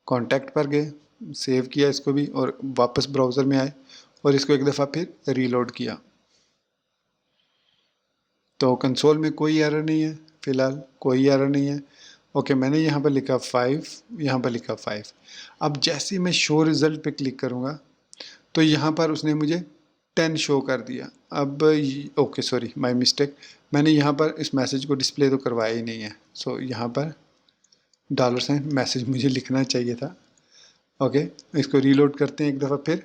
कॉन्टैक्ट पर गए, सेव किया इसको भी और वापस ब्राउज़र में आए और इसको एक दफ़ा फिर रीलोड किया तो कंसोल में कोई एरर नहीं है, फ़िलहाल कोई एरर नहीं है। ओके, मैंने यहाँ पर लिखा 5, यहाँ पर लिखा 5। अब जैसे ही मैं शो रिज़ल्ट पे क्लिक करूँगा तो यहाँ पर उसने मुझे 10 शो कर दिया। अब ओके सॉरी माय मिस्टेक, मैंने यहाँ पर इस मैसेज को डिस्प्ले तो करवाया ही नहीं है। सो यहाँ पर $ मैसेज मुझे लिखना चाहिए था। ओके, इसको रीलोड करते हैं एक दफ़ा फिर।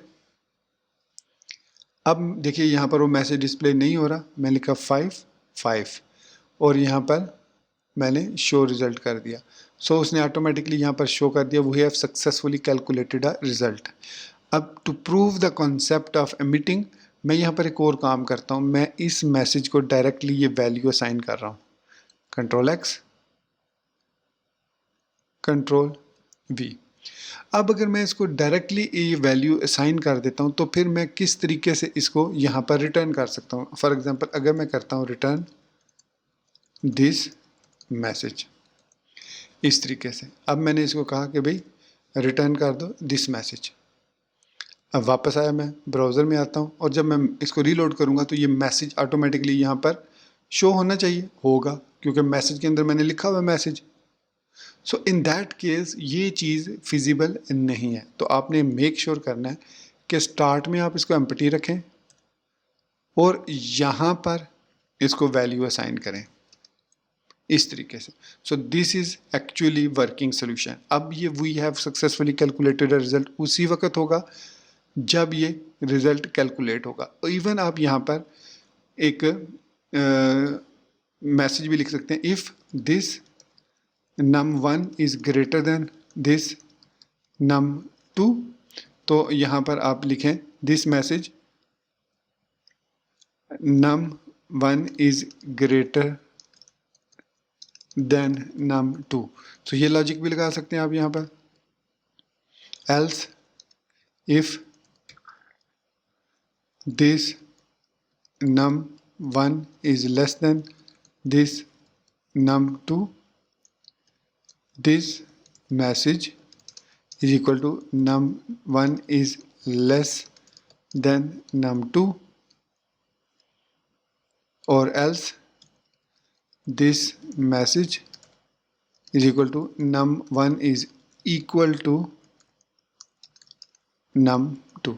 अब देखिए यहाँ पर वो मैसेज डिस्प्ले नहीं हो रहा, मैं लिखा 5 और यहाँ पर मैंने शो रिज़ल्ट कर दिया। सो उसने ऑटोमेटिकली यहाँ पर शो कर दिया we have successfully calculated a result. अब to prove the concept of emitting मैं यहाँ पर एक और काम करता हूँ, मैं इस मैसेज को डायरेक्टली ये वैल्यू असाइन कर रहा हूँ, कंट्रोल एक्स, कंट्रोल वी। अब अगर मैं इसको डायरेक्टली ये वैल्यू असाइन कर देता हूँ तो फिर मैं किस तरीके से इसको यहाँ पर रिटर्न कर सकता हूँ। फॉर एग्जांपल अगर मैं करता हूँ रिटर्न दिस मैसेज, इस तरीके से, अब मैंने इसको कहा कि भाई रिटर्न कर दो दिस मैसेज। अब वापस आया, मैं ब्राउज़र में आता हूँ और जब मैं इसको रीलोड करूँगा तो ये मैसेज ऑटोमेटिकली यहाँ पर शो होना चाहिए, होगा, क्योंकि मैसेज के अंदर मैंने लिखा हुआ message. So in that case ये चीज़ फिजिबल नहीं है। तो आपने मेक श्योर करना है कि स्टार्ट में आप इसको एम्प्टी रखें और यहाँ पर इसको वैल्यू असाइन करें इस तरीके से। So this is actually working solution. अब ये we have successfully calculated result उसी वक्त होगा जब ये रिजल्ट कैलकुलेट होगा। इवन आप यहाँ पर एक मैसेज भी लिख सकते हैं, if this num1 is greater than this num2, तो यहाँ पर आप लिखें this message num1 is greater than num2। तो ये लॉजिक भी लगा सकते हैं आप यहाँ पर, else if this num1 is less than this num2, this message is equal to num1 is less than num2, or else this message is equal to num1 is equal to num2।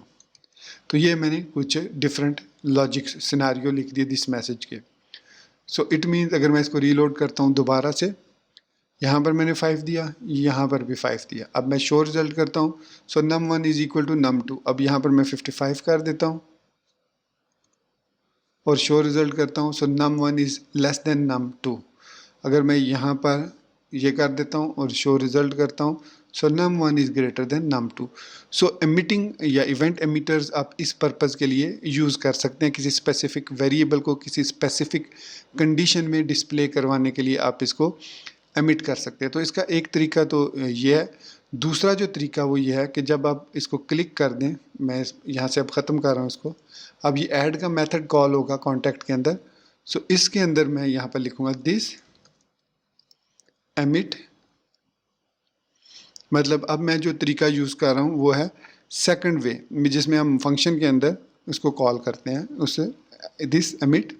तो ये मैंने कुछ different logic scenario लिख दिए this message के। सो it means अगर मैं इसको रीलोड करता हूँ दोबारा से, यहाँ पर मैंने 5 दिया, यहाँ पर भी 5 दिया। अब मैं शो रिजल्ट करता हूँ, सो num1 is equal to num2। अब यहाँ पर मैं 55 कर देता हूँ और शो रिजल्ट करता हूँ, सो num1 is less than num2। अगर मैं यहाँ पर ये कर देता हूँ और शो रिजल्ट करता हूँ, सो num1 is greater than num2। So emitting या इवेंट एमिटर्स आप इस पर्पज़ के लिए यूज़ कर सकते हैं, किसी स्पेसिफिक वेरिएबल को किसी स्पेसिफिक कंडीशन में डिस्प्ले करवाने के लिए आप इसको एमिट कर सकते हैं। तो इसका एक तरीका तो ये है। दूसरा जो तरीका वो ये है कि जब आप इसको क्लिक कर दें, मैं यहाँ से अब ख़त्म कर रहा हूँ इसको, अब ये ऐड का मेथड कॉल होगा कॉन्टैक्ट के अंदर। सो इसके अंदर मैं यहाँ पर लिखूँगा दिस एमिट, मतलब अब मैं जो तरीका यूज़ कर रहा हूँ वो है सेकंड वे, जिसमें हम फंक्शन के अंदर उसको कॉल करते हैं, उससे दिस एमिट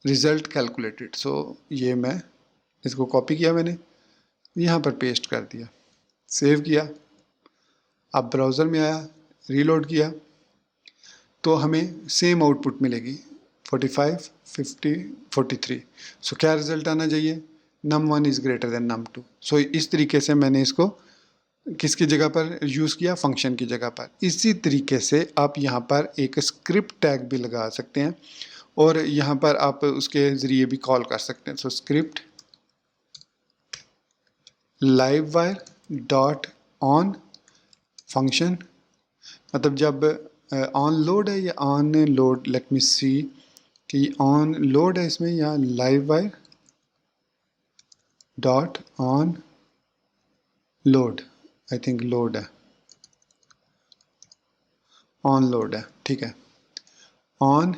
रिज़ल्ट कैलकुलेटेड। सो ये मैं इसको कॉपी किया, मैंने यहाँ पर पेस्ट कर दिया, सेव किया। अब ब्राउज़र में आया, रीलोड किया तो हमें सेम आउटपुट मिलेगी 45, 50, 43। सो क्या रिज़ल्ट आना चाहिए, num1 is greater than num2। सो इस तरीके से मैंने इसको किसकी जगह पर यूज़ किया, फंक्शन की जगह पर। इसी तरीके से आप यहाँ पर एक स्क्रिप्ट टैग भी लगा सकते हैं और यहाँ पर आप उसके ज़रिए भी कॉल कर सकते हैं। सो script livewire dot on function, मतलब जब ऑन लोड है या ऑन लोड, लेट मी सी कि ऑन लोड है इसमें या livewire dot on load, I think load है, ऑन लोड है, ठीक है, ऑन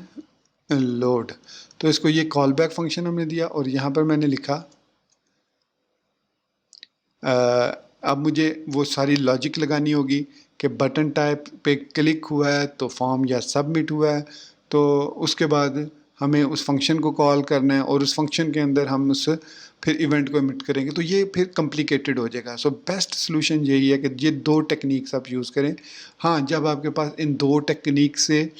लोड। तो इसको ये कॉल बैक फंक्शन हमने दिया और यहाँ पर मैंने लिखा अब मुझे वो सारी लॉजिक लगानी होगी कि बटन टाइप पे क्लिक हुआ है तो फॉर्म या सबमिट हुआ है, तो उसके बाद हमें उस फंक्शन को कॉल करना है और उस फंक्शन के अंदर हम उस फिर इवेंट को एमिट करेंगे, तो ये फिर कॉम्प्लिकेटेड हो जाएगा। सो बेस्ट सोल्यूशन यही है कि ये दो टेक्निक्स आप यूज़ करें। हाँ, जब आपके पास इन दो टेक्निक से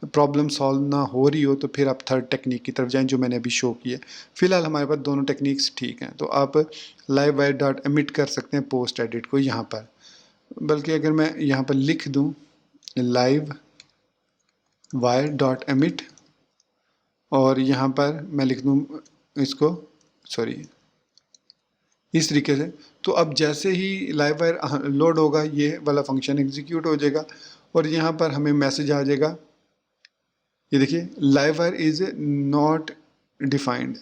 प्रॉब्लम सॉल्व ना हो रही हो तो फिर आप थर्ड टेक्निक की तरफ जाएं जो मैंने अभी शो की है। फिलहाल हमारे पास दोनों टेक्निक्स ठीक हैं। तो आप livewire डॉट एमिट कर सकते हैं पोस्ट एडिट को यहाँ पर, बल्कि अगर मैं यहाँ पर लिख दूँ livewire डॉट एमिट और यहाँ पर मैं लिख दूँ इसको, सॉरी, इस तरीके से, तो अब जैसे ही livewire लोड होगा ये वाला फंक्शन एग्जीक्यूट हो जाएगा और यहाँ पर हमें मैसेज आ जाएगा ये देखिए live wire is not defined.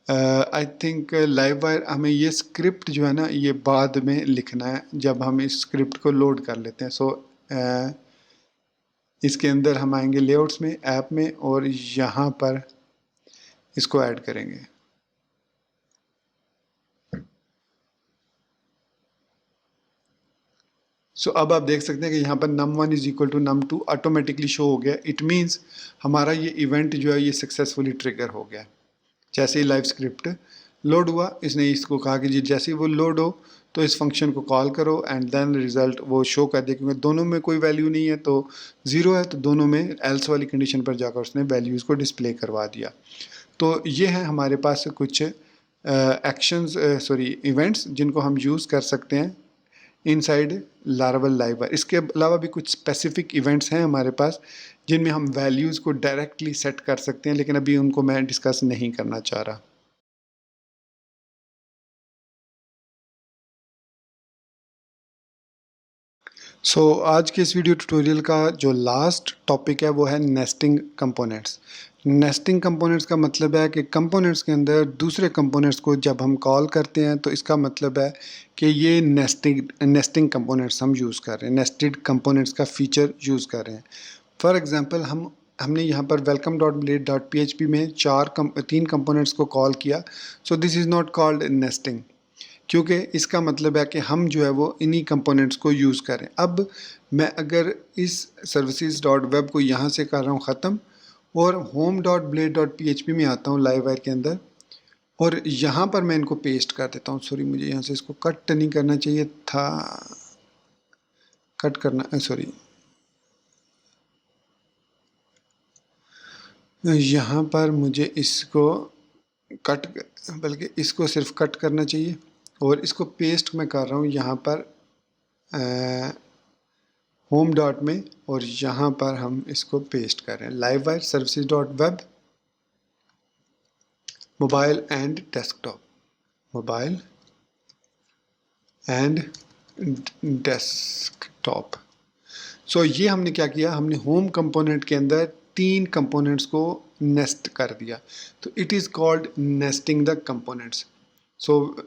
I think live wire हमें ये स्क्रिप्ट जो है ना ये बाद में लिखना है जब हम इस स्क्रिप्ट को लोड कर लेते हैं। सो इसके अंदर हम आएंगे लेआउट्स में, ऐप में, और यहाँ पर इसको ऐड करेंगे। सो अब आप देख सकते हैं कि यहाँ पर num1 is equal to num2 automatically show हो गया। इट मीन्स हमारा ये इवेंट जो है ये सक्सेसफुली ट्रिगर हो गया। जैसे ही लाइव स्क्रिप्ट लोड हुआ, इसने इसको कहा कि जी जैसे ही वो लोड हो तो इस फंक्शन को कॉल करो एंड देन रिजल्ट वो शो कर दे। क्योंकि दोनों में कोई वैल्यू नहीं है तो ज़ीरो है, तो दोनों में एल्स वाली कंडीशन पर जाकर उसने वैल्यूज़ को डिस्प्ले करवा दिया। तो ये है हमारे पास कुछ एक्शंस इवेंट्स जिनको हम यूज़ कर सकते हैं इनसाइड लारावल लाइव वायर। इसके अलावा भी कुछ स्पेसिफिक इवेंट्स हैं हमारे पास जिनमें हम वैल्यूज़ को डायरेक्टली सेट कर सकते हैं, लेकिन अभी उनको मैं डिस्कस नहीं करना चाह रहा। आज के इस वीडियो ट्यूटोरियल का जो लास्ट टॉपिक है वो है नेस्टिंग कंपोनेंट्स। नेस्टिंग कंपोनेंट्स का मतलब है कि कंपोनेंट्स के अंदर दूसरे कंपोनेंट्स को जब हम कॉल करते हैं तो इसका मतलब है कि ये नेस्टिंग कंपोनेंट्स हम यूज़ कर रहे हैं, नेस्टेड कंपोनेंट्स का फीचर यूज़ कर रहे हैं। फॉर एग्जांपल हमने यहाँ पर welcome.blade.php में तीन कंपोनेंट्स को कॉल किया। So this is not called nesting, क्योंकि इसका मतलब है कि हम जो है वो इन्हीं कंपोनेंट्स को यूज़ करें। अब मैं अगर इस services.web को यहाँ से कर रहा हूँ ख़त्म और home.blade.php में आता हूँ लाइव वायर के अंदर, और यहाँ पर मैं इनको पेस्ट कर देता हूँ। सॉरी, मुझे यहाँ से इसको कट नहीं करना चाहिए था, कट करना सॉरी, यहाँ पर मुझे इसको कट, बल्कि इसको सिर्फ कट करना चाहिए और इसको पेस्ट मैं कर रहा हूँ यहाँ पर होम डॉट में, और यहाँ पर हम इसको पेस्ट कर रहे हैं live wire services.web mobile and desktop, mobile and desktop. ये हमने क्या किया, हमने होम कंपोनेंट के अंदर तीन कंपोनेंट्स को नेस्ट कर दिया। तो it is called nesting the components.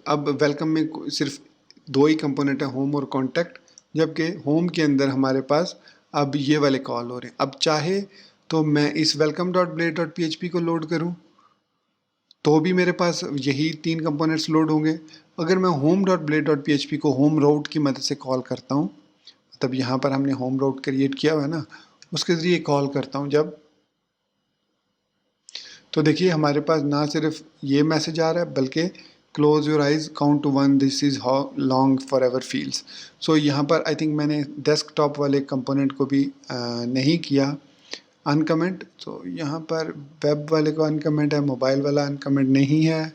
अब वेलकम में सिर्फ दो ही कंपोनेंट है, होम और कॉन्टैक्ट, जबकि होम के अंदर हमारे पास अब ये वाले कॉल हो रहे हैं। अब चाहे तो मैं इस welcome.blade.php को लोड करूं तो भी मेरे पास यही तीन कंपोनेंट्स लोड होंगे। अगर मैं home.blade.php को होम राउट की मदद से कॉल करता हूं, तब यहाँ पर हमने होम राउट क्रिएट किया हुआ है ना, उसके ज़रिए कॉल करता हूँ जब, तो देखिए हमारे पास ना सिर्फ ये मैसेज आ रहा है बल्कि close your eyes count to 1 this is how long forever feels. यहाँ पर आई थिंक मैंने डेस्कटॉप वाले कंपोनेंट को भी नहीं किया अनकमेंट। यहाँ पर वेब वाले को अनकमेंट है, मोबाइल वाला अनकमेंट नहीं है,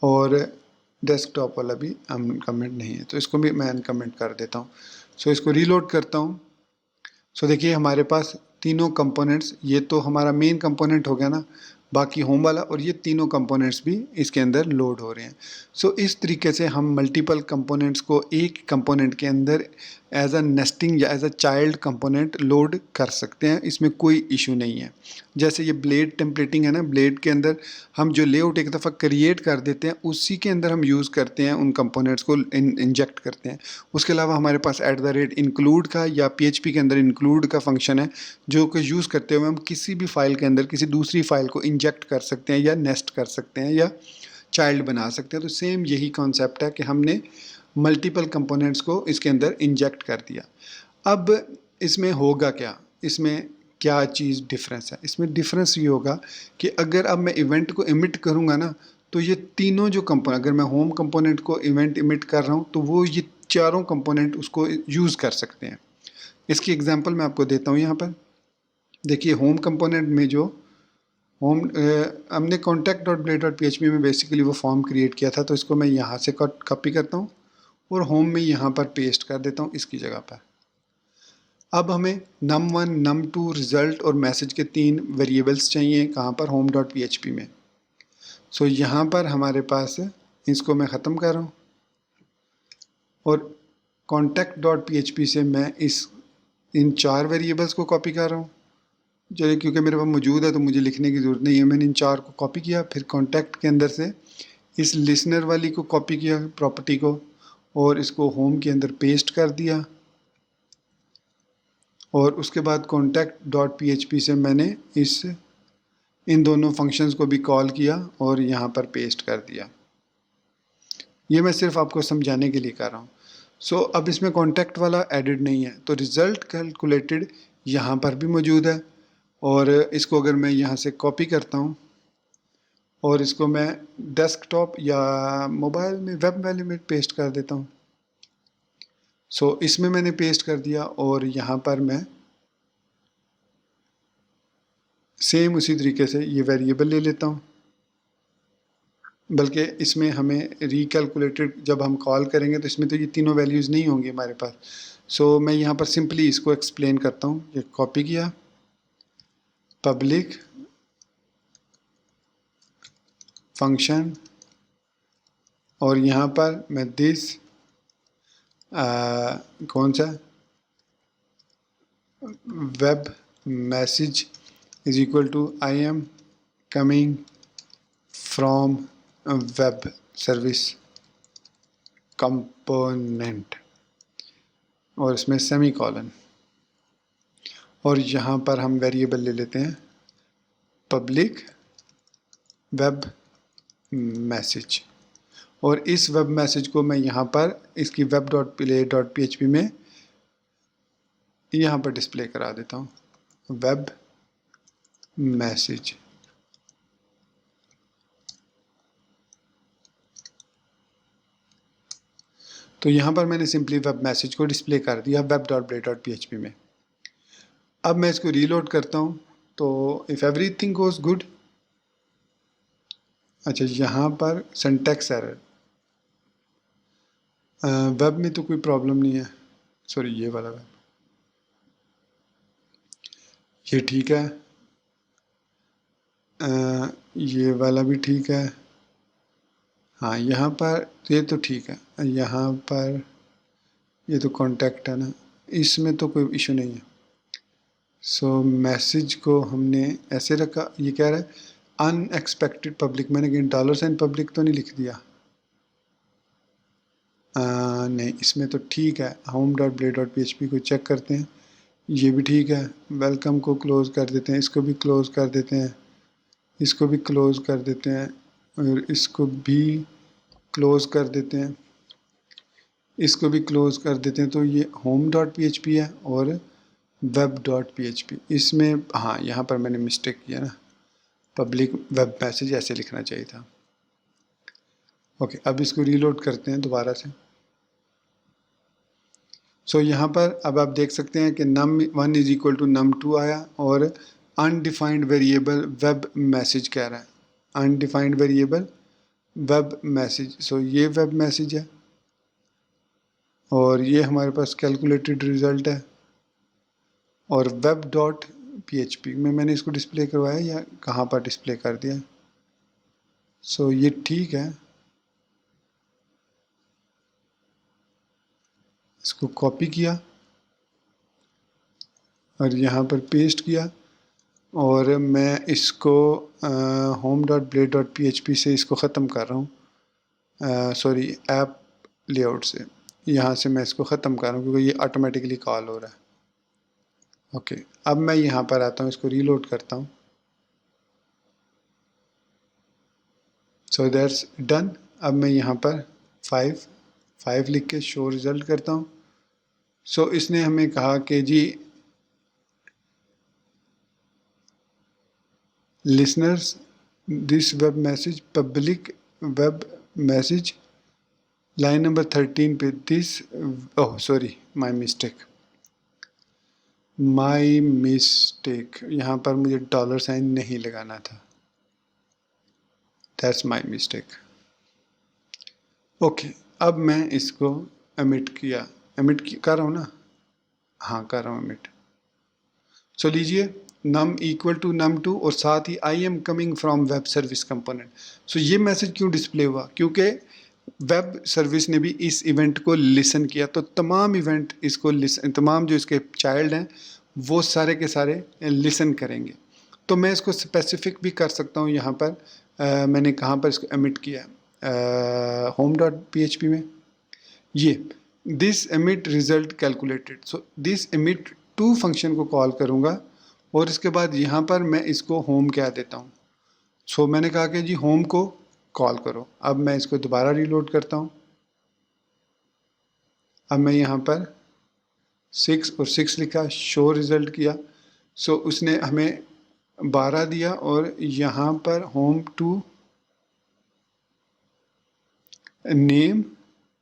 और डेस्कटॉप वाला भी अनकमेंट नहीं है, तो इसको भी मैं अनकमेंट कर देता हूँ। इसको रीलोड करता हूँ। देखिए हमारे पास तीनों कंपोनेंट्स, ये तो हमारा मेन कंपोनेंट हो गया ना, बाकी होम वाला, और ये तीनों कंपोनेंट्स भी इसके अंदर लोड हो रहे हैं। इस तरीके से हम मल्टीपल कंपोनेंट्स को एक कंपोनेंट के अंदर एज अ नेस्टिंग या as a child component load कर सकते हैं, इसमें कोई इशू नहीं है। जैसे ये ब्लेड टेम्पलेटिंग है ना, ब्लेड के अंदर हम जो लेआउट एक दफ़ा क्रिएट कर देते हैं उसी के अंदर हम यूज़ करते हैं, उन कंपोनेंट्स को इंजेक्ट करते हैं। उसके अलावा हमारे पास @include का या PHP के अंदर इंक्लूड का फंक्शन है, जो कि यूज़ करते हुए हम किसी भी फाइल के अंदर किसी दूसरी फाइल को इंजेक्ट कर सकते हैं या नेस्ट कर सकते हैं या चाइल्ड बना सकते हैं। तो सेम यही कॉन्सेप्ट है कि हमने मल्टीपल कंपोनेंट्स को इसके अंदर इंजेक्ट कर दिया। अब इसमें होगा क्या, इसमें क्या चीज़ डिफरेंस है? इसमें डिफरेंस ये होगा कि अगर अब मैं इवेंट को इमिट करूँगा ना, तो ये तीनों जो कंपोनेंट, अगर मैं होम कंपोनेंट को इवेंट इमिट कर रहा हूँ तो वो ये चारों कंपोनेंट उसको यूज़ कर सकते हैं। इसकी एग्जांपल मैं आपको देता हूँ। यहाँ पर देखिए होम कंपोनेंट में जो हमने contact.blade.php में बेसिकली वो फॉर्म क्रिएट किया था, तो इसको मैं यहाँ से कॉपी करता हूँ और होम में यहाँ पर पेस्ट कर देता हूँ इसकी जगह पर। अब हमें num1 num2 रिज़ल्ट और मैसेज के तीन वेरिएबल्स चाहिए, कहाँ पर, home.php में। यहाँ पर हमारे पास, इसको मैं ख़त्म कर रहा हूँ और contact.php से मैं इन चार वेरिएबल्स को कॉपी कर रहा हूँ। चलिए, क्योंकि मेरे पास मौजूद है तो मुझे लिखने की ज़रूरत नहीं है। मैंने इन 4 को कॉपी किया, फिर कॉन्टैक्ट के अंदर से इस लिसनर वाली को कॉपी किया, प्रॉपर्टी को, और इसको होम के अंदर पेस्ट कर दिया, और उसके बाद कॉन्टैक्ट डॉट php से मैंने इन दोनों फंक्शंस को भी कॉल किया और यहाँ पर पेस्ट कर दिया। ये मैं सिर्फ आपको समझाने के लिए कर रहा हूँ। सो अब इसमें कॉन्टैक्ट वाला एडिड नहीं है, तो रिज़ल्ट कैलकुलेटेड यहाँ पर भी मौजूद है, और इसको अगर मैं यहाँ से कॉपी करता हूँ और इसको मैं डेस्कटॉप या मोबाइल में वेब वाले में पेस्ट कर देता हूँ। सो इसमें मैंने पेस्ट कर दिया, और यहाँ पर मैं सेम उसी तरीके से ये वेरिएबल ले लेता हूँ, बल्कि इसमें हमें रिकैलकुलेटेड जब हम कॉल करेंगे तो इसमें तो ये तीनों वैल्यूज़ नहीं होंगी हमारे पास। सो मैं यहाँ पर सिंपली इसको एक्सप्लेन करता हूँ। ये कॉपी किया, पब्लिक फंक्शन, और यहाँ पर मैं दिस कौन सा web message is equal to I am coming from web service component, और इसमें सेमी कॉलन, और यहाँ पर हम वेरिएबल ले लेते हैं पब्लिक वेब मैसेज, और इस वेब मैसेज को मैं यहाँ पर इसकी web dot play dot php में यहाँ पर डिस्प्ले करा देता हूँ, वेब मैसेज। तो यहाँ पर मैंने सिंपली वेब मैसेज को डिस्प्ले कर दिया web dot play dot php में। अब मैं इसको रीलोड करता हूँ, तो इफ़ एवरीथिंग गोज गुड, अच्छा यहाँ पर सिंटैक्स एरर, वेब में तो कोई प्रॉब्लम नहीं है, सॉरी ये वाला वेब, ये ठीक है, ये वाला भी ठीक है, हाँ यहाँ पर ये तो ठीक है, यहाँ पर ये तो कॉन्टैक्ट है ना, इसमें तो कोई इशू नहीं है। सो मैसेज को हमने ऐसे रखा, ये कह रहा है अनएक्सपेक्टेड पब्लिक, मैंने कहीं $साइन पब्लिक तो नहीं लिख दिया, नहीं इसमें तो ठीक है। Home dot play dot php को चेक करते हैं, ये भी ठीक है। वेलकम को क्लोज कर देते हैं, इसको भी क्लोज कर देते हैं, इसको भी क्लोज कर देते हैं, और इसको भी क्लोज कर देते हैं, इसको भी क्लोज कर देते हैं। तो ये होम डॉट php है और वेब डॉट php, इसमें हाँ यहाँ पर मैंने मिस्टेक किया ना, पब्लिक वेब मैसेज ऐसे लिखना चाहिए था। ओके, अब इसको रीलोड करते हैं दोबारा से। सो यहाँ पर अब आप देख सकते हैं कि num1 is equal to num2 आया, और अनडिफाइंड वेरिएबल वेब मैसेज कह रहा है, अनडिफाइंड वेरिएबल वेब मैसेज। सो ये वेब मैसेज है, और ये हमारे पास कैलकुलेटेड रिजल्ट है, और वेब डॉट php में मैंने इसको डिस्प्ले करवाया या कहाँ पर डिस्प्ले कर दिया। सो ये ठीक है, इसको कॉपी किया और यहाँ पर पेस्ट किया, और मैं इसको home dot play dot php से इसको ख़त्म कर रहा हूँ, सॉरी ऐप लेआउट से, यहाँ से मैं इसको ख़त्म कर रहा हूँ क्योंकि ये ऑटोमेटिकली कॉल हो रहा है। ओके, अब मैं यहाँ पर आता हूँ, इसको रीलोड करता हूँ। So that's done. अब मैं यहाँ पर 5 लिख के शो रिज़ल्ट करता हूँ। सो इसने हमें कहा कि जी listeners this web message public web message line number 13 पे this, oh sorry my mistake, यहाँ पर मुझे $साइन नहीं लगाना था, दैट्स माय मिस्टेक। ओके, अब मैं इसको एमिट कर रहा हूँ ना, हाँ कर रहा हूँ एमिट। सो लीजिए num इक्वल टू num2 और साथ ही I am coming from web service component. So ये मैसेज क्यों डिस्प्ले हुआ, क्योंकि वेब सर्विस ने भी इस इवेंट को लिसन किया, तो तमाम इवेंट इसको लिसन, तमाम जो इसके चाइल्ड हैं वो सारे के सारे लिसन करेंगे। तो मैं इसको स्पेसिफिक भी कर सकता हूँ यहाँ पर। मैंने कहाँ पर इसको एमिट किया, होम डॉट PHP में, ये this emit result calculated. So this emit to function को कॉल करूँगा और इसके बाद यहाँ पर मैं इसको होम कह देता हूँ। सो मैंने कहा कि जी होम को कॉल करो। अब मैं इसको दोबारा रीलोड करता हूँ। अब मैं यहाँ पर 6 और 6 लिखा, शो रिज़ल्ट किया। सो उसने हमें 12 दिया और यहाँ पर home to name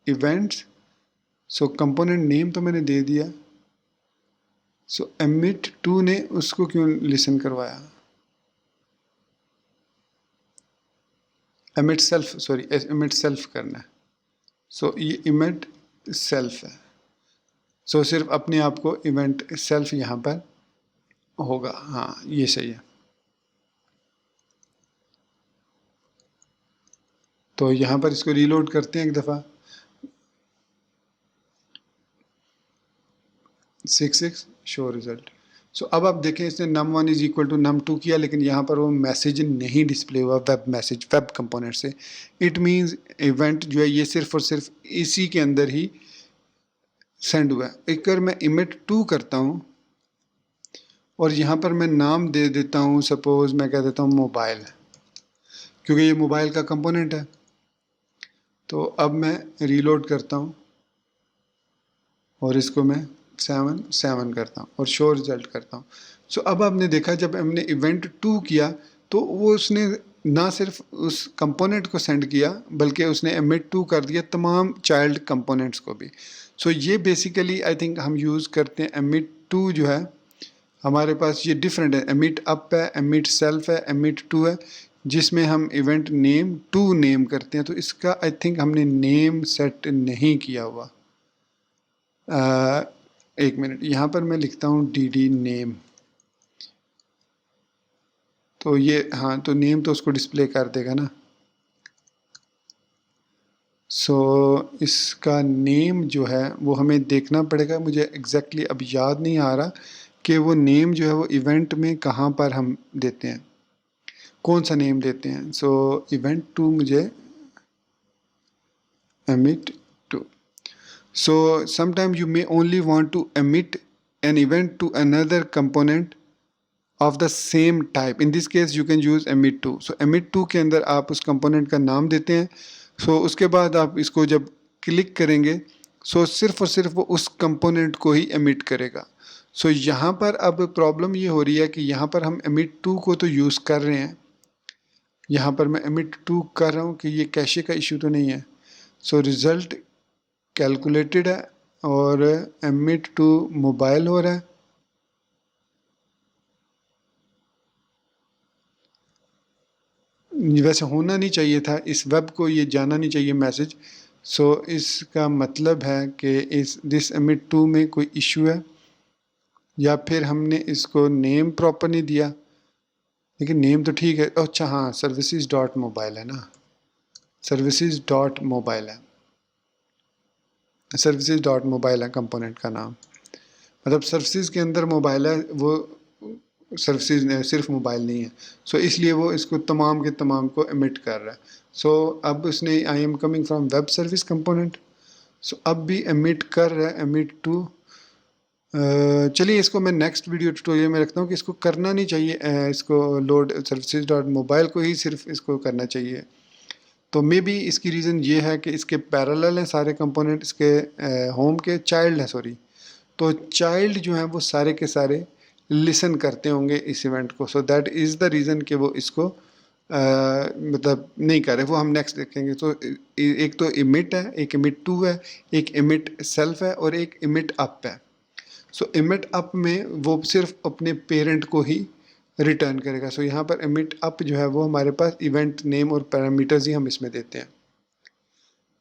events. So component name तो मैंने दे दिया। सो एमिट टू ने उसको क्यों लिसन करवाया, emit self, sorry emit self करना है। सो ये इवेंट सेल्फ है। सो सिर्फ अपने आप को इवेंट सेल्फ यहाँ पर होगा। हाँ ये सही है। तो यहाँ पर इसको रीलोड करते हैं एक दफ़ा। 6 शो रिजल्ट। सो अब आप देखें इसने num1 is equal to num2 किया, लेकिन यहाँ पर वो मैसेज नहीं डिस्प्ले हुआ वेब मैसेज, वेब कंपोनेंट से। इट मीन्स इवेंट जो है ये सिर्फ और सिर्फ इसी के अंदर ही सेंड हुआ है। एक बार मैं इमिट 2 करता हूँ और यहाँ पर मैं नाम दे देता हूँ, सपोज मैं कह देता हूँ मोबाइल, क्योंकि ये मोबाइल का कंपोनेंट है। तो अब मैं रीलोड करता हूँ और इसको मैं 7 करता हूँ और शो रिजल्ट करता हूँ। सो अब आपने देखा जब हमने इवेंट 2 किया तो वो उसने ना सिर्फ उस कंपोनेंट को सेंड किया बल्कि उसने एमिट 2 कर दिया तमाम चाइल्ड कंपोनेंट्स को भी। सो ये बेसिकली आई थिंक हम यूज़ करते हैं एमिट 2 जो है हमारे पास ये डिफरेंट है। एमिट अप है, एमिट सेल्फ है, एमिट 2 है, जिसमें हम इवेंट नेम 2 नेम करते हैं। तो इसका आई थिंक हमने नेम सेट नहीं किया हुआ। एक मिनट, यहाँ पर मैं लिखता हूँ dd नेम। तो ये हाँ, तो नेम तो उसको डिस्प्ले कर देगा ना। सो इसका नेम जो है वो हमें देखना पड़ेगा। मुझे एग्जैक्टली अब याद नहीं आ रहा कि वो नेम जो है वो इवेंट में कहाँ पर हम देते हैं, कौन सा नेम देते हैं। सो इवेंट 2 मुझे emit 2. So sometimes you may only want to emit an event to another component of the same type. In this case you can use emit 2. So emit 2 के अंदर आप उस component का नाम देते हैं। So उसके बाद आप इसको जब क्लिक करेंगे so सिर्फ और सिर्फ वो उस component को ही emit करेगा। So यहाँ पर अब प्रॉब्लम ये हो रही है कि यहाँ पर हम emit 2 को तो यूज़ कर रहे हैं, यहाँ पर मैं emit 2 कर रहा हूँ कि ये कैशे का इशू तो नहीं है। सो रिज़ल्ट कैलकुलेटेड है और एमिट टू मोबाइल हो रहा है। वैसे होना नहीं चाहिए था, इस वेब को ये जाना नहीं चाहिए मैसेज। सो इसका मतलब है कि इस दिस एमिट 2 में कोई इशू है या फिर हमने इसको नेम प्रॉपर नहीं दिया। लेकिन नेम तो ठीक है। अच्छा हाँ, सर्विसेज डॉट मोबाइल है ना, सर्विसेज डॉट मोबाइल है, सर्विसेज डॉट मोबाइल है कंपोनेंट का नाम। मतलब सर्विसेज के अंदर मोबाइल है, वो सर्विसेज सिर्फ मोबाइल नहीं है। सो इसलिए वो इसको तमाम के तमाम को एमिट कर रहा है। सो अब उसने I am coming from web service component, so अब भी एमिट कर रहा है, एमिट टू। चलिए इसको मैं नेक्स्ट वीडियो ट्यूटोरियल में रखता हूँ कि इसको करना नहीं चाहिए, इसको लोड सर्विसेज डॉट मोबाइल को ही सिर्फ इसको करना चाहिए। तो मे बी इसकी रीज़न ये है कि इसके पैरेलल हैं सारे कंपोनेंट, इसके होम के चाइल्ड है, सॉरी। तो चाइल्ड जो हैं वो सारे के सारे लिसन करते होंगे इस इवेंट को। So that is the reason कि वो इसको मतलब नहीं कर रहे। वो हम नेक्स्ट देखेंगे। तो एक तो इमिट है, एक इमिट 2 है, एक इमिट सेल्फ है और एक इमिट अप है। सो इमिट अप में वो सिर्फ अपने पेरेंट को ही रिटर्न करेगा। सो यहाँ पर इमिट अप जो है वो हमारे पास इवेंट नेम और पैरामीटर्स ही हम इसमें देते हैं।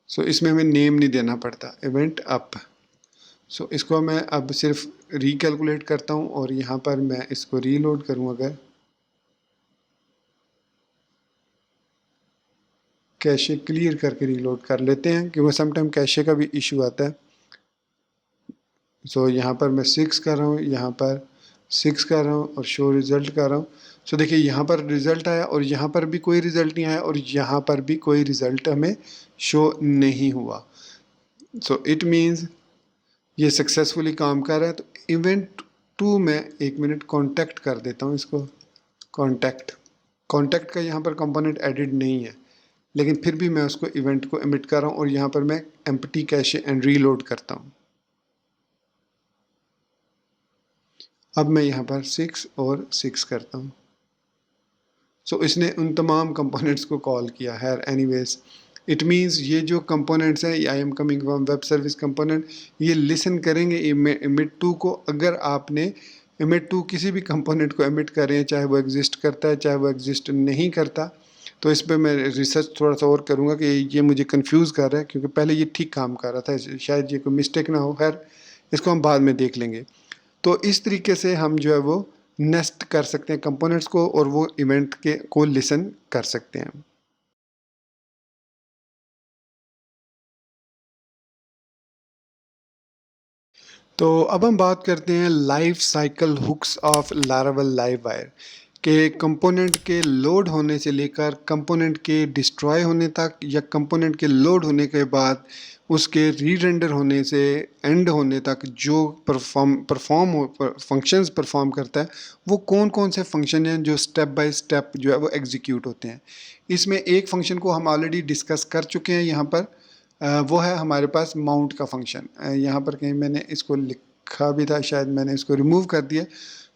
सो इसमें हमें नेम नहीं देना पड़ता, इवेंट अप। सो इसको मैं अब सिर्फ रिकैलकुलेट करता हूँ और यहाँ पर मैं इसको रीलोड करूँ, अगर कैशे क्लियर करके रीलोड कर लेते हैं क्योंकि समटाइम कैशे का भी इशू आता है। सो यहाँ पर मैं 6 कर रहा हूँ, यहाँ पर 6 कर रहा हूँ और शो रिज़ल्ट कर रहा हूँ। सो देखिए यहाँ पर रिज़ल्ट आया और यहाँ पर भी कोई रिज़ल्ट नहीं आया और यहाँ पर भी कोई रिज़ल्ट हमें शो नहीं हुआ। सो इट मीन्स ये सक्सेसफुली काम कर रहा है। तो इवेंट 2 में 1 मिनट कॉन्टैक्ट कर देता हूँ इसको। कॉन्टैक्ट का यहाँ पर कंपोनेंट एडिड नहीं है, लेकिन फिर भी मैं उसको इवेंट को एमिट कर रहा हूँ और यहाँ पर मैं एम्प्टी कैशे एंड रीलोड करता हूँ। अब मैं यहाँ पर 6 और 6 करता हूँ। सो इसने उन तमाम कंपोनेंट्स को कॉल किया है। एनीवेज इट मीन्स ये जो कंपोनेंट्स हैं, आई am coming from web service component, ये लिसन करेंगे इमिट टू को। अगर आपने इमिट टू किसी भी कंपोनेंट को एमिट कर रहे हैं, चाहे वो एग्जिस्ट करता है चाहे वो एग्जिस्ट नहीं करता, तो इस पर मैं रिसर्च थोड़ा सा और करूँगा कि ये मुझे कंफ्यूज कर रहा है, क्योंकि पहले ये ठीक काम कर रहा था, शायद ये कोई मिस्टेक ना हो। खैर इसको हम बाद में देख लेंगे। तो इस तरीके से हम जो है वो नेस्ट कर सकते हैं कंपोनेंट्स को और वो इवेंट के को लिसन कर सकते हैं। तो अब हम बात करते हैं life cycle hooks of Laravel livewire के कंपोनेंट के लोड होने से लेकर कंपोनेंट के डिस्ट्रॉय होने तक, या कंपोनेंट के लोड होने के बाद उसके री-रेंडर होने से एंड होने तक जो फंक्शंस परफॉर्म करता है, वो कौन कौन से फंक्शन हैं जो स्टेप बाय स्टेप जो है वो एग्जीक्यूट होते हैं। इसमें एक फंक्शन को हम ऑलरेडी डिस्कस कर चुके हैं यहाँ पर, वो है हमारे पास माउंट का फंक्शन। यहाँ पर कहीं मैंने इसको लिखा भी था, शायद मैंने इसको रिमूव कर दिया।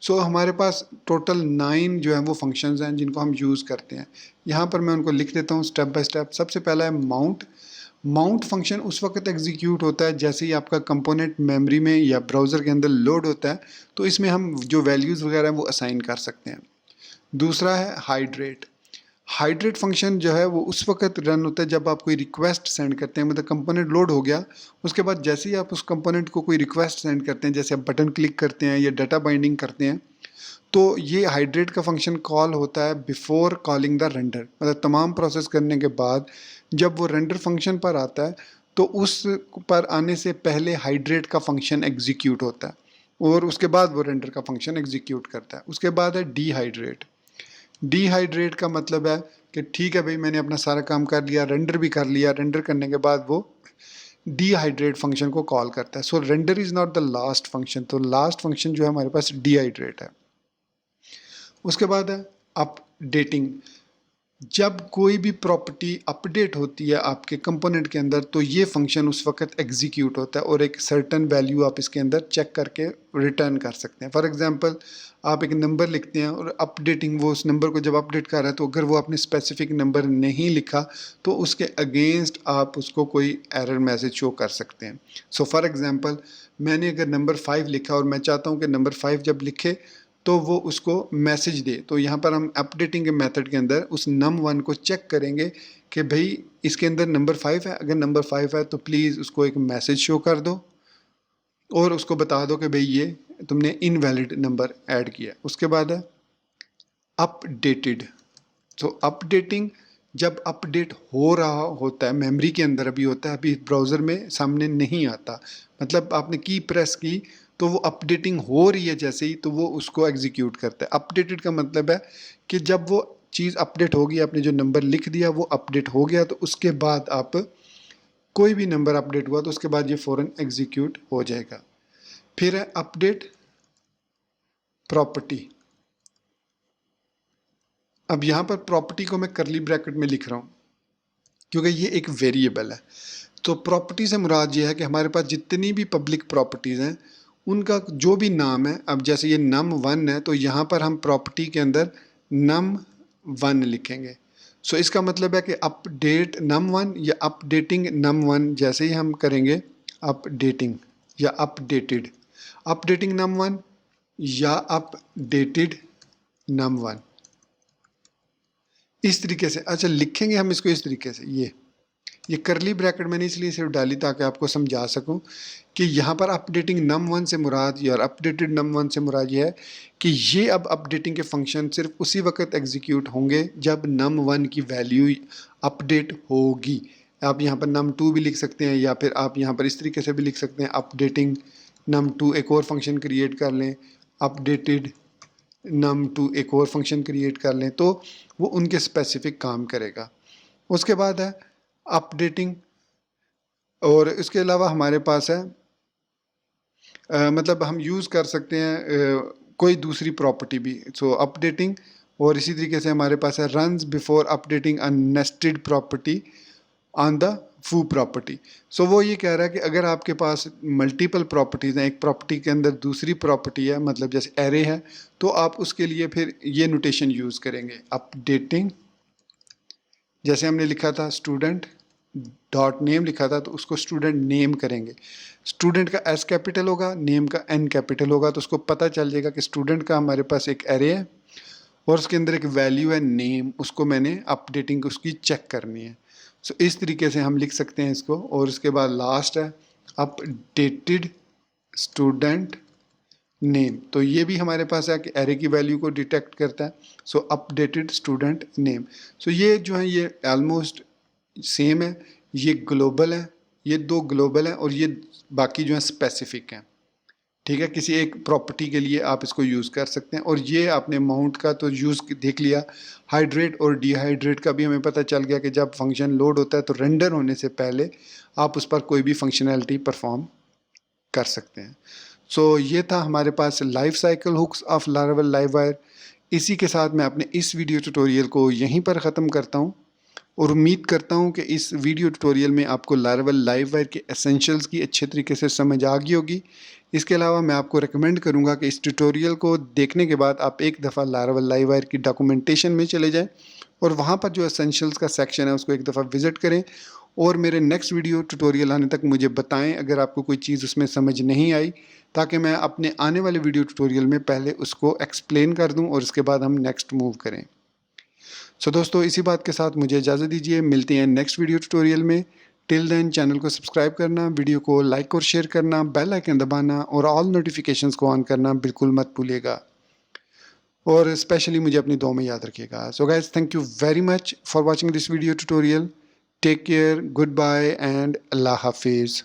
सो हमारे पास टोटल 9 जो है वो फंक्शंस हैं जिनको हम यूज़ करते हैं। यहाँ पर मैं उनको लिख देता हूँ स्टेप बाय स्टेप। सबसे पहला है माउंट। माउंट फंक्शन उस वक्त एग्जीक्यूट होता है जैसे ही आपका कंपोनेंट मेमोरी में या ब्राउज़र के अंदर लोड होता है, तो इसमें हम जो वैल्यूज़ वगैरह हैं वो असाइन कर सकते हैं। दूसरा है हाइड्रेट। हाइड्रेट फंक्शन जो है वो उस वक्त रन होता है जब आप कोई रिक्वेस्ट सेंड करते हैं, मतलब कंपोनेंट लोड हो गया, उसके बाद जैसे ही आप उस कंपोनेंट को कोई रिक्वेस्ट सेंड करते हैं, जैसे आप बटन क्लिक करते हैं या डाटा बाइंडिंग करते हैं, तो ये हाइड्रेट का फंक्शन कॉल होता है बिफोर कॉलिंग द रेंडर। मतलब तमाम प्रोसेस करने के बाद जब वो रेंडर फंक्शन पर आता है, तो उस पर आने से पहले हाइड्रेट का फंक्शन एग्जीक्यूट होता है और उसके बाद वो रेंडर का फंक्शन एग्जीक्यूट करता है। उसके बाद है डीहाइड्रेट। डीहाइड्रेट का मतलब है कि ठीक है भाई, मैंने अपना सारा काम कर लिया, रेंडर भी कर लिया, रेंडर करने के बाद वो डीहाइड्रेट फंक्शन को कॉल करता है। So render is not the last function, तो लास्ट फंक्शन जो है हमारे पास डीहाइड्रेट है। उसके बाद है अपडेटिंग। जब कोई भी प्रॉपर्टी अपडेट होती है आपके कंपोनेंट के अंदर, तो ये फंक्शन उस वक्त एग्जीक्यूट होता है और एक सर्टन वैल्यू आप इसके अंदर चेक करके रिटर्न कर सकते हैं। फॉर एग्जांपल आप एक नंबर लिखते हैं और अपडेटिंग, वो उस नंबर को जब अपडेट कर रहा है, तो अगर वो आपने स्पेसिफिक नंबर नहीं लिखा तो उसके अगेंस्ट आप उसको कोई एरर मैसेज शो कर सकते हैं। सो फॉर एग्जांपल मैंने अगर नंबर 5 लिखा और मैं चाहता हूँ कि नंबर 5 जब लिखे तो वो उसको मैसेज दे, तो यहाँ पर हम अपडेटिंग के मेथड के अंदर उस num1 को चेक करेंगे कि भाई इसके अंदर नंबर 5 है। अगर नंबर 5 है तो प्लीज़ उसको एक मैसेज शो कर दो और उसको बता दो कि भाई ये तुमने इनवैलिड नंबर ऐड किया। उसके बाद है अपडेटेड। तो अपडेटिंग जब अपडेट हो रहा होता है, मेमोरी के अंदर अभी होता है, अभी ब्राउज़र में सामने नहीं आता, मतलब आपने की प्रेस की तो वो अपडेटिंग हो रही है जैसे ही, तो वो उसको एग्जीक्यूट करता है। अपडेटेड का मतलब है कि जब वो चीज़ अपडेट होगी, आपने जो नंबर लिख दिया वो अपडेट हो गया, तो उसके बाद आप कोई भी नंबर अपडेट हुआ तो उसके बाद ये फ़ौरन एग्जीक्यूट हो जाएगा। फिर है अपडेट प्रॉपर्टी। अब यहाँ पर प्रॉपर्टी को मैं करली ब्रैकेट में लिख रहा हूँ क्योंकि ये एक वेरिएबल है। तो प्रॉपर्टी से मुराद ये है कि हमारे पास जितनी भी पब्लिक प्रॉपर्टीज़ हैं उनका जो भी नाम है, अब जैसे ये num1 है तो यहाँ पर हम प्रॉपर्टी के अंदर num1 लिखेंगे। सो इसका मतलब है कि अपडेट num1 या अपडेटिंग num1, जैसे ही हम करेंगे अपडेटिंग या अपडेटेड, अपडेटिंग num1 या अपडेटेड num1, इस तरीके से। अच्छा, लिखेंगे हम इसको इस तरीके से। ये करली ब्रैकेट मैंने इसलिए सिर्फ डाली ताकि आपको समझा सकूं कि यहाँ पर अपडेटिंग num1 से मुराद या अपडेटेड num1 से मुराद ये है कि ये अब अपडेटिंग के फंक्शन सिर्फ उसी वक्त एग्जीक्यूट होंगे जब num1 की वैल्यू अपडेट होगी। आप यहाँ पर num2 भी लिख सकते हैं, या फिर आप यहाँ पर इस तरीके से भी लिख सकते हैं अपडेटिंग num2, एक और फंक्शन क्रिएट कर लें अपडेटेड नम टू एक और फंक्शन क्रिएट कर लें तो वो उनके स्पेसिफिक काम करेगा। उसके बाद है अपडेटिंग, और इसके अलावा हमारे पास है मतलब हम यूज़ कर सकते हैं कोई दूसरी प्रॉपर्टी भी। सो अपडेटिंग, और इसी तरीके से हमारे पास है runs before updating a nested property on the फू प्रॉपर्टी। सो वो ये कह रहा है कि अगर आपके पास मल्टीपल प्रॉपर्टीज़ हैं, एक प्रॉपर्टी के अंदर दूसरी प्रॉपर्टी है, मतलब जैसे एरे है, तो आप उसके लिए फिर ये नोटेशन यूज़ करेंगे अपडेटिंग। जैसे हमने लिखा था स्टूडेंट डॉट नेम लिखा था, तो उसको स्टूडेंट नेम करेंगे। स्टूडेंट का एस कैपिटल होगा, नेम का एन कैपिटल होगा, तो उसको पता चल जाएगा कि स्टूडेंट का हमारे पास एक एरे है और उसके अंदर एक वैल्यू है नेम, उसको मैंने अपडेटिंग उसकी चेक करनी है। सो इस तरीके से हम लिख सकते हैं इसको। और उसके बाद लास्ट है अपडेटेड स्टूडेंट नेम, तो ये भी हमारे पास है कि एरे की वैल्यू को डिटेक्ट करता है। सो अपडेटेड स्टूडेंट नेम। सो ये जो है ये ऑलमोस्ट सेम है, ये ग्लोबल है, ये दो ग्लोबल हैं और ये बाकी जो है स्पेसिफिक हैं। ठीक है, किसी एक प्रॉपर्टी के लिए आप इसको यूज़ कर सकते हैं। और ये आपने माउंट का तो यूज़ देख लिया, हाइड्रेट और डिहाइड्रेट का भी हमें पता चल गया कि जब फंक्शन लोड होता है तो रेंडर होने से पहले आप उस पर कोई भी फंक्शनैलिटी परफॉर्म कर सकते हैं। सो ये था हमारे पास life cycle hooks of Laravel Livewire. इसी के साथ मैं अपने इस वीडियो ट्यूटोरियल को यहीं पर ख़त्म करता हूँ और उम्मीद करता हूँ कि इस वीडियो ट्यूटोरियल में आपको लारावेल लाइववायर के एसेंशियल्स की अच्छे तरीके से समझ आ गई होगी। इसके अलावा मैं आपको रेकमेंड करूँगा कि इस ट्यूटोरियल को देखने के बाद आप एक दफ़ा लारावेल लाइववायर की डॉक्यूमेंटेशन में चले जाएं और वहाँ पर जो एसेंशियल्स का सेक्शन है उसको एक दफ़ा विज़िट करें और मेरे नेक्स्ट वीडियो ट्यूटोरियल आने तक मुझे बताएं अगर आपको कोई चीज़ उसमें समझ नहीं आई, ताकि मैं अपने आने वाले वीडियो ट्यूटोरियल में पहले उसको एक्सप्लेन कर दूं और उसके बाद हम नेक्स्ट मूव करें। सो दोस्तों, इसी बात के साथ मुझे इजाज़त दीजिए, मिलते हैं नेक्स्ट वीडियो ट्यूटोरियल में। टिल देन चैनल को सब्सक्राइब करना, वीडियो को लाइक और शेयर करना, बेल आइकन दबाना और ऑल नोटिफिकेशंस को ऑन करना बिल्कुल मत भूलिएगा। और स्पेशली मुझे अपनी दुआ में याद रखिएगा। So guys, thank you very much for watching this video tutorial. Take care, goodbye and अल्लाह हाफिज़।